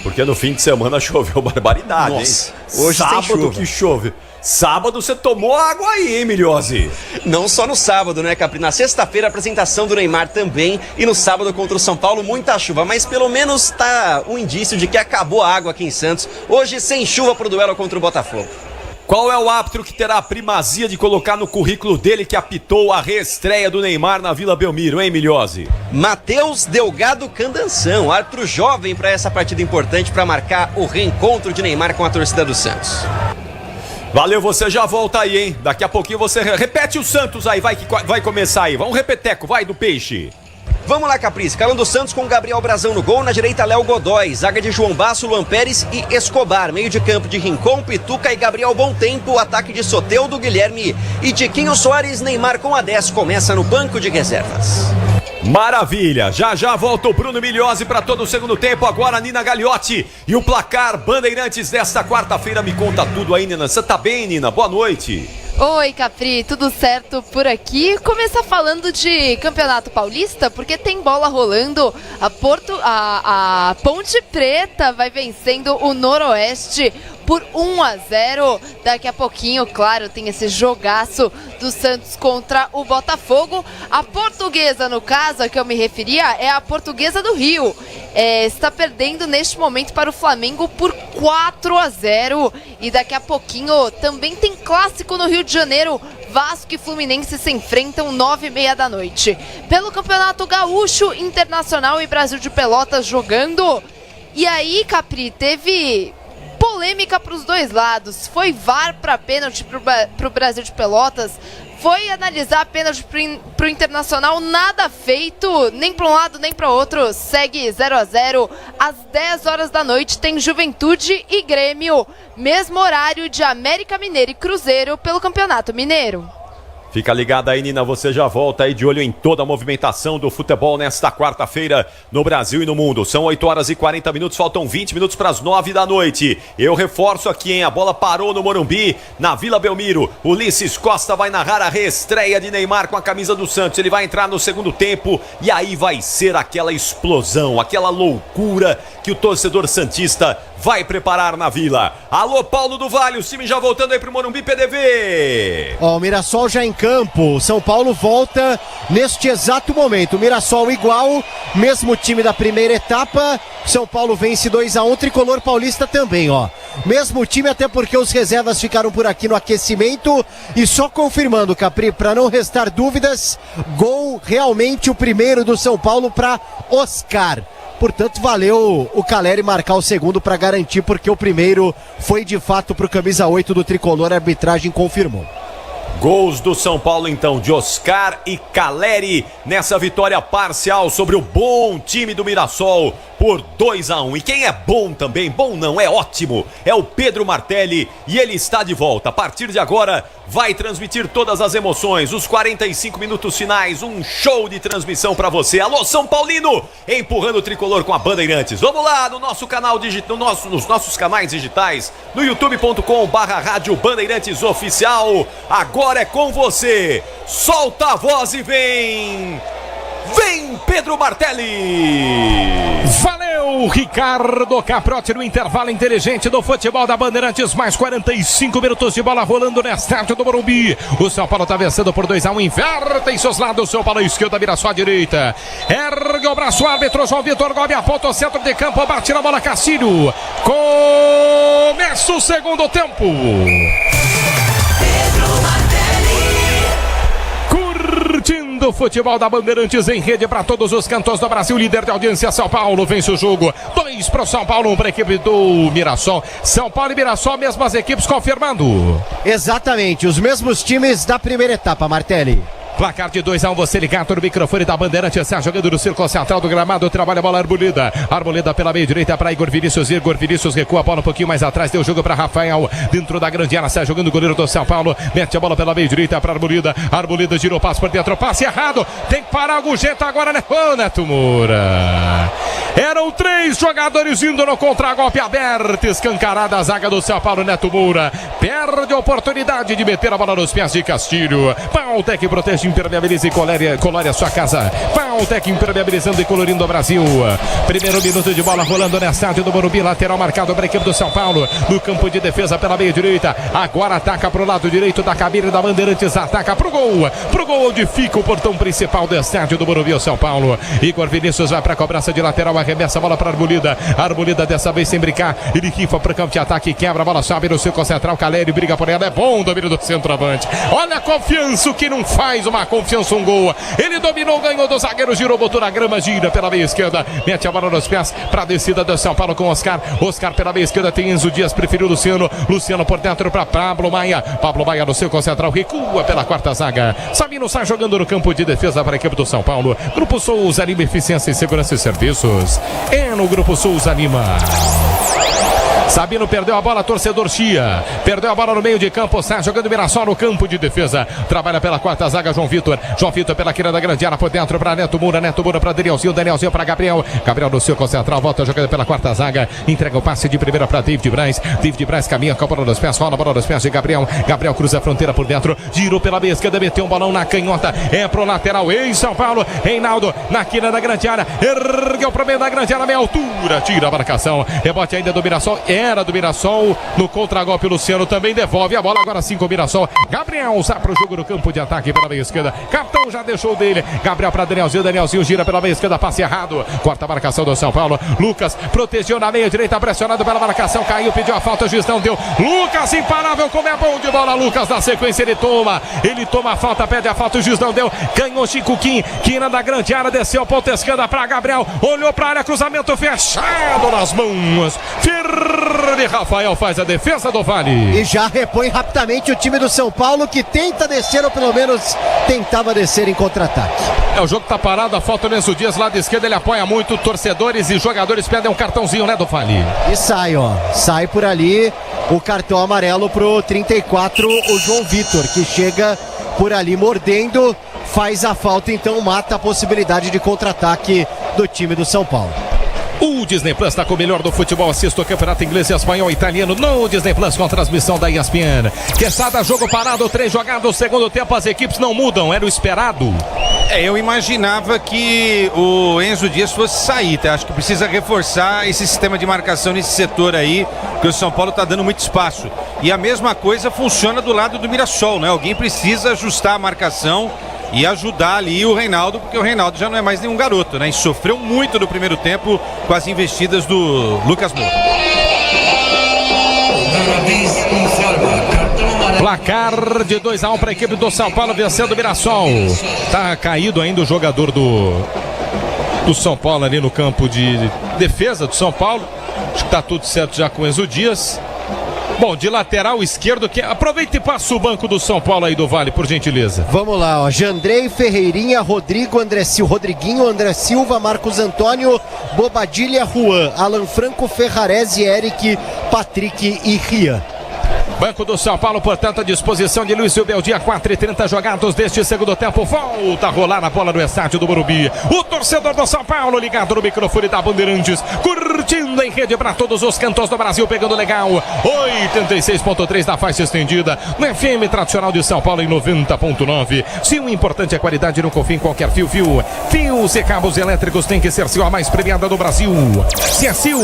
Porque no fim de semana choveu barbaridade, nossa, hein? Hoje sábado que chove. Sábado você tomou água aí, hein, Migliozzi? Não só no sábado, né, Capri? Na sexta-feira, a apresentação do Neymar também. E no sábado contra o São Paulo, muita chuva. Mas pelo menos tá um indício de que acabou a água aqui em Santos. Hoje, sem chuva pro duelo contra o Botafogo. Qual é o árbitro que terá a primazia de colocar no currículo dele que apitou a reestreia do Neymar na Vila Belmiro, hein, Migliozzi? Matheus Delgado Candanção, árbitro jovem para essa partida importante para marcar o reencontro de Neymar com a torcida do Santos. Valeu, você já volta aí, hein? Daqui a pouquinho você repete o Santos aí, vai que vai começar aí. Vamos repeteco, vai, do Peixe. Vamos lá, Capri. Escalando o Santos com Gabriel Brazão no gol. Na direita, Léo Godoy. Zaga de João Basso, Luan Pérez e Escobar. Meio de campo de Rincon, Pituca e Gabriel Bom Tempo. Ataque de Soteldo, Guilherme e Tiquinho Soares. Neymar com a 10. Começa no banco de reservas. Maravilha, já volta o Bruno Migliozzi para todo o segundo tempo, agora Nina Gagliotti e o placar Bandeirantes desta quarta-feira. Me conta tudo aí, Nina. Você tá bem, Nina? Boa noite. Oi, Capri, tudo certo por aqui? Começar falando de Campeonato Paulista, porque tem bola rolando. A Ponte Preta vai vencendo o Noroeste por 1-0. Daqui a pouquinho, claro, tem esse jogaço do Santos contra o Botafogo. A Portuguesa, no caso, a que eu me referia, é a Portuguesa do Rio. Está perdendo neste momento para o Flamengo por 4-0. E daqui a pouquinho também tem clássico no Rio de Janeiro. Vasco e Fluminense se enfrentam 9h30 da noite. Pelo Campeonato Gaúcho, Internacional e Brasil de Pelotas jogando. E aí, Capri, teve polêmica para os dois lados. Foi VAR para pênalti para o Brasil de Pelotas. Foi analisar a pênalti para o Internacional. Nada feito, nem para um lado nem para outro. Segue 0-0. Às 10 horas da noite tem Juventude e Grêmio. Mesmo horário de América Mineiro e Cruzeiro pelo Campeonato Mineiro. Fica ligado aí, Nina, você já volta aí de olho em toda a movimentação do futebol nesta quarta-feira no Brasil e no mundo. São 8h40, faltam 20 minutos para as 9 da noite. Eu reforço aqui, hein, a bola parou no Morumbi, na Vila Belmiro. Ulisses Costa vai narrar a reestreia de Neymar com a camisa do Santos. Ele vai entrar no segundo tempo e aí vai ser aquela explosão, aquela loucura que o torcedor santista vai preparar na Vila. Alô, Paulo do Vale, o time já voltando aí pro Morumbi, PDV. Ó, o Mirassol já em campo, São Paulo volta neste exato momento. O Mirassol igual, mesmo time da primeira etapa. São Paulo vence 2-1, Tricolor Paulista também, ó. mesmo time, até porque os reservas ficaram por aqui no aquecimento. E só confirmando, Capri, para não restar dúvidas, gol realmente o primeiro do São Paulo para Oscar. Portanto, valeu o Caleri marcar o segundo para garantir, porque o primeiro foi de fato para o camisa 8 do Tricolor, a arbitragem confirmou. Gols do São Paulo então, de Oscar e Caleri, nessa vitória parcial sobre o bom time do Mirassol por 2-1. E quem é bom também, bom não, é ótimo, é o Pedro Martelli, e ele está de volta. A partir de agora vai transmitir todas as emoções, os 45 minutos finais, um show de transmissão para você. Alô São Paulino, empurrando o tricolor com a Bandeirantes. Vamos lá no nosso canal nos nossos canais digitais, no youtube.com/Rádio Bandeirantes Oficial. Agora é com você, solta a voz e vem Pedro Martelli. Valeu, Ricardo Caprotti, no intervalo inteligente do futebol da Bandeirantes. Mais 45 minutos de bola rolando no estádio do Morumbi. O São Paulo está vencendo por 2-1. Inverte em seus lados. O São Paulo à esquerda, vira só à direita. Ergue o braço, árbitro João Vitor Gomes aponta o centro de campo, bate na bola Castilho. Começa o segundo tempo. Curtindo o futebol da Bandeirantes em rede para todos os cantos do Brasil. Líder de audiência, São Paulo vence o jogo. 2 para o São Paulo, 1 para a equipe do Mirassol. São Paulo e Mirassol, mesmas equipes confirmando. Exatamente, os mesmos times da primeira etapa, Martelli. Placar de 2-1, você ligado no microfone da Bandeirante, está jogando no círculo central do gramado, trabalha a bola Arboleda. Arboleda pela meia direita para Igor Vinícius recua a bola um pouquinho mais atrás, deu jogo para Rafael, dentro da grande área, está jogando o goleiro do São Paulo, mete a bola pela meia direita para Arboleda. Arboleda girou, passo por dentro, passe errado, tem que parar o Gugento agora, né? Ô, Neto Moura. Eram 3 jogadores indo no contragolpe aberto, escancarada a zaga do São Paulo. Neto Moura perde a oportunidade de meter a bola nos pés de Castilho. Pautec protege, impermeabiliza e colore a sua casa. Pautec impermeabilizando e colorindo o Brasil. Primeiro minuto de bola rolando no estádio do Morumbi, lateral marcado para a equipe do São Paulo, no campo de defesa pela meia direita. Agora ataca para o lado direito da cabine da Bandeirantes, ataca pro gol onde fica o portão principal do estádio do Morumbi, o São Paulo. Igor Vinícius vai para a cobrança de lateral, arremessa a bola para Arboleda. Arboleda dessa vez sem brincar, ele rifa para o campo de ataque, quebra a bola, sobe no círculo central. Caleri briga por ela, é bom o domínio do centroavante. Olha a confiança, que não faz uma confiança, um gol. Ele dominou, ganhou do zagueiro, girou, botou na grama, gira pela meia esquerda, mete a bola nos pés para a descida do São Paulo com Oscar. Oscar pela meia esquerda, tem Enzo Dias, preferiu Luciano por dentro para Pablo Maia no círculo central, recua pela quarta zaga. Sabino sai jogando no campo de defesa para a equipe do São Paulo. Grupo Souza Lima, eficiência em segurança e serviços. É no Grupo Souza Lima. Sabino perdeu a bola, torcedor Chia. Perdeu a bola no meio de campo, sai jogando Mirassol no campo de defesa. Trabalha pela quarta zaga, João Vitor pela quina da grande área por dentro para Neto Moura para Danielzinho para Gabriel no círculo central, volta jogando pela quarta zaga. Entrega o passe de primeira para David Braz caminha com a bola nos pés, rola a bola nos pés de Gabriel cruza a fronteira por dentro, girou pela meia esquerda, meteu um balão na canhota, é pro lateral em São Paulo. Reinaldo na quina da grande área, ergueu pro meio da grande área, meia altura, tira a marcação, rebote ainda do Mirassol, era do Mirassol, no contragolpe Luciano também devolve a bola, agora sim com o Mirassol. Gabriel sai pro jogo no campo de ataque pela meia esquerda, capitão já deixou dele, Gabriel para Danielzinho gira pela meia esquerda, passe errado, quarta marcação do São Paulo. Lucas protegeu na meia direita, pressionado pela marcação, caiu, pediu a falta, o juiz não deu. Lucas imparável, como é bom de bola, Lucas na sequência ele toma a falta, pede a falta, o juiz não deu, ganhou Chico Kim, quina da grande área, desceu a ponta esquerda para Gabriel, olhou para a área, cruzamento fechado nas mãos, firme, Rafael faz a defesa do Vale. E já repõe rapidamente o time do São Paulo, que tenta descer, ou pelo menos tentava descer em contra-ataque. O jogo tá parado, a falta do Enzo Dias, lado esquerdo, ele apoia muito, torcedores e jogadores pedem um cartãozinho, né, do Vale? E sai por ali o cartão amarelo pro 34, o João Vitor, que chega por ali mordendo, faz a falta, então mata a possibilidade de contra-ataque do time do São Paulo. O Disney Plus está com o melhor do futebol. Assista o campeonato inglês, espanhol e italiano no Disney Plus com transmissão da ESPN. Quesada, jogo parado, 3 jogados, segundo tempo, as equipes não mudam, era o esperado. Eu imaginava que o Enzo Dias fosse sair, tá? Acho que precisa reforçar esse sistema de marcação nesse setor aí, que o São Paulo está dando muito espaço. E a mesma coisa funciona do lado do Mirassol, né? Alguém precisa ajustar a marcação e ajudar ali o Reinaldo, porque o Reinaldo já não é mais nenhum garoto, né? E sofreu muito no primeiro tempo com as investidas do Lucas Moura. Placar de 2-1 para a equipe do São Paulo, vencendo o Mirassol. Tá caído ainda o jogador do São Paulo ali no campo de defesa do São Paulo. Acho que tá tudo certo já com o Enzo Dias. Bom, de lateral esquerdo, aproveita e passa o banco do São Paulo aí do Vale, por gentileza. Vamos lá, ó. Jandrei, Ferreirinha, Rodriguinho, André Silva, Marcos Antônio, Bobadilha, Juan, Alan Franco, Ferrarese, Eric, Patrick e Rian. Banco do São Paulo, portanto, à disposição de Luiz Silvio Dia, 4:30 jogados deste segundo tempo. Volta a rolar na bola do estádio do Morumbi. O torcedor do São Paulo ligado no microfone da Bandeirantes, curtindo em rede para todos os cantos do Brasil, pegando legal. 86.3 da faixa estendida, no FM tradicional de São Paulo em 90.9. Se o importante é a qualidade, não confie em qualquer fio. Fios e cabos elétricos tem que ser Sil, a mais premiada do Brasil. Se é Sil,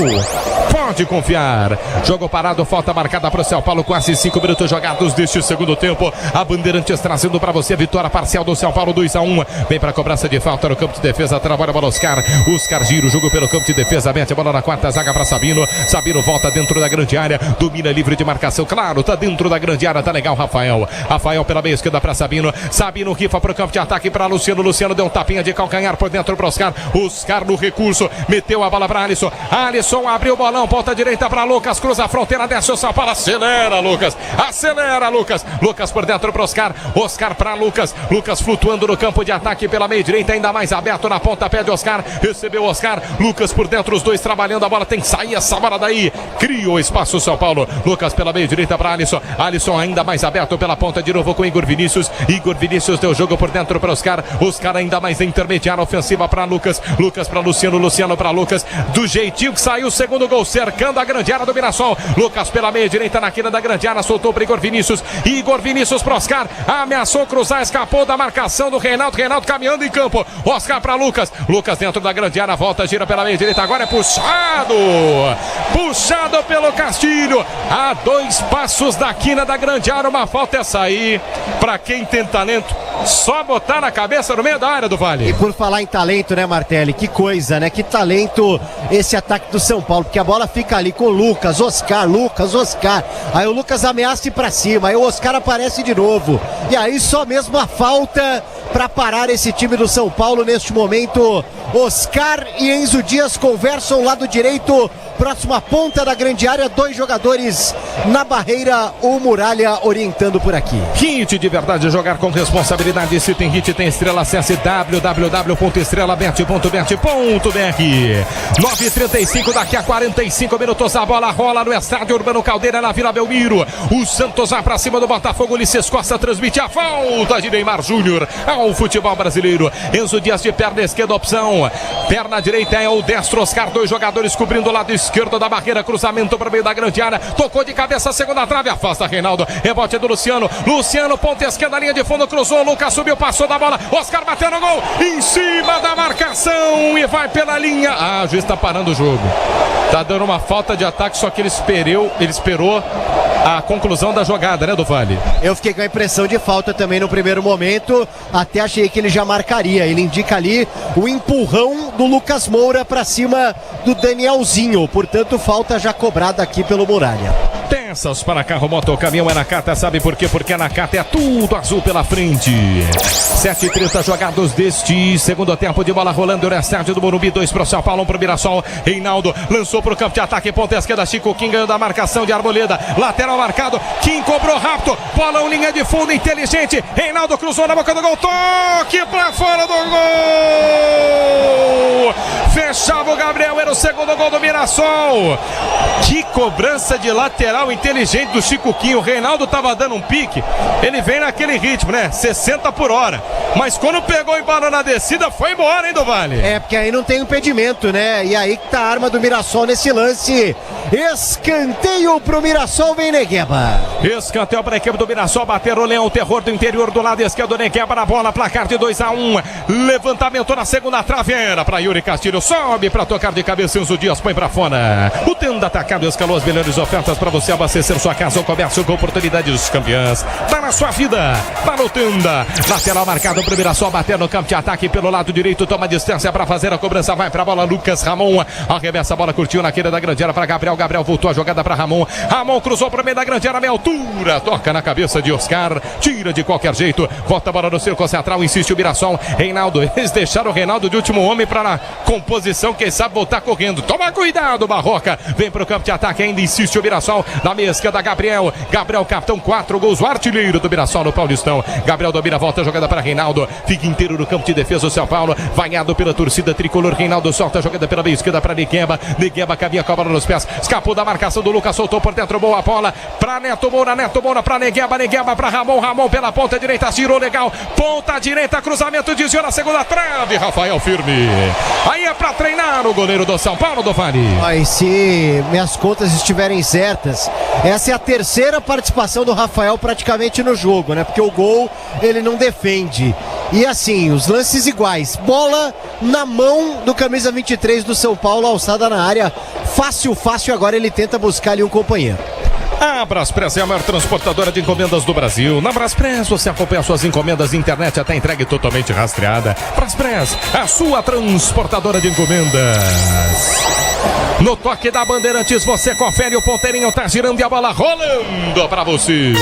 pode confiar. Jogo parado, falta marcada para o São Paulo, quase 5 minutos jogados deste segundo tempo. A Bandeirantes trazendo para você a vitória parcial do São Paulo, 2-1. Vem para a cobrança de falta no campo de defesa, trabalha a bola Oscar gira o jogo pelo campo de defesa, mete a bola na quarta zaga para Sabino volta dentro da grande área, domina livre de marcação, claro, tá dentro da grande área, tá legal. Rafael pela meia esquerda para Sabino rifa para o campo de ataque para Luciano deu um tapinha de calcanhar por dentro para Oscar no recurso, meteu a bola para Alisson abriu o bolão, ponta direita para Lucas, cruza a fronteira, desce o São Paulo, acelera Lucas por dentro para Oscar para Lucas flutuando no campo de ataque pela meia direita, ainda mais aberto na ponta, pé de Oscar, recebeu Oscar, Lucas por dentro, os dois trabalhando, a bola tem que sair essa bola daí, criou espaço o São Paulo, Lucas pela meia direita para Alisson ainda mais aberto pela ponta de novo com Igor Vinícius deu jogo por dentro para Oscar ainda mais intermediária ofensiva para Lucas para Luciano para Lucas, do jeitinho que saiu o segundo gol, cercando a grande área do Mirassol, Lucas pela meia direita na quina da grande área, soltou para Igor Vinícius para Oscar, ameaçou cruzar, escapou da marcação do Reinaldo caminhando em campo, Oscar para Lucas dentro da grande área, volta, gira pela meia direita, agora é puxado pelo Castilho, a 2 passos da quina da grande área, uma falta essa aí, para quem tem talento, só botar na cabeça no meio da área do Vale. E por falar em talento, né, Martelli, que coisa, né, que talento esse ataque do São Paulo, porque a bola fica ali com o Lucas, Oscar, aí o Lucas ameaça ir pra cima, aí o Oscar aparece de novo, e aí só mesmo a falta para parar esse time do São Paulo neste momento. Oscar e Enzo Dias conversam lado direito, próxima ponta da grande área, 2 jogadores na barreira, o Muralha orientando por aqui. Hit de verdade, jogar com responsabilidade, se tem hit tem estrela, acesse www.estrelabet.bet.br. 9:35, daqui a 45 minutos a bola rola no estádio Urbano Caldeira, na Vila Belmiro, o Santos vai pra cima do Botafogo, Ulisses Costa transmite a falta de Neymar Júnior ao futebol brasileiro. Enzo Dias de perna esquerda, opção, perna direita é o destro, Oscar, 2 jogadores cobrindo o lado esquerdo da barreira, cruzamento para o meio da grande área, tocou de cabeça, segunda trave, afasta Reinaldo, rebote do Luciano, ponta esquerda, linha de fundo, cruzou, Lucas subiu, passou da bola, Oscar bateu no gol, em cima da marcação e vai pela linha, o juiz tá parando o jogo, tá dando uma falta de ataque, só que ele esperou a conclusão da jogada, né, do Vale? Eu fiquei com a impressão de falta também no primeiro momento, até achei que ele já marcaria, ele indica ali o empurrão do Lucas Moura para cima do Danielzinho, portanto falta já cobrada aqui pelo Muralha. Peças para carro, moto, caminhão é Nakata, sabe por quê? Porque a Nakata é tudo azul pela frente. 7:30 jogados deste segundo tempo, de bola rolando no estádio do Morumbi, 2 para o São Paulo, 1 para o Mirassol. Reinaldo lançou para o campo de ataque, ponta esquerda, Chico Kim ganhou da marcação de Arboleda, lateral marcado, Kim cobrou rápido, bola linha de fundo, inteligente, Reinaldo cruzou na boca do gol, toque para fora do gol, fechava o Gabriel, era o segundo gol do Mirassol. Que cobrança de lateral inteligente do Chico Kim. O Reinaldo tava dando um pique, ele vem naquele ritmo, né, 60 por hora, mas quando pegou em bola na descida foi embora, hein, do Vale? É, porque aí não tem impedimento, né, e aí que tá a arma do Mirassol nesse lance. Escanteio pro Mirassol, vem Negueba. Escanteio para a equipe do Mirassol, bater o Leão, terror do interior do lado esquerdo, Negueba na bola, placar de 2-1, levantamento na segunda trave, era para Yuri Castilho, sobe pra tocar de cabeça. Enzo Dias põe pra fora. O Tenda Atacado escalou as melhores ofertas pra você abastecer sua casa ou comércio com oportunidades campeãs. Tá na sua vida, tá no Tenda. Lateral marcado, primeira só bater no campo de ataque pelo lado direito. Toma distância pra fazer a cobrança. Vai pra bola, Lucas Ramon. Arremessa a bola, curtiu na queira da grande área pra Gabriel. Gabriel voltou a jogada pra Ramon. Ramon cruzou pro meio da grande área, meia altura. Toca na cabeça de Oscar. Tira de qualquer jeito. Volta a bola no círculo central. Insiste o Mirassol. Reinaldo. Eles deixaram o Reinaldo de último homem pra na composição. Quem sabe voltar correndo. Toma cuidado, Barroca. Vem pro campo de ataque. Ainda insiste o Mirassol. Na meia esquerda, Gabriel. Gabriel, capitão, 4 gols. O artilheiro do Mirassol no Paulistão. Gabriel domina, volta a jogada para Reinaldo. Fica inteiro no campo de defesa o São Paulo. Vaiado pela torcida tricolor. Reinaldo solta a jogada pela meia esquerda para Negueba. Negueba caminha com a bola nos pés. Escapou da marcação do Lucas. Soltou por dentro. Boa bola para Neto Moura. Neto Moura para Negueba. Negueba para Ramon. Ramon pela ponta direita. Tirou legal. Ponta direita. Cruzamento. Desviou na segunda trave. Rafael firme. Aí é para treinar o goleiro do São Paulo, do Vale. Mas se minhas contas estiverem certas, essa é a terceira participação do Rafael praticamente no jogo, né? Porque o gol ele não defende. E assim, os lances iguais. Bola na mão do camisa 23 do São Paulo, alçada na área. Fácil, fácil. Agora ele tenta buscar ali um companheiro. A Braspress é a maior transportadora de encomendas do Brasil. Na Braspress você acompanha suas encomendas de internet até entregue totalmente rastreada. Braspress, a sua transportadora de encomendas. No toque da Bandeirantes você confere, o ponteirinho tá girando e a bola rolando pra você.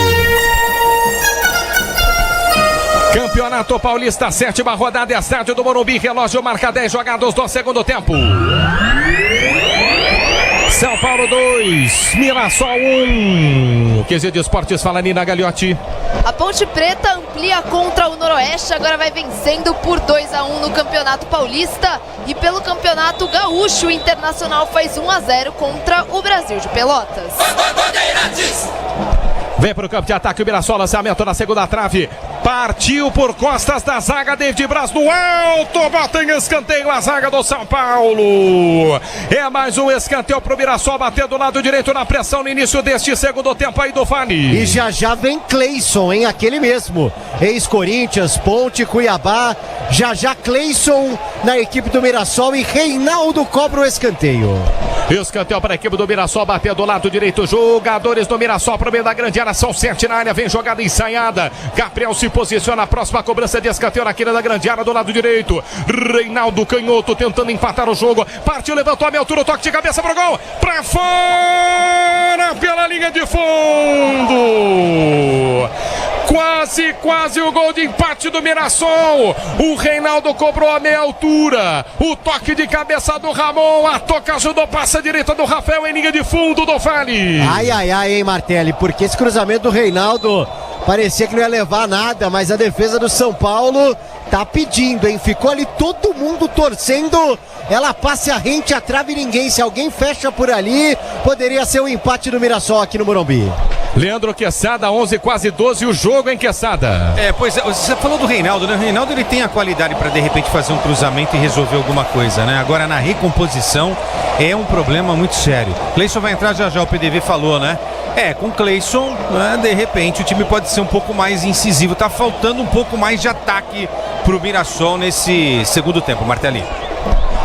Campeonato Paulista, 7ª rodada, estádio do Morumbi. Relógio marca 10 jogados do segundo tempo. São Paulo 2, Mirassol 1. QG de Esportes, fala Nina Gagliotti. A Ponte Preta amplia contra o Noroeste, agora vai vencendo por 2-1 no Campeonato Paulista. E pelo Campeonato Gaúcho, o Internacional faz 1-0 contra o Brasil de Pelotas. Vem para o campo de ataque o Mirassol, lançamento na segunda trave. Partiu por costas da zaga, David Braz no alto, bota em escanteio a zaga do São Paulo. É mais um escanteio pro Mirassol, bater do lado direito na pressão no início deste segundo tempo aí do Vale. E já vem Cleison, hein? Aquele mesmo, ex-Corinthians, Ponte, Cuiabá. Já Cleison na equipe do Mirassol e Reinaldo cobra o escanteio. Escanteio para a equipe do Mirassol, bater do lado direito. Jogadores do Mirassol pro meio da grande área, são 7 na área, vem jogada ensaiada. Gabriel se posiciona, a próxima cobrança de escanteio na quina da grande área do lado direito. Reinaldo canhoto tentando empatar o jogo. Partiu, levantou a meia altura, toque de cabeça pro gol. Pra fora pela linha de fundo. Quase o gol de empate do Mirassol. O Reinaldo cobrou a meia altura. O toque de cabeça do Ramon. A toca ajudou, passa a direita do Rafael em linha de fundo do Vale. Ai, hein, Martelli, porque esse cruzamento do Reinaldo parecia que não ia levar nada, mas a defesa do São Paulo tá pedindo, hein? Ficou ali todo mundo torcendo. Ela passa a rente, a trave, ninguém. Se alguém fecha por ali, poderia ser um empate do Mirassol aqui no Morumbi. Leandro Quesada, 11, quase 12, o jogo em Quesada. Pois é, você falou do Reinaldo, né? O Reinaldo ele tem a qualidade para de repente fazer um cruzamento e resolver alguma coisa, né? Agora na recomposição é um problema muito sério. Cleison vai entrar já, o PDV falou, né? Com Cleison, né, de repente o time pode ser um pouco mais incisivo. Tá faltando um pouco mais de ataque pro Mirassol nesse segundo tempo, Martelinho.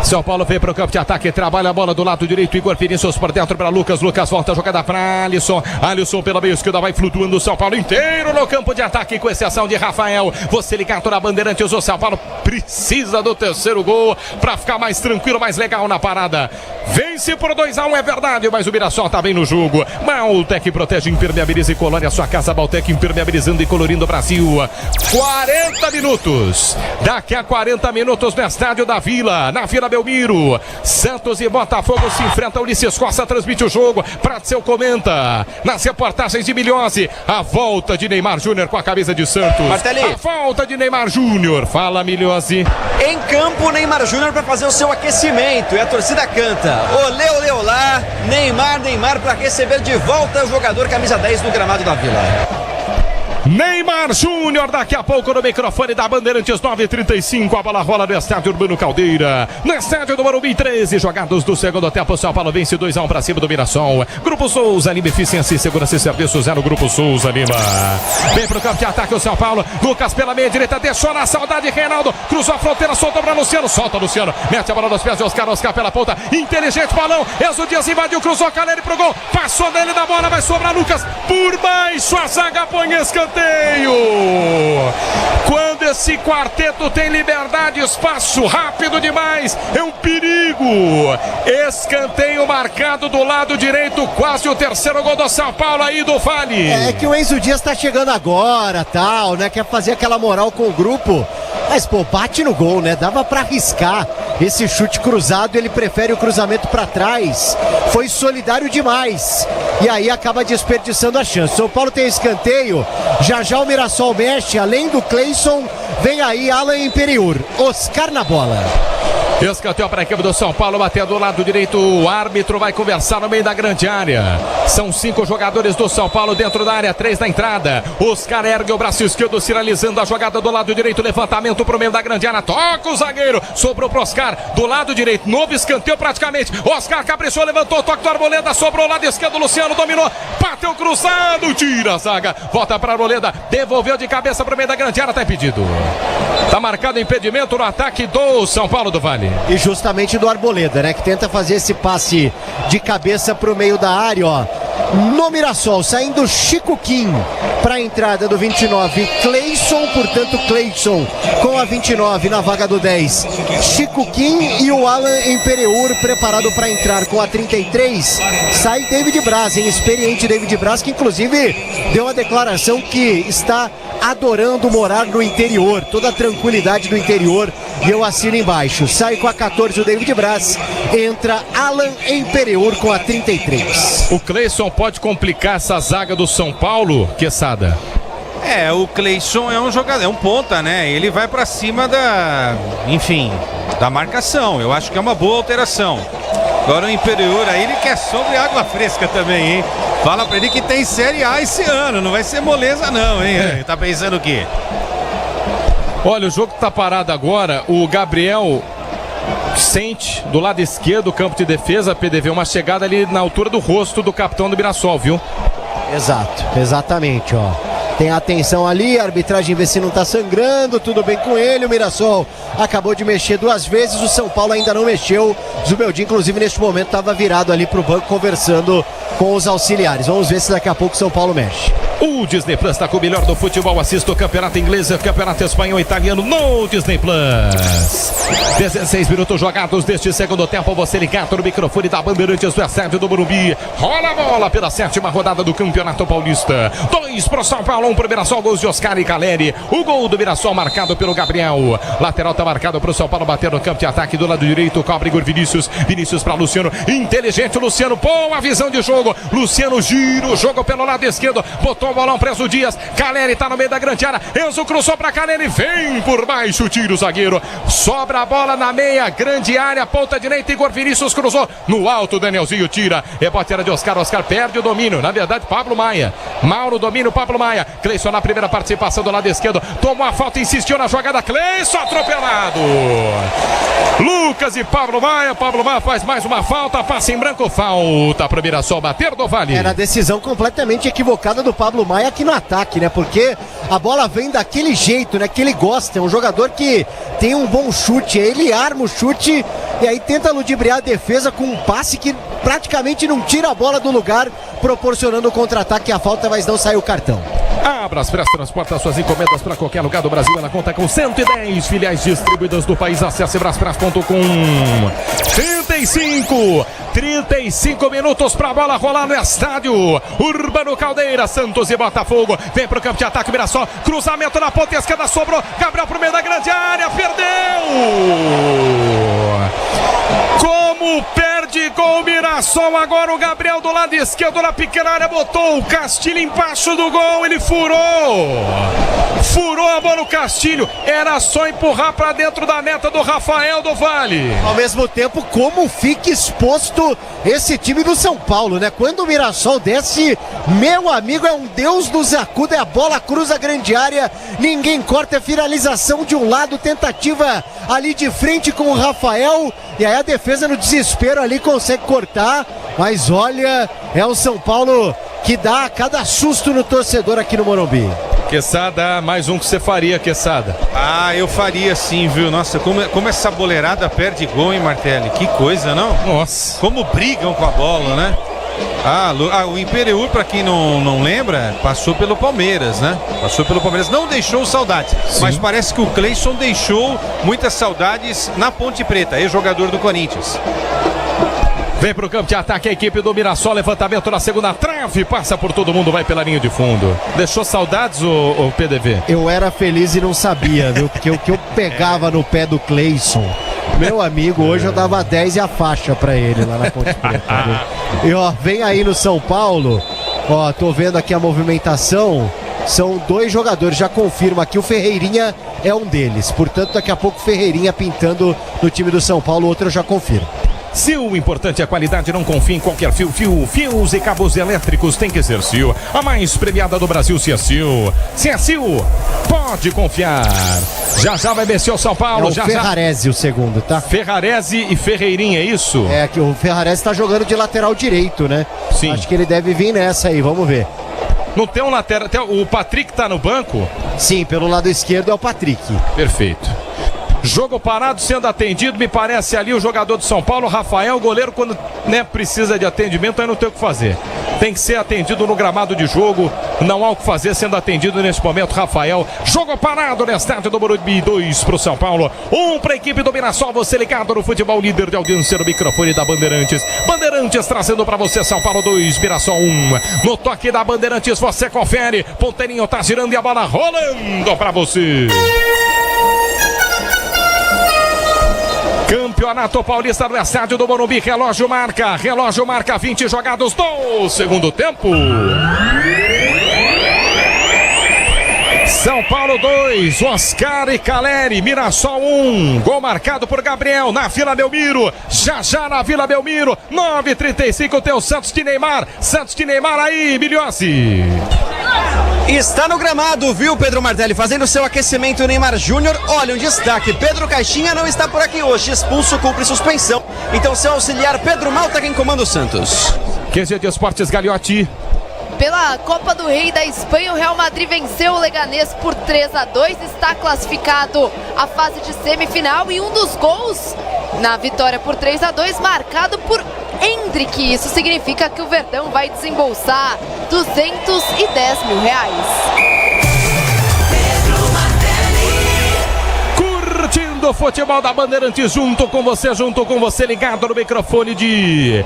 São Paulo vem para o campo de ataque, trabalha a bola do lado direito, Igor Vinícius por dentro para Lucas volta a jogada para Alisson pela meia esquerda, vai flutuando o São Paulo inteiro no campo de ataque, com exceção de Rafael. Você ligado na Bandeirantes, o São Paulo precisa do terceiro gol para ficar mais tranquilo, mais legal na parada. Vence por 2-1, é verdade, mas o Mirassol tá bem no jogo. Baltec protege, impermeabiliza e colore a sua casa. Baltec impermeabilizando e colorindo o Brasil. 40 minutos. Daqui a 40 minutos no Estádio da Vila, na Vila Belmiro, Santos e Botafogo se enfrentam. Ulisses Costa transmite o jogo, Pratseu comenta nas reportagens de Milhose. A volta de Neymar Júnior com a camisa de Santos. Martelli. A volta de Neymar Júnior. Fala, Milhose. Em campo, Neymar Júnior para fazer o seu aquecimento e a torcida canta: olê, olê, olá, Neymar para receber de volta o jogador camisa 10 no gramado da Vila. Neymar Júnior, daqui a pouco no microfone da Bandeirantes 9h35, a bola rola no estádio Urbano Caldeira, no estádio do Morumbi. 13 jogados do segundo tempo, São Paulo vence 2-1 para cima do Mirassol. Grupo Souza Lima, eficiência e segurança e serviço 0, Grupo Souza Lima. Vem pro campo de ataque o São Paulo, Lucas pela meia direita, deixou na saudade, Reinaldo, cruzou a fronteira, soltou para Luciano, solta Luciano, mete a bola nos pés de Oscar pela ponta, inteligente balão, Enzo Dias invadiu, cruzou Caleri pro gol, passou dele da bola, vai sobrar Lucas, por baixo a zaga põe escanteio. Quando esse quarteto tem liberdade, espaço rápido demais, é um perigo. Escanteio marcado do lado direito, quase o terceiro gol do São Paulo aí do Vale. É que o Enzo Dias tá chegando agora, tal, né? Quer fazer aquela moral com o grupo. Mas, pô, bate no gol, né? Dava pra arriscar esse chute cruzado, ele prefere o cruzamento pra trás. Foi solidário demais. E aí acaba desperdiçando a chance. São Paulo tem escanteio. Já o Mirassol mexe, além do Cleison, vem aí Alan Imperiur. Oscar na bola. Escanteio para a equipe do São Paulo, batendo do lado direito, o árbitro vai conversar no meio da grande área. São 5 jogadores do São Paulo dentro da área, 3 na entrada. Oscar ergue o braço esquerdo, sinalizando a jogada do lado direito, levantamento para o meio da grande área, toca o zagueiro, sobrou para Oscar, do lado direito, novo escanteio praticamente. Oscar caprichou, levantou, toque do Arboleda, sobrou lado esquerdo, Luciano dominou, bateu cruzado, tira a zaga, volta para Arboleda, devolveu de cabeça para o meio da grande área, tá impedido. Tá marcado impedimento no ataque do São Paulo do Vale. E justamente do Arboleda, né? Que tenta fazer esse passe de cabeça pro meio da área, ó. No Mirassol, saindo Chico Kim para a entrada do 29, Cleison, portanto Cleison com a 29 na vaga do 10, Chico Kim e o Alan Imperiur preparado para entrar com a 33, sai David Braz, hein? Experiente David Braz, que inclusive deu uma declaração que está adorando morar no interior, toda a tranquilidade do interior, e eu assino embaixo. Sai com a 14 o David Braz, entra Alan Imperiur com a 33. O Cleison pode complicar essa zaga do São Paulo, Quesada? É, o Cleison é um jogador, é um ponta, né? Ele vai pra cima da marcação. Eu acho que é uma boa alteração. Agora o Imperiur aí, ele quer sobre água fresca também, hein? Fala pra ele que tem Série A esse ano, não vai ser moleza não, hein? Ele tá pensando o quê? Olha, o jogo tá parado agora, o Gabriel sente do lado esquerdo do campo de defesa, PDV, uma chegada ali na altura do rosto do capitão do Mirassol, viu? Exato, exatamente, ó. Tem atenção ali, a arbitragem vê se não tá sangrando, tudo bem com ele. O Mirassol acabou de mexer 2 vezes, o São Paulo ainda não mexeu. Zubeldi, inclusive, neste momento estava virado ali pro banco conversando com os auxiliares. Vamos ver se daqui a pouco o São Paulo mexe. O Disney Plus está com o melhor do futebol. Assista o campeonato inglês, o campeonato espanhol e italiano no Disney Plus. 16 minutos jogados deste segundo tempo. Você ligado no microfone da Bandeirantes do estádio do Morumbi. Rola a bola pela 7ª rodada do Campeonato Paulista. 2 pro São Paulo, 1 pro Mirassol. Gols de Oscar e Caleri. O gol do Mirassol marcado pelo Gabriel. Lateral tá marcado pro São Paulo bater no campo de ataque do lado direito. Cobre Igor Vinícius. Vinícius pra Luciano. Inteligente Luciano. Boa visão de jogo. Luciano gira o jogo pelo lado esquerdo. Botou o bolão preso Dias. Caleri tá no meio da grande área. Enzo cruzou pra Caleri. Vem por baixo. Tira o zagueiro. Sobra a bola na meia. Grande área. Ponta direita. Igor Vinícius cruzou. No alto. Danielzinho tira. Rebote era de Oscar. Oscar perde o domínio. Na verdade, Pablo Maia. Mal no domínio. Pablo Maia. Cleison na primeira participação do lado esquerdo. Tomou a falta. Insistiu na jogada. Cleison atropelado. Lucas e Pablo Maia. Pablo Maia faz mais uma falta. Passa em branco. Falta para o Mirassol bater do Vale. Era a decisão completamente equivocada do Pablo Maia aqui no ataque, né? Porque a bola vem daquele jeito, né? Que ele gosta. É um jogador que tem um bom chute. Ele arma o chute e aí tenta ludibriar a defesa com um passe que praticamente não tira a bola do lugar, proporcionando o contra-ataque. A falta, mas não sai o cartão. A Braspress transporta suas encomendas para qualquer lugar do Brasil. Ela conta com 110 filiais distribuídas do país. Acesse braspress.com. 35 minutos para a bola rolar no estádio Urbano Caldeira. Santos e Botafogo. Vem para o campo de ataque. Mirassol. Cruzamento na ponta esquerda. Sobrou. Gabriel pro meio da grande área. Perdeu. Como perde gol Mirassol. Agora o Gabriel do lado esquerdo na pequena área. Botou o Castilho embaixo do gol. Ele furou. Furou a mão no Castilho. Era só empurrar pra dentro da meta do Rafael do Vale. Ao mesmo tempo, como fica exposto esse time do São Paulo, né? Quando o Mirassol desce, meu amigo, é um Deus nos acuda, a bola cruza a grande área, ninguém corta, finalização de um lado, tentativa ali de frente com o Rafael, e aí a defesa no desespero ali consegue cortar, mas olha, é o São Paulo que dá cada susto no torcedor aqui no Morumbi. Quesada, mais um que você faria, Quesada. Ah, eu faria sim, viu? Nossa, como essa boleirada perde gol, hein, Martelli? Que coisa, não? Nossa. Como brigam com a bola, né? O Imperiur, pra quem não lembra, passou pelo Palmeiras, né? Passou pelo Palmeiras, não deixou saudades. Sim. Mas parece que o Cleison deixou muitas saudades na Ponte Preta, ex-jogador do Corinthians. Vem pro campo de ataque a equipe do Mirassol, levantamento na segunda trave, passa por todo mundo, vai pela linha de fundo. Deixou saudades, o PDV? Eu era feliz e não sabia, viu? Porque o que eu pegava no pé do Cleison, meu amigo, hoje eu dava 10 e a faixa pra ele lá na Ponte Preta. Viu? E ó, vem aí no São Paulo, ó, tô vendo aqui a movimentação, são 2 jogadores, já confirma aqui, o Ferreirinha é um deles, portanto daqui a pouco o Ferreirinha pintando no time do São Paulo, outro eu já confirmo. Sil, o importante é a qualidade, não confie em qualquer fio. Fios e cabos elétricos tem que ser Sil. A mais premiada do Brasil, se é Sil. Se é Sil, pode confiar. Já vai vencer o São Paulo. É o Ferrarese o segundo, tá? Ferrarese e Ferreirinha, é isso? É, que o Ferrarese tá jogando de lateral direito, né? Sim. Acho que ele deve vir nessa aí, vamos ver. Não tem um lateral, o Patrick tá no banco? Sim, pelo lado esquerdo é o Patrick. Perfeito. Jogo parado sendo atendido, me parece ali o jogador de São Paulo, Rafael, goleiro, quando precisa de atendimento, aí não tem o que fazer. Tem que ser atendido no gramado de jogo, não há o que fazer sendo atendido nesse momento, Rafael. Jogo parado no estádio do Morumbi, 2 pro São Paulo, 1 pra equipe do Mirassol, você ligado no futebol, líder de audiência no microfone da Bandeirantes. Bandeirantes trazendo pra você São Paulo 2, Mirassol 1. No toque da Bandeirantes você confere, ponteirinho tá girando e a bola rolando pra você. Campeonato Paulista do estádio do Morumbi, relógio marca 20 jogados do segundo tempo. São Paulo 2, Oscar e Caleri, Mirassol 1, gol marcado por Gabriel na Vila Belmiro, já na Vila Belmiro, 9h35 tem o Santos de Neymar aí, Milhossi. Está no gramado, viu, Pedro Martelli, fazendo seu aquecimento, Neymar Júnior. Olha, um destaque, Pedro Caixinha não está por aqui hoje, expulso, cumpre suspensão. Então seu auxiliar Pedro Malta quem comanda o Santos. QG de Esportes, Gagliotti. Pela Copa do Rei da Espanha, o Real Madrid venceu o Leganés por 3-2, está classificado à fase de semifinal e um dos gols na vitória por 3-2 marcado por Endrick. Isso significa que o Verdão vai desembolsar R$210 mil. Curtindo o futebol da Bandeirantes junto com você ligado no microfone de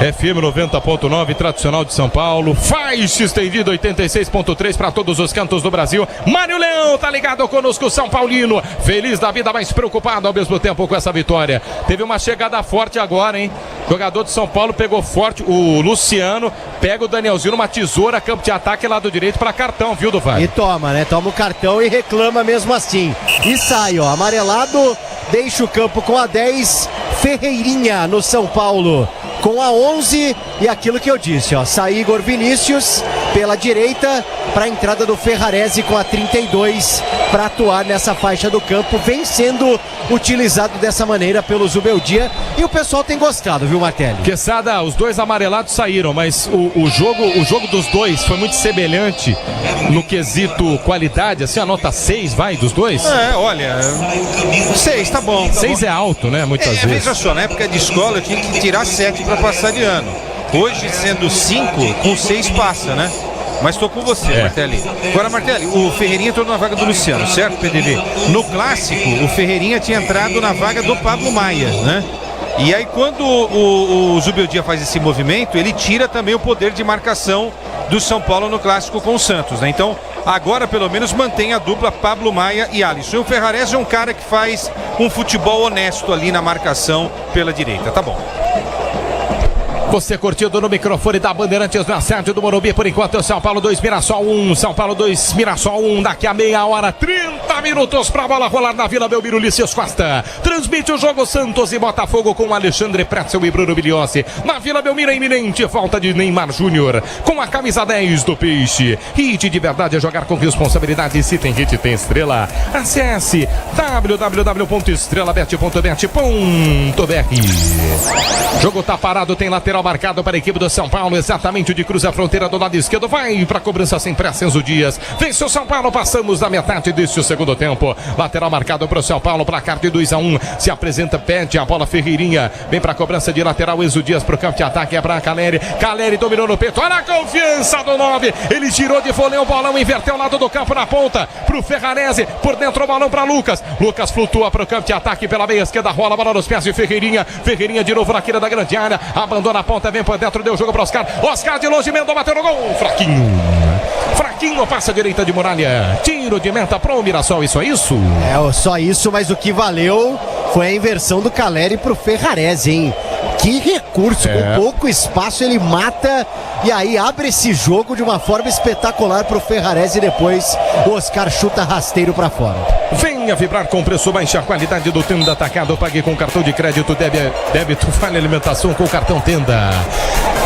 FM 90.9, tradicional de São Paulo, faixa estendida 86.3 para todos os cantos do Brasil. Mário Leão tá ligado conosco, São Paulino, feliz da vida, mas preocupado ao mesmo tempo com essa vitória. Teve uma chegada forte agora, hein? Jogador de São Paulo pegou forte, o Luciano pega o Danielzinho numa tesoura, campo de ataque lado direito para cartão, viu, do VAR? E toma, né? Toma o cartão e reclama mesmo assim. E sai, ó, amarelado, deixa o campo com a 10, Ferreirinha no São Paulo com a 11 e aquilo que eu disse, ó, sai Igor Vinícius pela direita para a entrada do Ferrarese com a 32 para atuar nessa faixa do campo, vem sendo utilizado dessa maneira pelo Zubeldia e o pessoal tem gostado, viu, Martelli? Quesada, os dois amarelados saíram, mas o jogo dos dois foi muito semelhante no quesito qualidade, assim, a nota 6 vai dos dois? É, olha, 6 tá bom. 6 é alto, né, muitas vezes. Veja só, na época de escola eu tinha que tirar 7 para passar de ano. Hoje, sendo 5, com 6 passa, né? Mas estou com você, Martelli. Agora, Martelli, o Ferreirinha entrou na vaga do Luciano, certo, PDV? No clássico, o Ferreirinha tinha entrado na vaga do Pablo Maia, né? E aí, quando o Zubeldia faz esse movimento, ele tira também o poder de marcação do São Paulo no clássico com o Santos, né? Então, agora, pelo menos, mantém a dupla Pablo Maia e Alisson. E o Ferrarese é um cara que faz um futebol honesto ali na marcação pela direita, tá bom. Você curtindo no microfone da Bandeirantes na sede do Morumbi, por enquanto São Paulo 2, Mirassol 1, São Paulo 2, Mirassol 1, daqui a meia hora, 30 minutos pra bola rolar na Vila Belmiro. Ulisses Costa transmite o jogo Santos e Botafogo com Alexandre Pretzel e Bruno Biliossi. Na Vila Belmiro, iminente falta de Neymar Júnior com a camisa 10 do Peixe. Hit de verdade é jogar com responsabilidade. Se tem hit, tem estrela. Acesse www.estrelabet.bet.br. Jogo tá parado, tem lateral marcado para a equipe do São Paulo, exatamente de cruz a fronteira do lado esquerdo. Vai para a cobrança sem pressa, Enzo Dias. Vence o São Paulo, passamos da metade deste segundo tempo. Lateral marcado para o São Paulo, placar de 2-1. Se apresenta, pede a bola Ferreirinha. Vem para a cobrança de lateral, Enzo Dias para o campo de ataque, é para Caleri. Caleri dominou no peito, olha a confiança do 9. Ele girou de voleio o bolão, inverteu o lado do campo na ponta para o Ferrarese. Por dentro o balão para Lucas. Lucas flutua para o campo de ataque pela meia esquerda, rola a bola nos pés de Ferreirinha. Ferreirinha de novo na quina da grande área. Abandona a ponta, vem por dentro, deu jogo para Oscar. Oscar de longe, Mendonça bateu no gol. Fraquinho, passa a direita de Muralha. Tiro de meta pro Mirassol, isso é isso? É, só isso, mas o que valeu foi a inversão do Caleri pro Ferrarese, hein? Que recurso, com pouco espaço ele mata e aí abre esse jogo de uma forma espetacular pro Ferrarese e depois o Oscar chuta rasteiro pra fora. Venha vibrar com preço baixo, a qualidade do Tenda Atacado. Pague com cartão de crédito, débito, vale alimentação com cartão Tenda.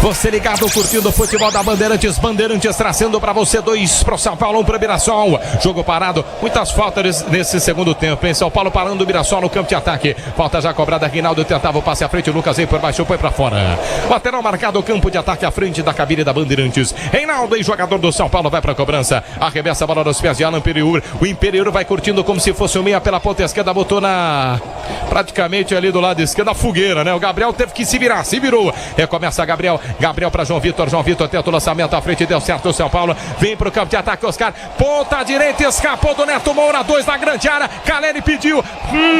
Você ligado, curtindo o futebol da Bandeirantes. Bandeirantes trazendo pra você 2 pro São Paulo, 1 pro Mirassol. Jogo parado, muitas faltas nesse segundo tempo, hein? São Paulo parando o Mirassol no campo de ataque. Falta já cobrada, Rinaldo tentava o passe à frente, Lucas veio por baixo, foi pra fora. Lateral marcado, campo de ataque à frente da cabine da Bandeirantes. Reinaldo, jogador do São Paulo, vai pra cobrança. Arremessa a bola nos pés de Alan Imperiur. O Imperiur vai curtindo como se fosse o meia pela ponta esquerda, botou praticamente ali do lado esquerdo a fogueira, né? O Gabriel teve que se virar, se virou. Recomeça Gabriel para João Vitor tenta o lançamento à frente, deu certo o São Paulo. Vem pro campo de ataque, Oscar. Ponta direita, escapou do Neto Moura, 2 na grande área. Caleri pediu,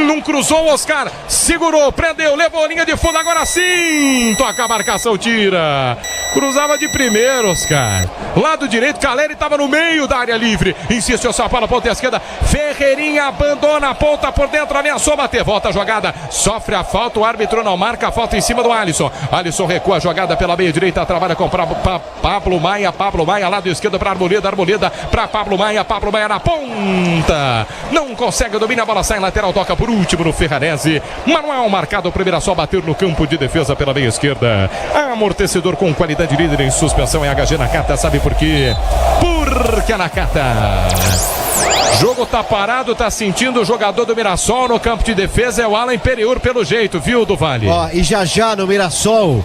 não cruzou, Oscar segurou, prendeu, levou a linha de fundo, agora sim, toca a marcação, tira. Cruzava de primeiro, Oscar. Lado direito, Caleri estava no meio da área livre. Insiste o São Paulo, ponta esquerda. Ferreirinha abandona a ponta por dentro, ameaçou bater, volta a jogada, sofre a falta, o árbitro não marca a falta em cima do Alisson. Alisson recua a jogada pela meia direita, trabalha com Pablo Maia, lado esquerdo para Arboleda para Pablo Maia na ponta. Não consegue dominar, a bola sai lateral, toca por último no Ferrarese. Manuel marcado, o primeiro só bateu no campo de defesa pela meia esquerda. Amortecedor com qualidade líder em suspensão é HG Nakata, sabe por quê? Porque a Nakata. Jogo tá parado, tá sentindo o jogador do Mirassol no campo de defesa, é o Alan Imperiur pelo jeito, viu, do Vale? Ó, e já no Mirassol,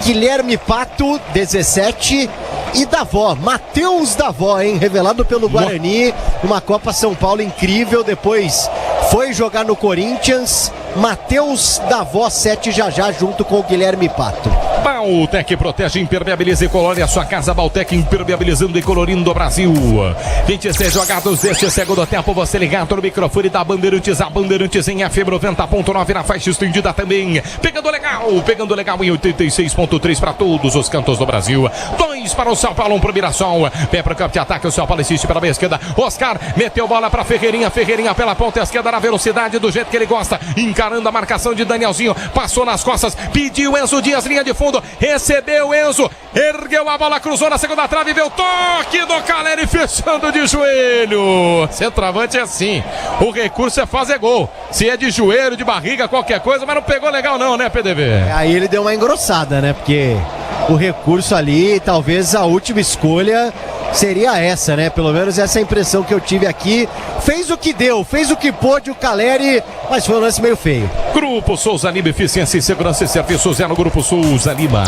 Guilherme Pato, 17, e Davó, Matheus Davó, hein? Revelado pelo Guarani, uma Copa São Paulo incrível, depois foi jogar no Corinthians. Matheus Davó, 7, já junto com o Guilherme Pato. Baltec protege, impermeabiliza e colore a sua casa. Baltec impermeabilizando e colorindo o Brasil. 26 jogados deste segundo tempo. Você ligado no microfone da Bandeirantes. A Bandeirantes em FM 90.9 na faixa estendida também. Pegando legal em 86.3 para todos os cantos do Brasil. 2 para o São Paulo, 1 para o Mirassol. Vem para o campo de ataque. O São Paulo insiste pela meia esquerda. Oscar meteu bola para Ferreirinha. Ferreirinha pela ponta esquerda na velocidade do jeito que ele gosta. Encarando a marcação de Danielzinho. Passou nas costas. Pediu Enzo Dias, linha de fundo. Recebeu Enzo, ergueu a bola, cruzou na segunda trave, veio o toque do Caleri fechando de joelho. Centroavante é assim, o recurso é fazer gol. Se é de joelho, de barriga, qualquer coisa, mas não pegou legal não, né, PDV? Aí ele deu uma engrossada, né, porque o recurso ali, talvez a última escolha seria essa, né? Pelo menos essa é a impressão que eu tive aqui. Fez o que deu, fez o que pôde o Caleri, mas foi um lance meio feio. Grupo Souza Lima, eficiência em segurança e serviços é no Grupo Souza Lima.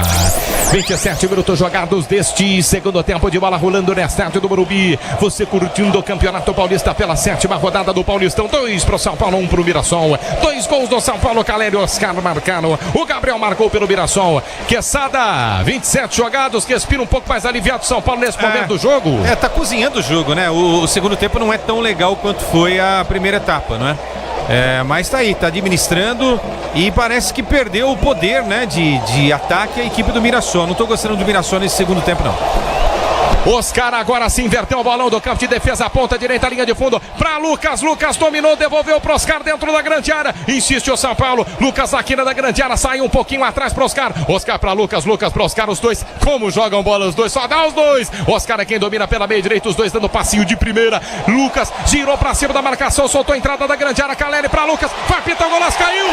27 minutos jogados deste segundo tempo de bola rolando na estádio do Morumbi. Você curtindo o Campeonato Paulista pela 7ª rodada do Paulistão. 2 pro São Paulo, 1 pro Mirassol. 2 gols do São Paulo, Caleri e Oscar marcaram. O Gabriel marcou pelo Mirassol. Quesada, 27 jogados, que expira um pouco mais aliviado São Paulo nesse momento do jogo. Tá cozinhando o jogo, né? O segundo tempo não é tão legal quanto foi a primeira etapa, não é? Mas tá aí, tá administrando e parece que perdeu o poder, né, de ataque a equipe do Mirassol. Não tô gostando do Mirassol nesse segundo tempo, não. Oscar agora se inverteu o balão do campo de defesa, ponta direita, linha de fundo para Lucas. Lucas dominou, devolveu para Oscar dentro da grande área. Insiste o São Paulo. Lucas aqui na grande área, sai um pouquinho atrás para Oscar. Oscar para Lucas, Lucas para Oscar. Os dois, como jogam bola os dois, só dá os dois. Oscar é quem domina pela meia direita, os dois dando passinho de primeira. Lucas girou para cima da marcação, soltou a entrada da grande área. Caleri para Lucas, vai pitar o golaço, caiu.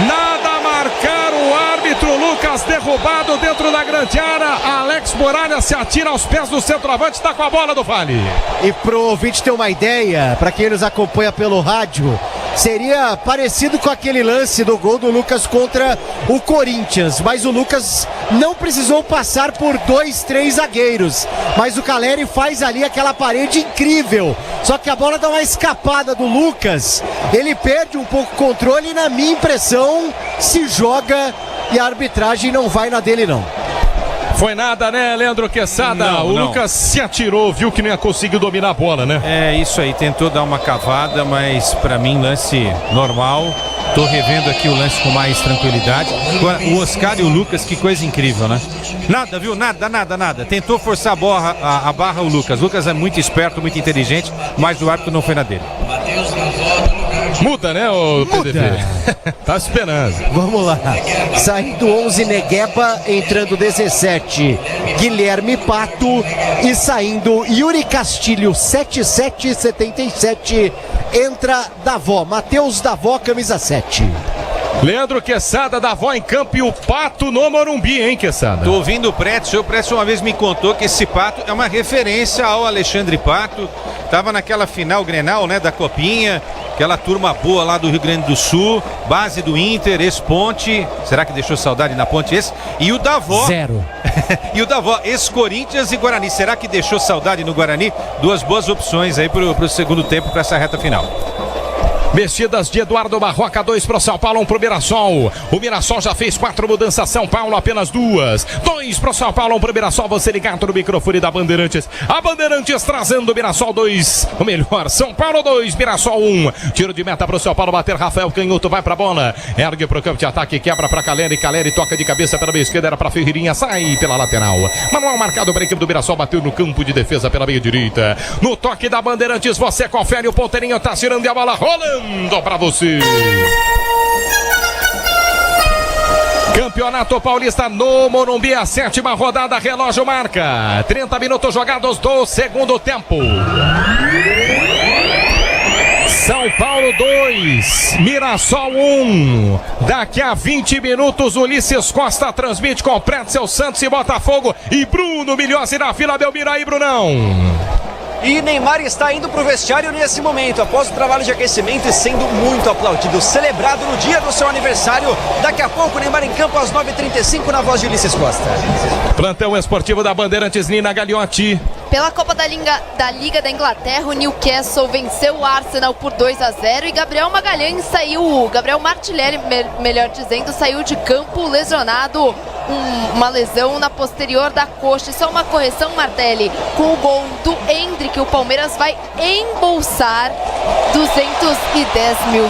Nada a marcar o árbitro. Lucas derrubado dentro da grande área. Alex Muralha se atira aos pés do centroavante, está com a bola do Vale. E pro ouvinte ter uma ideia, para quem nos acompanha pelo rádio, seria parecido com aquele lance do gol do Lucas contra o Corinthians, mas o Lucas não precisou passar por 2, 3 zagueiros, mas o Caleri faz ali aquela parede incrível, só que a bola dá uma escapada do Lucas, ele perde um pouco o controle e, na minha impressão, se joga e a arbitragem não vai na dele não. Foi nada, né, Leandro Quesada? O Lucas se atirou, viu que não ia conseguir dominar a bola, né? É isso aí, tentou dar uma cavada, mas pra mim lance normal. Tô revendo aqui o lance com mais tranquilidade. Agora, o Oscar e o Lucas, que coisa incrível, né? Nada, viu? Nada. Tentou forçar a barra o Lucas. O Lucas é muito esperto, muito inteligente, mas o árbitro não foi na dele. Muda, né, o PDV? Tá esperando. Vamos lá. Saindo 11, Negueba, entrando 17, Guilherme Pato, e saindo Yuri Castilho, 77, entra Davó, Matheus Davó, camisa 7. Leandro Quesada, Davó em campo, e o Pato no Morumbi, hein, Quesada? Tô ouvindo o Pretzel. O Pretzel uma vez me contou que esse Pato é uma referência ao Alexandre Pato. Tava naquela final Grenal, né, da Copinha. Aquela turma boa lá do Rio Grande do Sul, base do Inter, ex-Ponte. Será que deixou saudade na Ponte esse? E o Davó. 0. E o Davó, ex-Corinthians e Guarani. Será que deixou saudade no Guarani? Duas boas opções aí pro segundo tempo, para essa reta final. Mexidas de Eduardo Barroca, 2 para o São Paulo, 1 para o Mirassol. O Mirassol já fez 4 mudanças, São Paulo apenas 2. 2 para o São Paulo, 1 para o Mirassol. Você ligado no microfone da Bandeirantes. A Bandeirantes trazendo o Mirassol 2. O melhor, São Paulo 2, Mirassol 1. Tiro de meta para o São Paulo bater. Rafael Canhoto vai para a bola. Ergue para o campo de ataque, quebra para Caleri. Caleri toca de cabeça pela meia esquerda, era para Ferreirinha. Sai pela lateral. Manual marcado para a equipe do Mirassol. Bateu no campo de defesa pela meia direita. No toque da Bandeirantes, você confere. O ponteirinho tá tirando a bola, rolando para você. Campeonato Paulista no Morumbi, a 7ª rodada, relógio marca 30 minutos jogados do segundo tempo. São Paulo 2, Mirassol 1. Daqui a 20 minutos, Ulisses Costa transmite com Pretzel, Santos e Botafogo. E Bruno Milhozzi na fila, Belmiro aí, Brunão. E Neymar está indo para o vestiário nesse momento, após o trabalho de aquecimento e sendo muito aplaudido, celebrado no dia do seu aniversário. Daqui a pouco, Neymar em campo às 9h35, na voz de Ulisses Costa. Plantão esportivo da Bandeirantes, Nina Gagliotti. Pela Copa da Liga da Inglaterra, o Newcastle venceu o Arsenal por 2-0 e Gabriel Magalhães saiu, Gabriel Martinelli, melhor dizendo, saiu de campo lesionado, uma lesão na posterior da coxa. E só uma correção, Martelli, com o gol do Endrick, o Palmeiras vai embolsar R$210 mil.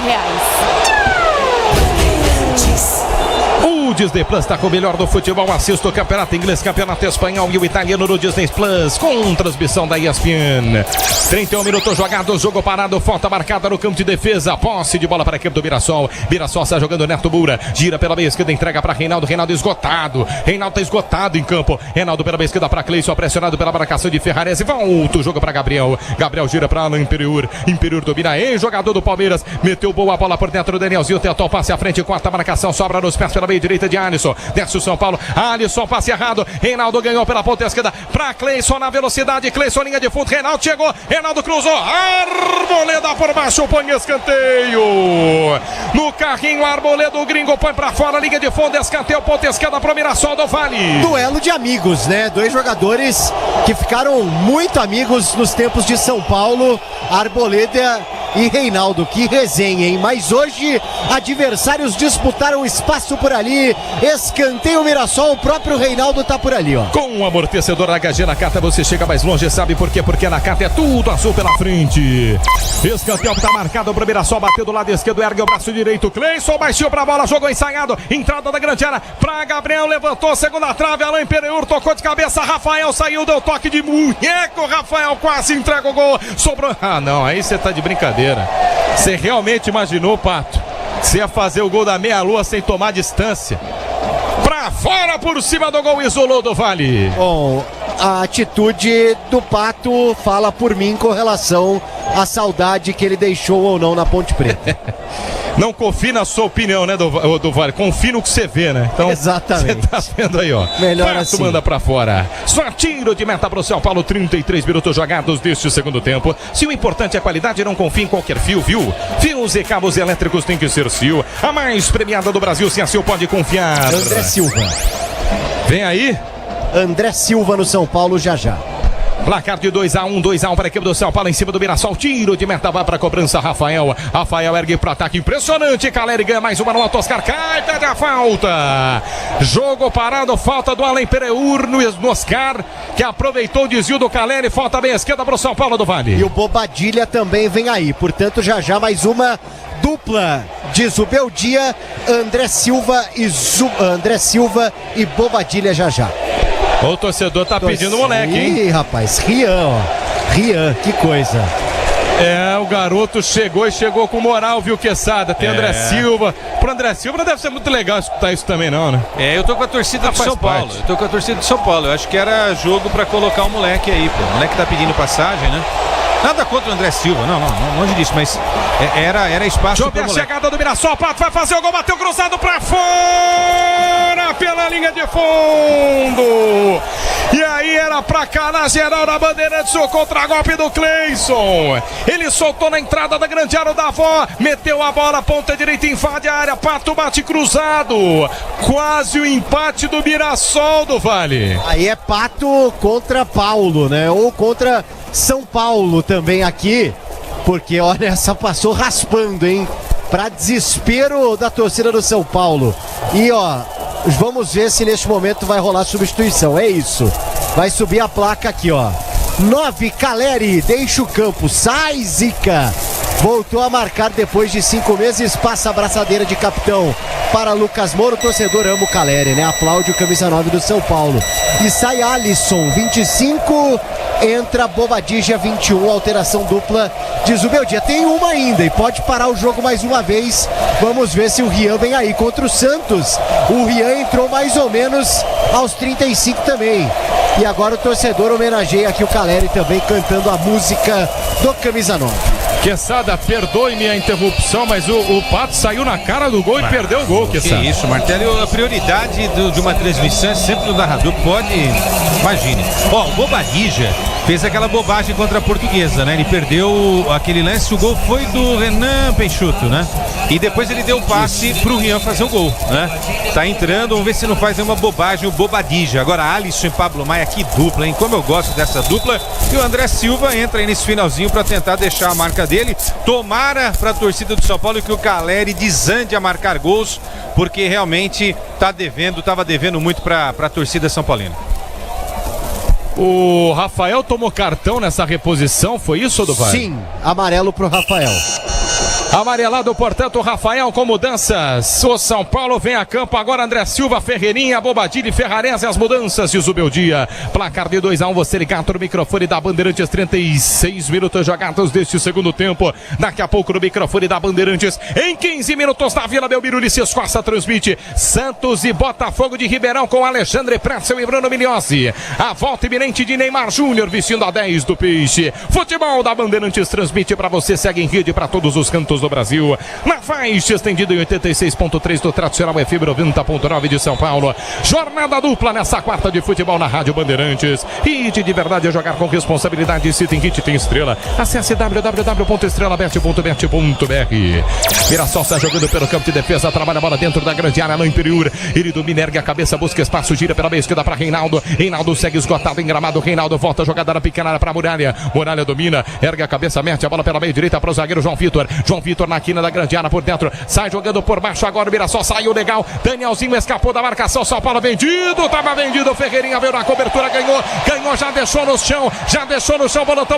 O Disney Plus está com o melhor do futebol. Assista o campeonato inglês, campeonato espanhol e o italiano no Disney Plus, com transmissão da ESPN. 31 minutos jogados, jogo parado, falta marcada no campo de defesa. Posse de bola para a equipe do Mirassol. Mirassol está jogando Neto Moura, gira pela meia esquerda, entrega para Reinaldo. Reinaldo esgotado. Reinaldo está esgotado em campo. Reinaldo pela meia esquerda para Cleison, pressionado pela marcação de Ferrarese. Volta o jogo para Gabriel. Gabriel gira para Alan Imperiur. Imperiur domina, jogador do Palmeiras. Meteu boa bola por dentro do Danielzinho. Tentou passe à frente, corta a marcação, sobra nos pés pela meia direita de Alisson. Desce o São Paulo. Alisson, passe errado. Reinaldo ganhou pela ponta esquerda para Cleison na velocidade. Cleison, linha de fundo. Reinaldo chegou. Reinaldo cruzou. Arboleda por baixo, põe escanteio. No carrinho, Arboleda, o gringo põe para fora. Linha de fundo, escanteio, ponta esquerda para o Mirassol do Vale. Duelo de amigos, né? 2 jogadores que ficaram muito amigos nos tempos de São Paulo. Arboleda e Reinaldo. Que resenha, hein? Mas hoje, adversários disputaram espaço por ali. Escanteio Mirassol, o próprio Reinaldo tá por ali, ó. Com o amortecedor HG Nakata você chega mais longe, sabe por quê? Porque na Nakata é tudo azul pela frente. Escanteio tá marcado pro Mirassol, bateu do lado esquerdo, ergue o braço direito. Cleison baixou pra bola, jogou ensaiado. Entrada da grande área pra Gabriel, levantou, segunda trave. Alain Pereur tocou de cabeça. Rafael saiu, deu toque de munheco. Rafael quase entrega o gol. Sobrou. Ah, não, aí você tá de brincadeira. Você realmente imaginou, Pato, você ia fazer o gol da meia-lua sem tomar distância? Pra fora, por cima do gol, isolou do Vale. Bom, a atitude do Pato fala por mim com relação à saudade que ele deixou ou não na Ponte Preta. Não confie na sua opinião, né, do Vale? Confie no que você vê, né? Então, exatamente. Você tá vendo aí, ó. Melhor Pato assim. manda pra fora. Só tiro de meta pro São Paulo, 33 minutos jogados deste segundo tempo. Se o importante é a qualidade, não confie em qualquer fio, viu? Fios e cabos elétricos tem que ser Sil. A mais premiada do Brasil, se a Sil pode confiar. André Silva. Vem aí. André Silva no São Paulo já. Placar de 2-1 para a equipe do São Paulo em cima do Mirassol. Tiro de meta, vai para a cobrança. Rafael ergue para ataque. Impressionante. Caleri ganha mais uma no alto. Oscar cai, pede a falta. Jogo parado. Falta do Alain Pereur no Oscar, que aproveitou o desvio do Caleri. Falta bem à esquerda para o São Paulo do Vale. E o Bobadilha também vem aí. Portanto, já mais uma dupla de Zubeldia, André Silva e Bobadilha já. O torcedor tá pedindo moleque, hein? Ih, rapaz, Rian, ó. Rian, que coisa. É, o garoto chegou com moral, viu, Quesada? Tem André Silva. Pro André Silva não deve ser muito legal escutar isso também, não, né? É, eu tô com a torcida do São Paulo. Eu acho que era jogo pra colocar o moleque aí, pô. O moleque tá pedindo passagem, né? Nada contra o André Silva, não, longe disso, mas era espaço para a chegada do Mirassol, Pato vai fazer o gol, bateu cruzado para fora, pela linha de fundo. E aí era pra cá na geral da Bandeirantes, o contra-golpe do Cleison. Ele soltou na entrada da grande área da Avó, meteu a bola, ponta direita, invade a área, Pato bate cruzado. Quase o empate do Mirassol do Vale. Aí é Pato contra Paulo, né? Ou contra São Paulo também aqui, porque olha, essa passou raspando, hein? Pra desespero da torcida do São Paulo. E ó, vamos ver se neste momento vai rolar substituição. É isso. Vai subir a placa aqui, ó. 9, Caleri, deixa o campo. Sai, Zica. Voltou a marcar depois de 5 meses. Passa a braçadeira de capitão para Lucas Moura. O torcedor ama o Caleri, né? Aplaude o camisa 9 do São Paulo. E sai Alisson, 25. Entra Bobadilla, 21. Alteração dupla de Zubeldia. Tem uma ainda e pode parar o jogo mais uma vez. Vamos ver se o Rian vem aí contra o Santos. O Rian entrou mais ou menos aos 35 também. E agora o torcedor homenageia aqui o Caleri também cantando a música do camisa 9. Quesada, perdoe-me a interrupção, mas o Pato saiu na cara do gol e perdeu o gol, Quesada. Que isso, Martelo, a prioridade de uma transmissão é sempre o narrador, pode, imagine. Ó, o Bobadilla fez aquela bobagem contra a Portuguesa, né? Ele perdeu aquele lance, o gol foi do Renan Peixoto, né? E depois ele deu o passe pro Rian fazer o gol, né? Tá entrando, vamos ver se não faz nenhuma bobagem o Bobadilla. Agora Alisson e Pablo Maia, que dupla, hein? Como eu gosto dessa dupla. E o André Silva entra aí nesse finalzinho pra tentar deixar a marca dele. Tomara pra torcida do São Paulo que o Caleri desande a marcar gols, porque realmente tava devendo muito pra torcida São Paulina. O Rafael tomou cartão nessa reposição, foi isso, do VAR? Sim, amarelo pro Rafael. Amarelado, portanto, o Rafael com mudanças. O São Paulo vem a campo agora. André Silva, Ferreirinha, Bobadilla e Ferrarese. As mudanças de Zubeldia. Placar de 2-1. Você ligado no microfone da Bandeirantes. 36 minutos jogados deste segundo tempo. Daqui a pouco no microfone da Bandeirantes. Em 15 minutos na Vila Belmiro, Ulisses Costa transmite Santos e Botafogo de Ribeirão com Alexandre Pretzel e Bruno Migliozzi. A volta iminente de Neymar Júnior vestindo a 10 do Peixe. Futebol da Bandeirantes transmite para você. Segue em rede para todos os cantos do Brasil. Na faixa estendida em 86.3 do tradicional FM 90.9 de São Paulo. Jornada dupla nessa quarta de futebol na Rádio Bandeirantes. Hit de verdade é jogar com responsabilidade. Se tem hit, tem estrela. Acesse www.estrelabet.bet.br. Mirassol está jogando pelo campo de defesa. Trabalha a bola dentro da grande área no interior. Ele domina, ergue a cabeça, busca espaço, gira pela meia esquerda para Reinaldo. Reinaldo segue esgotado em gramado. Reinaldo volta a jogada na pequena área para Muralha. Muralha domina, ergue a cabeça, mete a bola pela meia direita para o zagueiro João Vitor. João Vitor na quina da grande área por dentro. Sai jogando por baixo agora. O Mirassol saiu legal. Danielzinho escapou da marcação. São Paulo vendido. Tava vendido. O Ferreirinha veio na cobertura. Ganhou, já deixou no chão.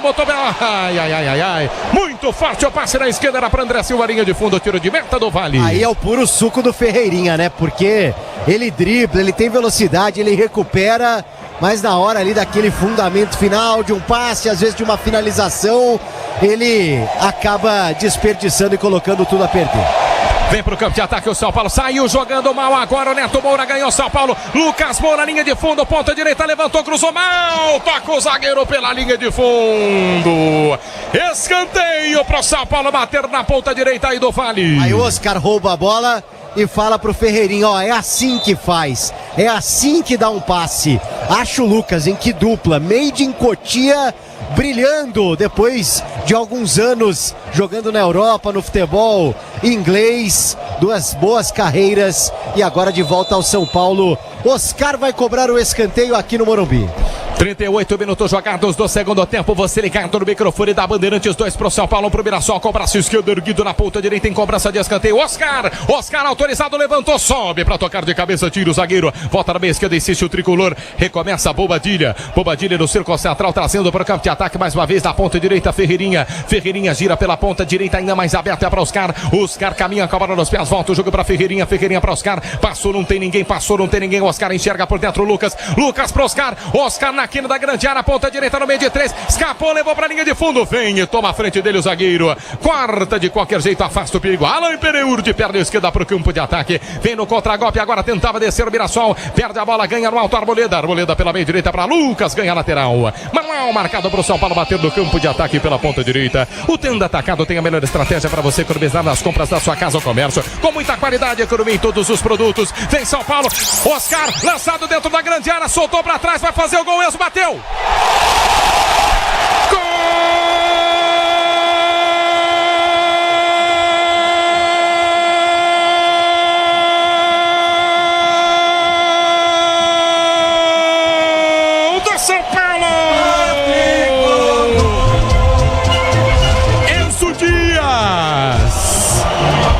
Botou. Ai. Muito forte o passe na esquerda. Era para André Silva, linha de fundo. Tiro de meta do Vale. Aí é o puro suco do Ferreirinha, né? Porque ele dribla, ele tem velocidade, ele recupera, mas na hora ali daquele fundamento final, de um passe, às vezes de uma finalização, ele acaba desperdiçando e colocando tudo a perder. Vem pro campo de ataque o São Paulo, saiu jogando mal agora, o Neto Moura ganhou São Paulo, Lucas Moura, linha de fundo, ponta direita, levantou, cruzou mal, toca o zagueiro pela linha de fundo, escanteio pro São Paulo bater na ponta direita aí do Vale. Aí o Oscar rouba a bola e fala pro Ferreirinha, ó, é assim que faz, é assim que dá um passe. Acho o Lucas, em que dupla, Made in Cotia, brilhando depois de alguns anos jogando na Europa, no futebol inglês, duas boas carreiras e agora de volta ao São Paulo. Oscar vai cobrar o escanteio aqui no Morumbi. 38 minutos jogados do segundo tempo, você ligado no microfone da Bandeirantes, 2 pro São Paulo, 1 pro Mirassol, com o braço esquerdo erguido na ponta direita em cobrança de escanteio, Oscar autorizado, levantou, sobe pra tocar de cabeça, tira o zagueiro, volta na meia esquerda, insiste o tricolor, recomeça a Bobadilha no círculo central, trazendo para o campo de ataque mais uma vez na ponta direita, Ferreirinha gira pela ponta direita, ainda mais aberta, é para Oscar caminha com a bola nos pés, volta o jogo pra Ferreirinha para Oscar, passou, não tem ninguém, Oscar enxerga por dentro, Lucas pro Oscar na quina da grande área, ponta direita no meio de 3, escapou, levou pra linha de fundo, vem e toma a frente dele o zagueiro, corta de qualquer jeito, afasta o perigo, Alain Pereur de perna esquerda pro campo de ataque, vem no contragolpe, agora tentava descer o Mirassol, perde a bola, ganha no alto, Arboleda pela meia direita pra Lucas, ganha a lateral, Manuel marcado pro São Paulo, bater no campo de ataque pela ponta direita. O Tenda Atacado tem a melhor estratégia para você economizar nas compras da sua casa ou comércio, com muita qualidade, economia em todos os produtos. Vem São Paulo, Oscar lançado dentro da grande área, soltou pra trás, vai fazer o gol, Enzo bateu. Gol do São Paulo! Enzo Dias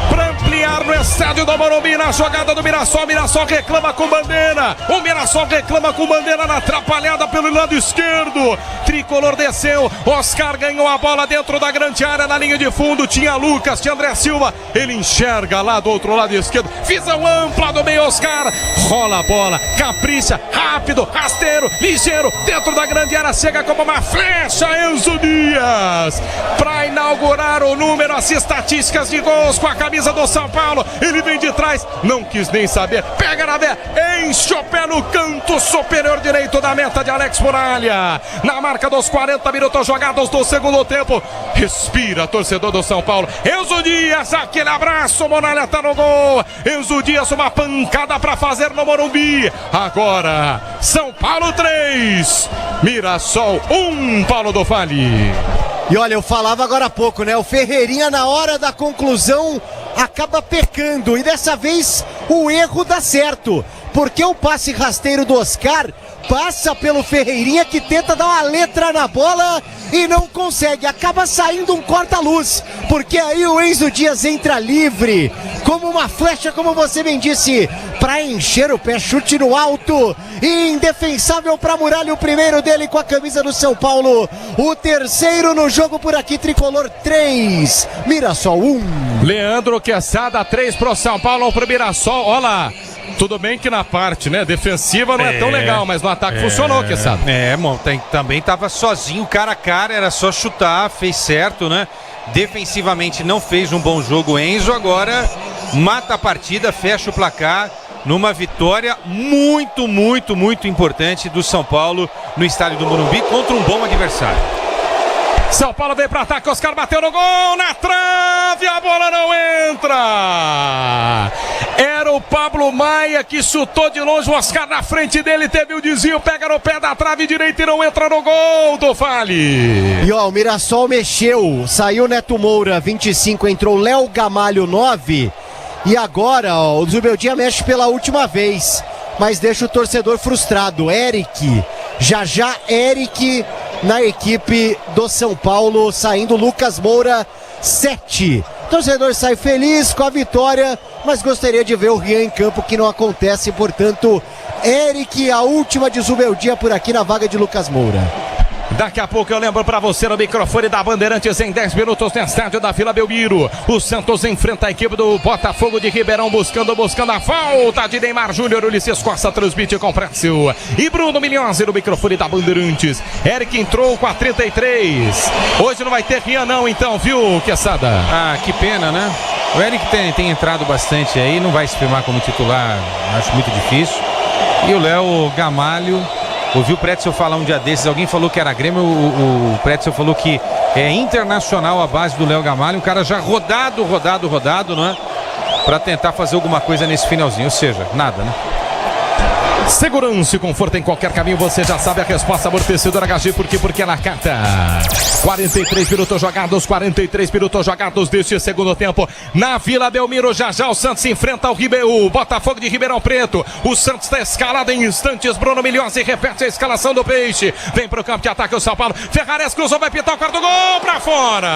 para ampliar no estádio do Morumbi, na jogada do Mirassol reclama com bandeira, o Mirassol reclama com bandeira na atrapalhada pelo lado esquerdo, tricolor desceu, Oscar ganhou a bola dentro da grande área, na linha de fundo, tinha Lucas, tinha André Silva, ele enxerga lá do outro lado esquerdo, visão ampla do meio, Oscar, rola a bola, capricha, rápido, rasteiro, ligeiro, dentro da grande área, chega como uma flecha, Enzo Dias, para inaugurar o número, as estatísticas de gols com a camisa do São Paulo, ele vem de trás, não quis nem saber, pega na veia, enche o pé no canto superior direito da meta de Alex Muralha, na marca dos 40 minutos jogados do segundo tempo, respira torcedor do São Paulo, Enzo Dias, aquele abraço, Muralha tá no gol, Enzo Dias, uma pancada para fazer no Morumbi, agora São Paulo 3, Mirassol 1, Paulo do Vale. E olha, eu falava agora há pouco, né, o Ferreirinha na hora da conclusão acaba pecando, e dessa vez o erro dá certo, porque o passe rasteiro do Oscar passa pelo Ferreirinha, que tenta dar uma letra na bola e não consegue, acaba saindo um corta-luz, porque aí o Enzo Dias entra livre, como uma flecha, como você bem disse, para encher o pé, chute no alto, e indefensável para Muralha, o primeiro dele com a camisa do São Paulo, o terceiro no jogo por aqui, tricolor 3, Mirassol 1. Leandro Quesada, 3 pro São Paulo, 1 pro Mirassol, olha lá. Tudo bem que na parte, né, defensiva não é tão legal, mas no ataque funcionou, Quesada. Também tava sozinho, cara a cara, era só chutar, fez certo, né? Defensivamente não fez um bom jogo, Enzo, agora mata a partida, fecha o placar numa vitória muito, muito, muito importante do São Paulo no estádio do Morumbi contra um bom adversário. São Paulo veio para ataque, Oscar bateu no gol, na trave! trave, a bola não entra. Era o Pablo Maia que chutou de longe, o Oscar na frente dele, teve o desvio, pega no pé da trave direita e não entra no gol do Fale. E ó, o Mirassol mexeu, saiu Neto Moura, 25, entrou Léo Gamalho, 9. E agora, ó, o Zubeldia mexe pela última vez, mas deixa o torcedor frustrado. Eric, já Eric na equipe do São Paulo, saindo Lucas Moura, 7. O torcedor sai feliz com a vitória, mas gostaria de ver o Rian em campo, que não acontece. Portanto, Eric, a última de Zubeldia por aqui na vaga de Lucas Moura. Daqui a pouco eu lembro pra você no microfone da Bandeirantes, em 10 minutos no estádio da Vila Belmiro. O Santos enfrenta a equipe do Botafogo de Ribeirão, buscando a falta de Neymar Júnior. Ulisses Costa transmite com Précio e Bruno Milhões no microfone da Bandeirantes. Eric entrou com a 33. Hoje não vai ter Rian não, então, viu, Quesada? Ah, que pena, né? O Eric tem entrado bastante aí, não vai se firmar como titular, acho muito difícil. E o Léo Gamalho, ouvi o Prétzel falar um dia desses, alguém falou que era Grêmio, o Prétzel falou que é internacional a base do Léo Gamalho, um cara já rodado, não é? Pra tentar fazer alguma coisa nesse finalzinho, ou seja, nada, né? Segurança e conforto em qualquer caminho, você já sabe a resposta. Amortecedor HG, porque é na carta. 43 minutos jogados deste segundo tempo na Vila Belmiro. Já o Santos enfrenta o Botafogo de Ribeirão Preto. O Santos está escalado em instantes. Bruno Milhões repete a escalação do Peixe. Vem pro campo de ataque o São Paulo. Ferrares cruzou, vai pintar o quarto gol pra fora.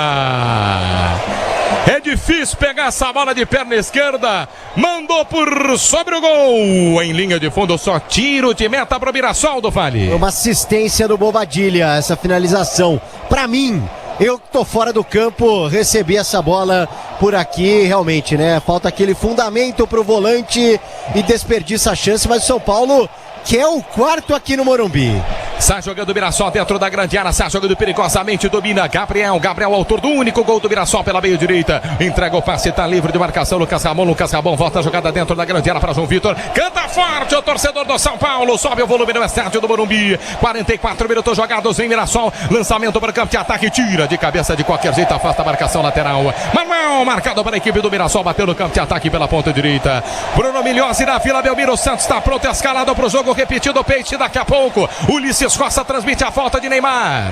É difícil pegar essa bola de perna esquerda. Mandou por sobre o gol. Em linha de fundo, só tiro de meta pro Mirassol do Vale. Uma assistência do Bobadilha, essa finalização. Pra mim, eu tô fora do campo, recebi essa bola por aqui, realmente, né? Falta aquele fundamento pro volante e desperdiça a chance, mas o São Paulo quer o quarto aqui no Morumbi. Sai jogando o Mirassol dentro da grande área, sai jogando perigosamente, domina Gabriel, autor do único gol do Mirassol pela meia direita, entrega o passe, tá livre de marcação, Lucas Ramon volta a jogada dentro da grande área para João Vitor, canta forte o torcedor do São Paulo, sobe o volume no estádio do Morumbi. 44 minutos jogados em Mirassol, lançamento para o campo de ataque, tira de cabeça de qualquer jeito, afasta a marcação lateral, Manuel marcado para a equipe do Mirassol, bateu no campo de ataque pela ponta direita, Bruno Milhões na Vila Belmiro. Santos está pronto, escalado para o jogo, repetido o Peixe daqui a pouco. Ulisses Costa transmite a falta de Neymar.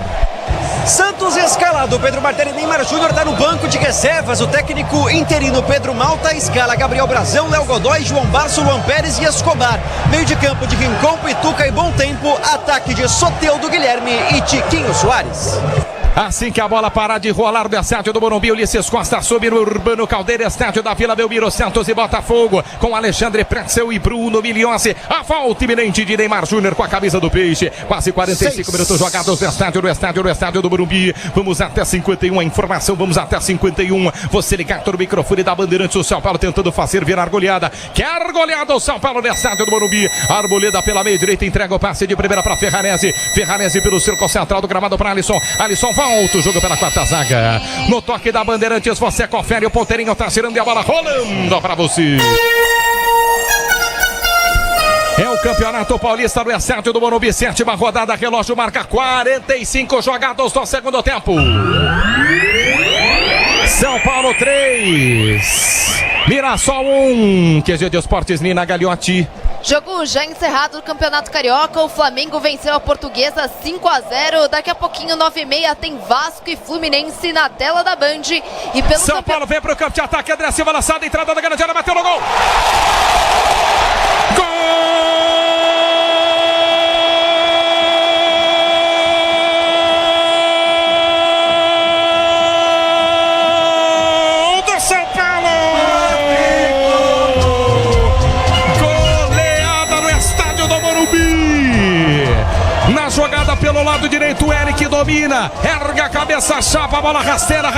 Santos escalado, Pedro Martelli, Neymar Júnior está no banco de reservas. O técnico interino Pedro Malta escala Gabriel Brazão, Léo Godoy, João Barço, Luan Pérez e Escobar. Meio de campo de Rincon, Pituca e Bom Tempo. Ataque de Soteldo, Guilherme e Tiquinho Soares. Assim que a bola parar de rolar do estádio do Morumbi, Ulisses Costa sobe no Urbano Caldeira, estádio da Vila Belmiro. Santos e Botafogo com Alexandre Prétzel e Bruno Milhões. A volta iminente de Neymar Júnior com a camisa do Peixe. Quase 45 minutos jogados no estádio do Morumbi. Vamos até 51, a informação, vamos até 51. Você ligado no microfone da Bandeirantes, o São Paulo tentando fazer virar goleada. Quer goleada o São Paulo no estádio do Morumbi. Arboleda pela meia direita, entrega o passe de primeira para Ferrarese. Ferrarese pelo círculo central do gramado para Alisson. Alisson volta o jogo pela quarta zaga. No toque da Bandeirantes, você confere, o ponteirinho tá girando e a bola rolando para você. É o Campeonato Paulista no estádio do Morumbi, 7ª rodada, relógio marca 45 jogados no segundo tempo. São Paulo 3, Mirassol 1, QG de Esportes, Nina Gagliotti. Jogo já encerrado no Campeonato Carioca, o Flamengo venceu a Portuguesa 5-0. Daqui a pouquinho, 9h30, tem Vasco e Fluminense na tela da Band. E pelo São Paulo vem para o campo de ataque, André Silva lançado, entrada da grande área, bateu no gol. Gol do São Paulo! Goleada no estádio do Morumbi! Na jogada pelo lado direito, o Eric domina, erga a cabeça, chapa, a bola rasteira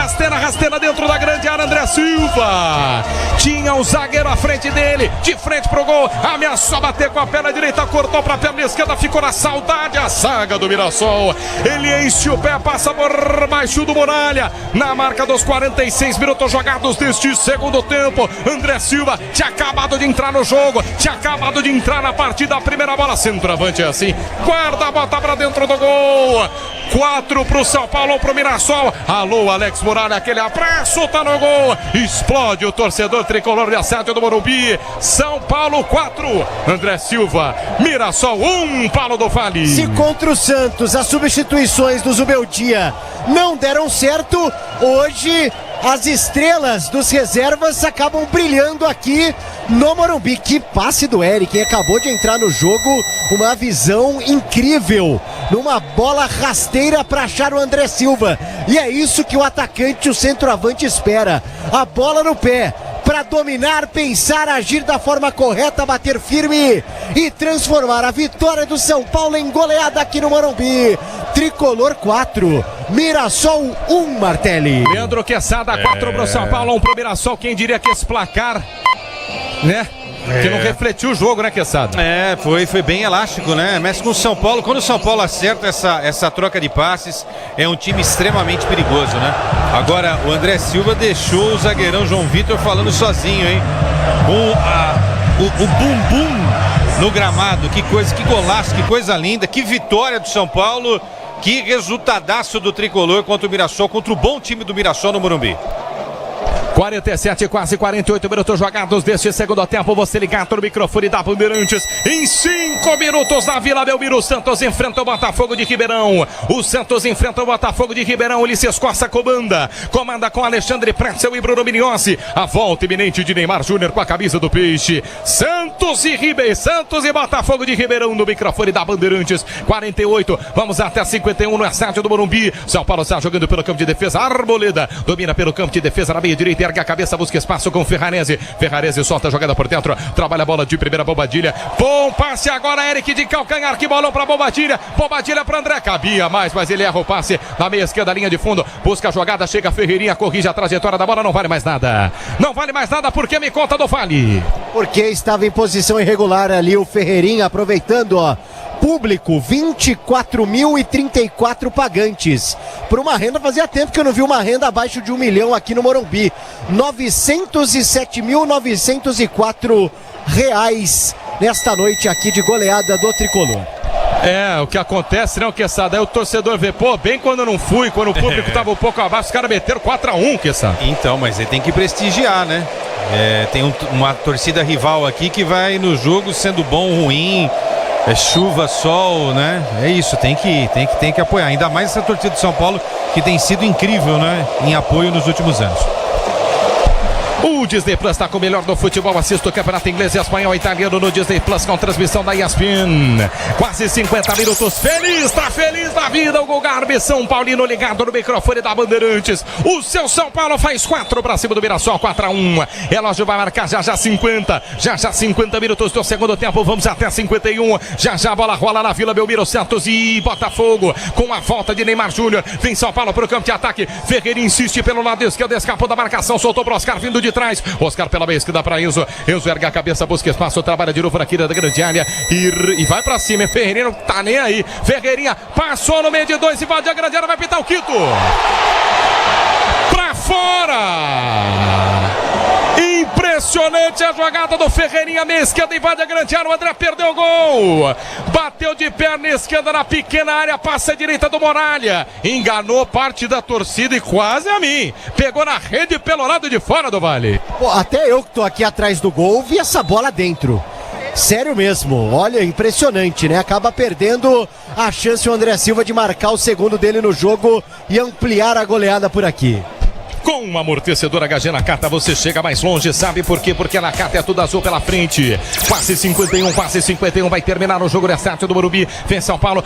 dentro da grande área, André Silva. Tinha o zagueiro à frente dele, de frente pro gol, ameaçou bater com a perna direita, cortou pra perna esquerda, ficou na saudade a saga do Mirassol. Ele enche o pé, passa por baixo do Muralha, na marca dos 46 minutos jogados deste segundo tempo. André Silva tinha acabado de entrar no jogo, tinha acabado de entrar na partida, a primeira bola, centroavante é assim, guarda, bota pra dentro do gol. gol. 4 pro São Paulo, 1 pro Mirassol. Alô, Alex Muralha, aquele abraço, tá no gol. Explode o torcedor tricolor de Assédio do Morumbi. São Paulo 4, André Silva. Mirassol 1, Paulo do Vale. Se contra o Santos as substituições do Zubeldia não deram certo, hoje as estrelas dos reservas acabam brilhando aqui no Morumbi. Que passe do Eric, que acabou de entrar no jogo, uma visão incrível, numa bola rasteira para achar o André Silva. E é isso que o atacante, o centroavante espera, a bola no pé, para dominar, pensar, agir da forma correta, bater firme e transformar a vitória do São Paulo em goleada aqui no Morumbi. Tricolor 4, Mirassol 1, Martelli. Leandro Quesada, 4 pro São Paulo, 1 pro Mirassol. Quem diria que esse placar, né? Que não refletiu o jogo, né, Quesada? Foi bem elástico, né? Mas com o São Paulo, quando o São Paulo acerta essa troca de passes, é um time extremamente perigoso, né? Agora, o André Silva deixou o zagueirão João Vitor falando sozinho, hein? O bumbum no gramado, que coisa, que golaço, que coisa linda, que vitória do São Paulo, que resultadaço do Tricolor contra o Mirassol, contra o bom time do Mirassol no Morumbi. 47, quase 48 minutos jogados deste segundo tempo. Você ligado no microfone da Bandeirantes. Em 5 minutos na Vila Belmiro, o Santos enfrenta o Botafogo de Ribeirão. O Santos enfrenta o Botafogo de Ribeirão. Ulisses Costa comanda com Alexandre Pretzel e Bruno Mignozzi. A volta iminente de Neymar Júnior com a camisa do Peixe. Santos e Botafogo de Ribeirão no microfone da Bandeirantes. 48, vamos até 51 no estádio do Morumbi. São Paulo está jogando pelo campo de defesa. Arboleda domina pelo campo de defesa na meia direita. Ergue a cabeça, busca espaço com Ferrarese. Ferrarese solta a jogada por dentro. Trabalha a bola de primeira, Bobadilha. Bom passe agora, Eric de calcanhar. Que bolão pra Bobadilha. Bobadilha pra André. Cabia mais, mas ele erra o passe na meia esquerda, linha de fundo. Busca a jogada, chega Ferreirinha, corrige a trajetória da bola. Não vale mais nada. Não vale mais nada porque me conta do Vale. Porque estava em posição irregular ali o Ferreirinha, aproveitando, ó. Público, 24.034 pagantes. Por uma renda, fazia tempo que eu não vi uma renda abaixo de 1 milhão aqui no Morumbi. 907.904 reais nesta noite aqui de goleada do Tricolor. O que acontece, né, o Quesada? Aí o torcedor vê, bem quando eu não fui, quando o público tava um pouco abaixo, os caras meteram 4-1, Quesada. Então, mas ele tem que prestigiar, né? Tem uma torcida rival aqui que vai no jogo sendo bom ou ruim. Chuva, sol, né? É isso, tem que apoiar. Ainda mais essa torcida de São Paulo, que tem sido incrível, né? Em apoio nos últimos anos. O Disney Plus está com o melhor do futebol. Assista o campeonato inglês, espanhol e italiano no Disney Plus com transmissão da ESPN. Quase 50 minutos. Tá feliz da vida. O Gol Garbi, São Paulino ligado no microfone da Bandeirantes. O seu São Paulo faz 4 para cima do Mirassol, 4-1. Relógio vai marcar já 50. Já 50 minutos do segundo tempo. Vamos até 51. Já a bola rola na Vila Belmiro. Santos e Botafogo com a volta de Neymar Júnior. Vem São Paulo para o campo de ataque. Ferreira insiste pelo lado esquerdo. Escapou da marcação. Soltou para Oscar vindo de trás. Oscar pela meia esquerda para Enzo. Enzo ergue a cabeça, busca espaço, trabalha de novo na quina da grande área e vai pra cima. Ferreirinha não tá nem aí. Ferreirinha passou no meio de 2, invade a grande área, vai pintar o quinto. Pra fora! Impressionante a jogada do Ferreirinha, meia esquerda, invade a grande área, o André perdeu o gol. Bateu de perna esquerda na pequena área, passa a direita do Muralha. Enganou parte da torcida e quase a mim. Pegou na rede pelo lado de fora do Vale. Até eu que tô aqui atrás do gol, vi essa bola dentro. Sério mesmo, olha, impressionante, né? Acaba perdendo a chance o André Silva de marcar o segundo dele no jogo e ampliar a goleada por aqui. Com um amortecedor HG Nakata você chega mais longe, sabe por quê? Porque a Nakata é tudo azul pela frente. Quase 51, vai terminar o jogo da estátua do Morumbi. Vem São Paulo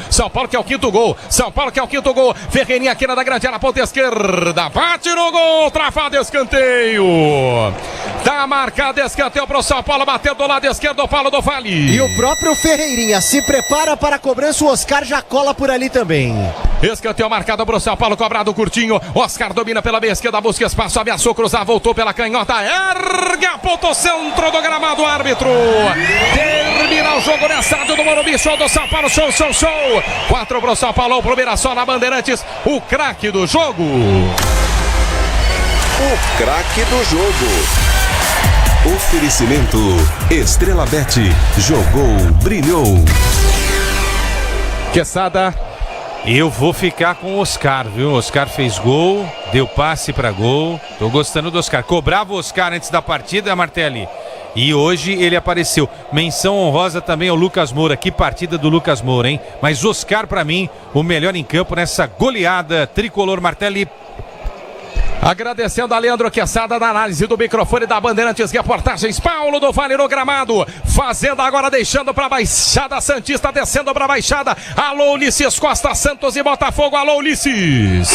que é o quinto gol. Ferreirinha aqui na grande área, ponta esquerda, bate no gol, travado, escanteio. Tá marcado escanteio pro São Paulo, bateu do lado esquerdo o Paulo do Vale. E o próprio Ferreirinha se prepara para a cobrança, o Oscar já cola por ali também. Escanteio marcado pro São Paulo, cobrado curtinho. Oscar domina pela meia esquerda, busca espaço, ameaçou cruzar, voltou pela canhota, ergue a ponta, centro do gramado, árbitro. Termina o jogo na estádio do Morumbi, show do São Paulo, show. 4 pro São Paulo, pro Mirassol na Bandeirantes, o craque do jogo. O craque do jogo. Oferecimento Estrela Bet, jogou, brilhou. Quesada. Eu vou ficar com o Oscar, viu? O Oscar fez gol, deu passe para gol. Tô gostando do Oscar. Cobrava o Oscar antes da partida, Martelli. E hoje ele apareceu. Menção honrosa também ao Lucas Moura. Que partida do Lucas Moura, hein? Mas Oscar, para mim, o melhor em campo nessa goleada tricolor, Martelli. Agradecendo a Leandro Quesada da análise do microfone da Bandeirantes Reportagens. Paulo do Vale no gramado. Fazendo agora, deixando para a Baixada Santista, descendo para a Baixada. Alô, Ulisses Costa, Santos e Botafogo. Alô, Ulisses.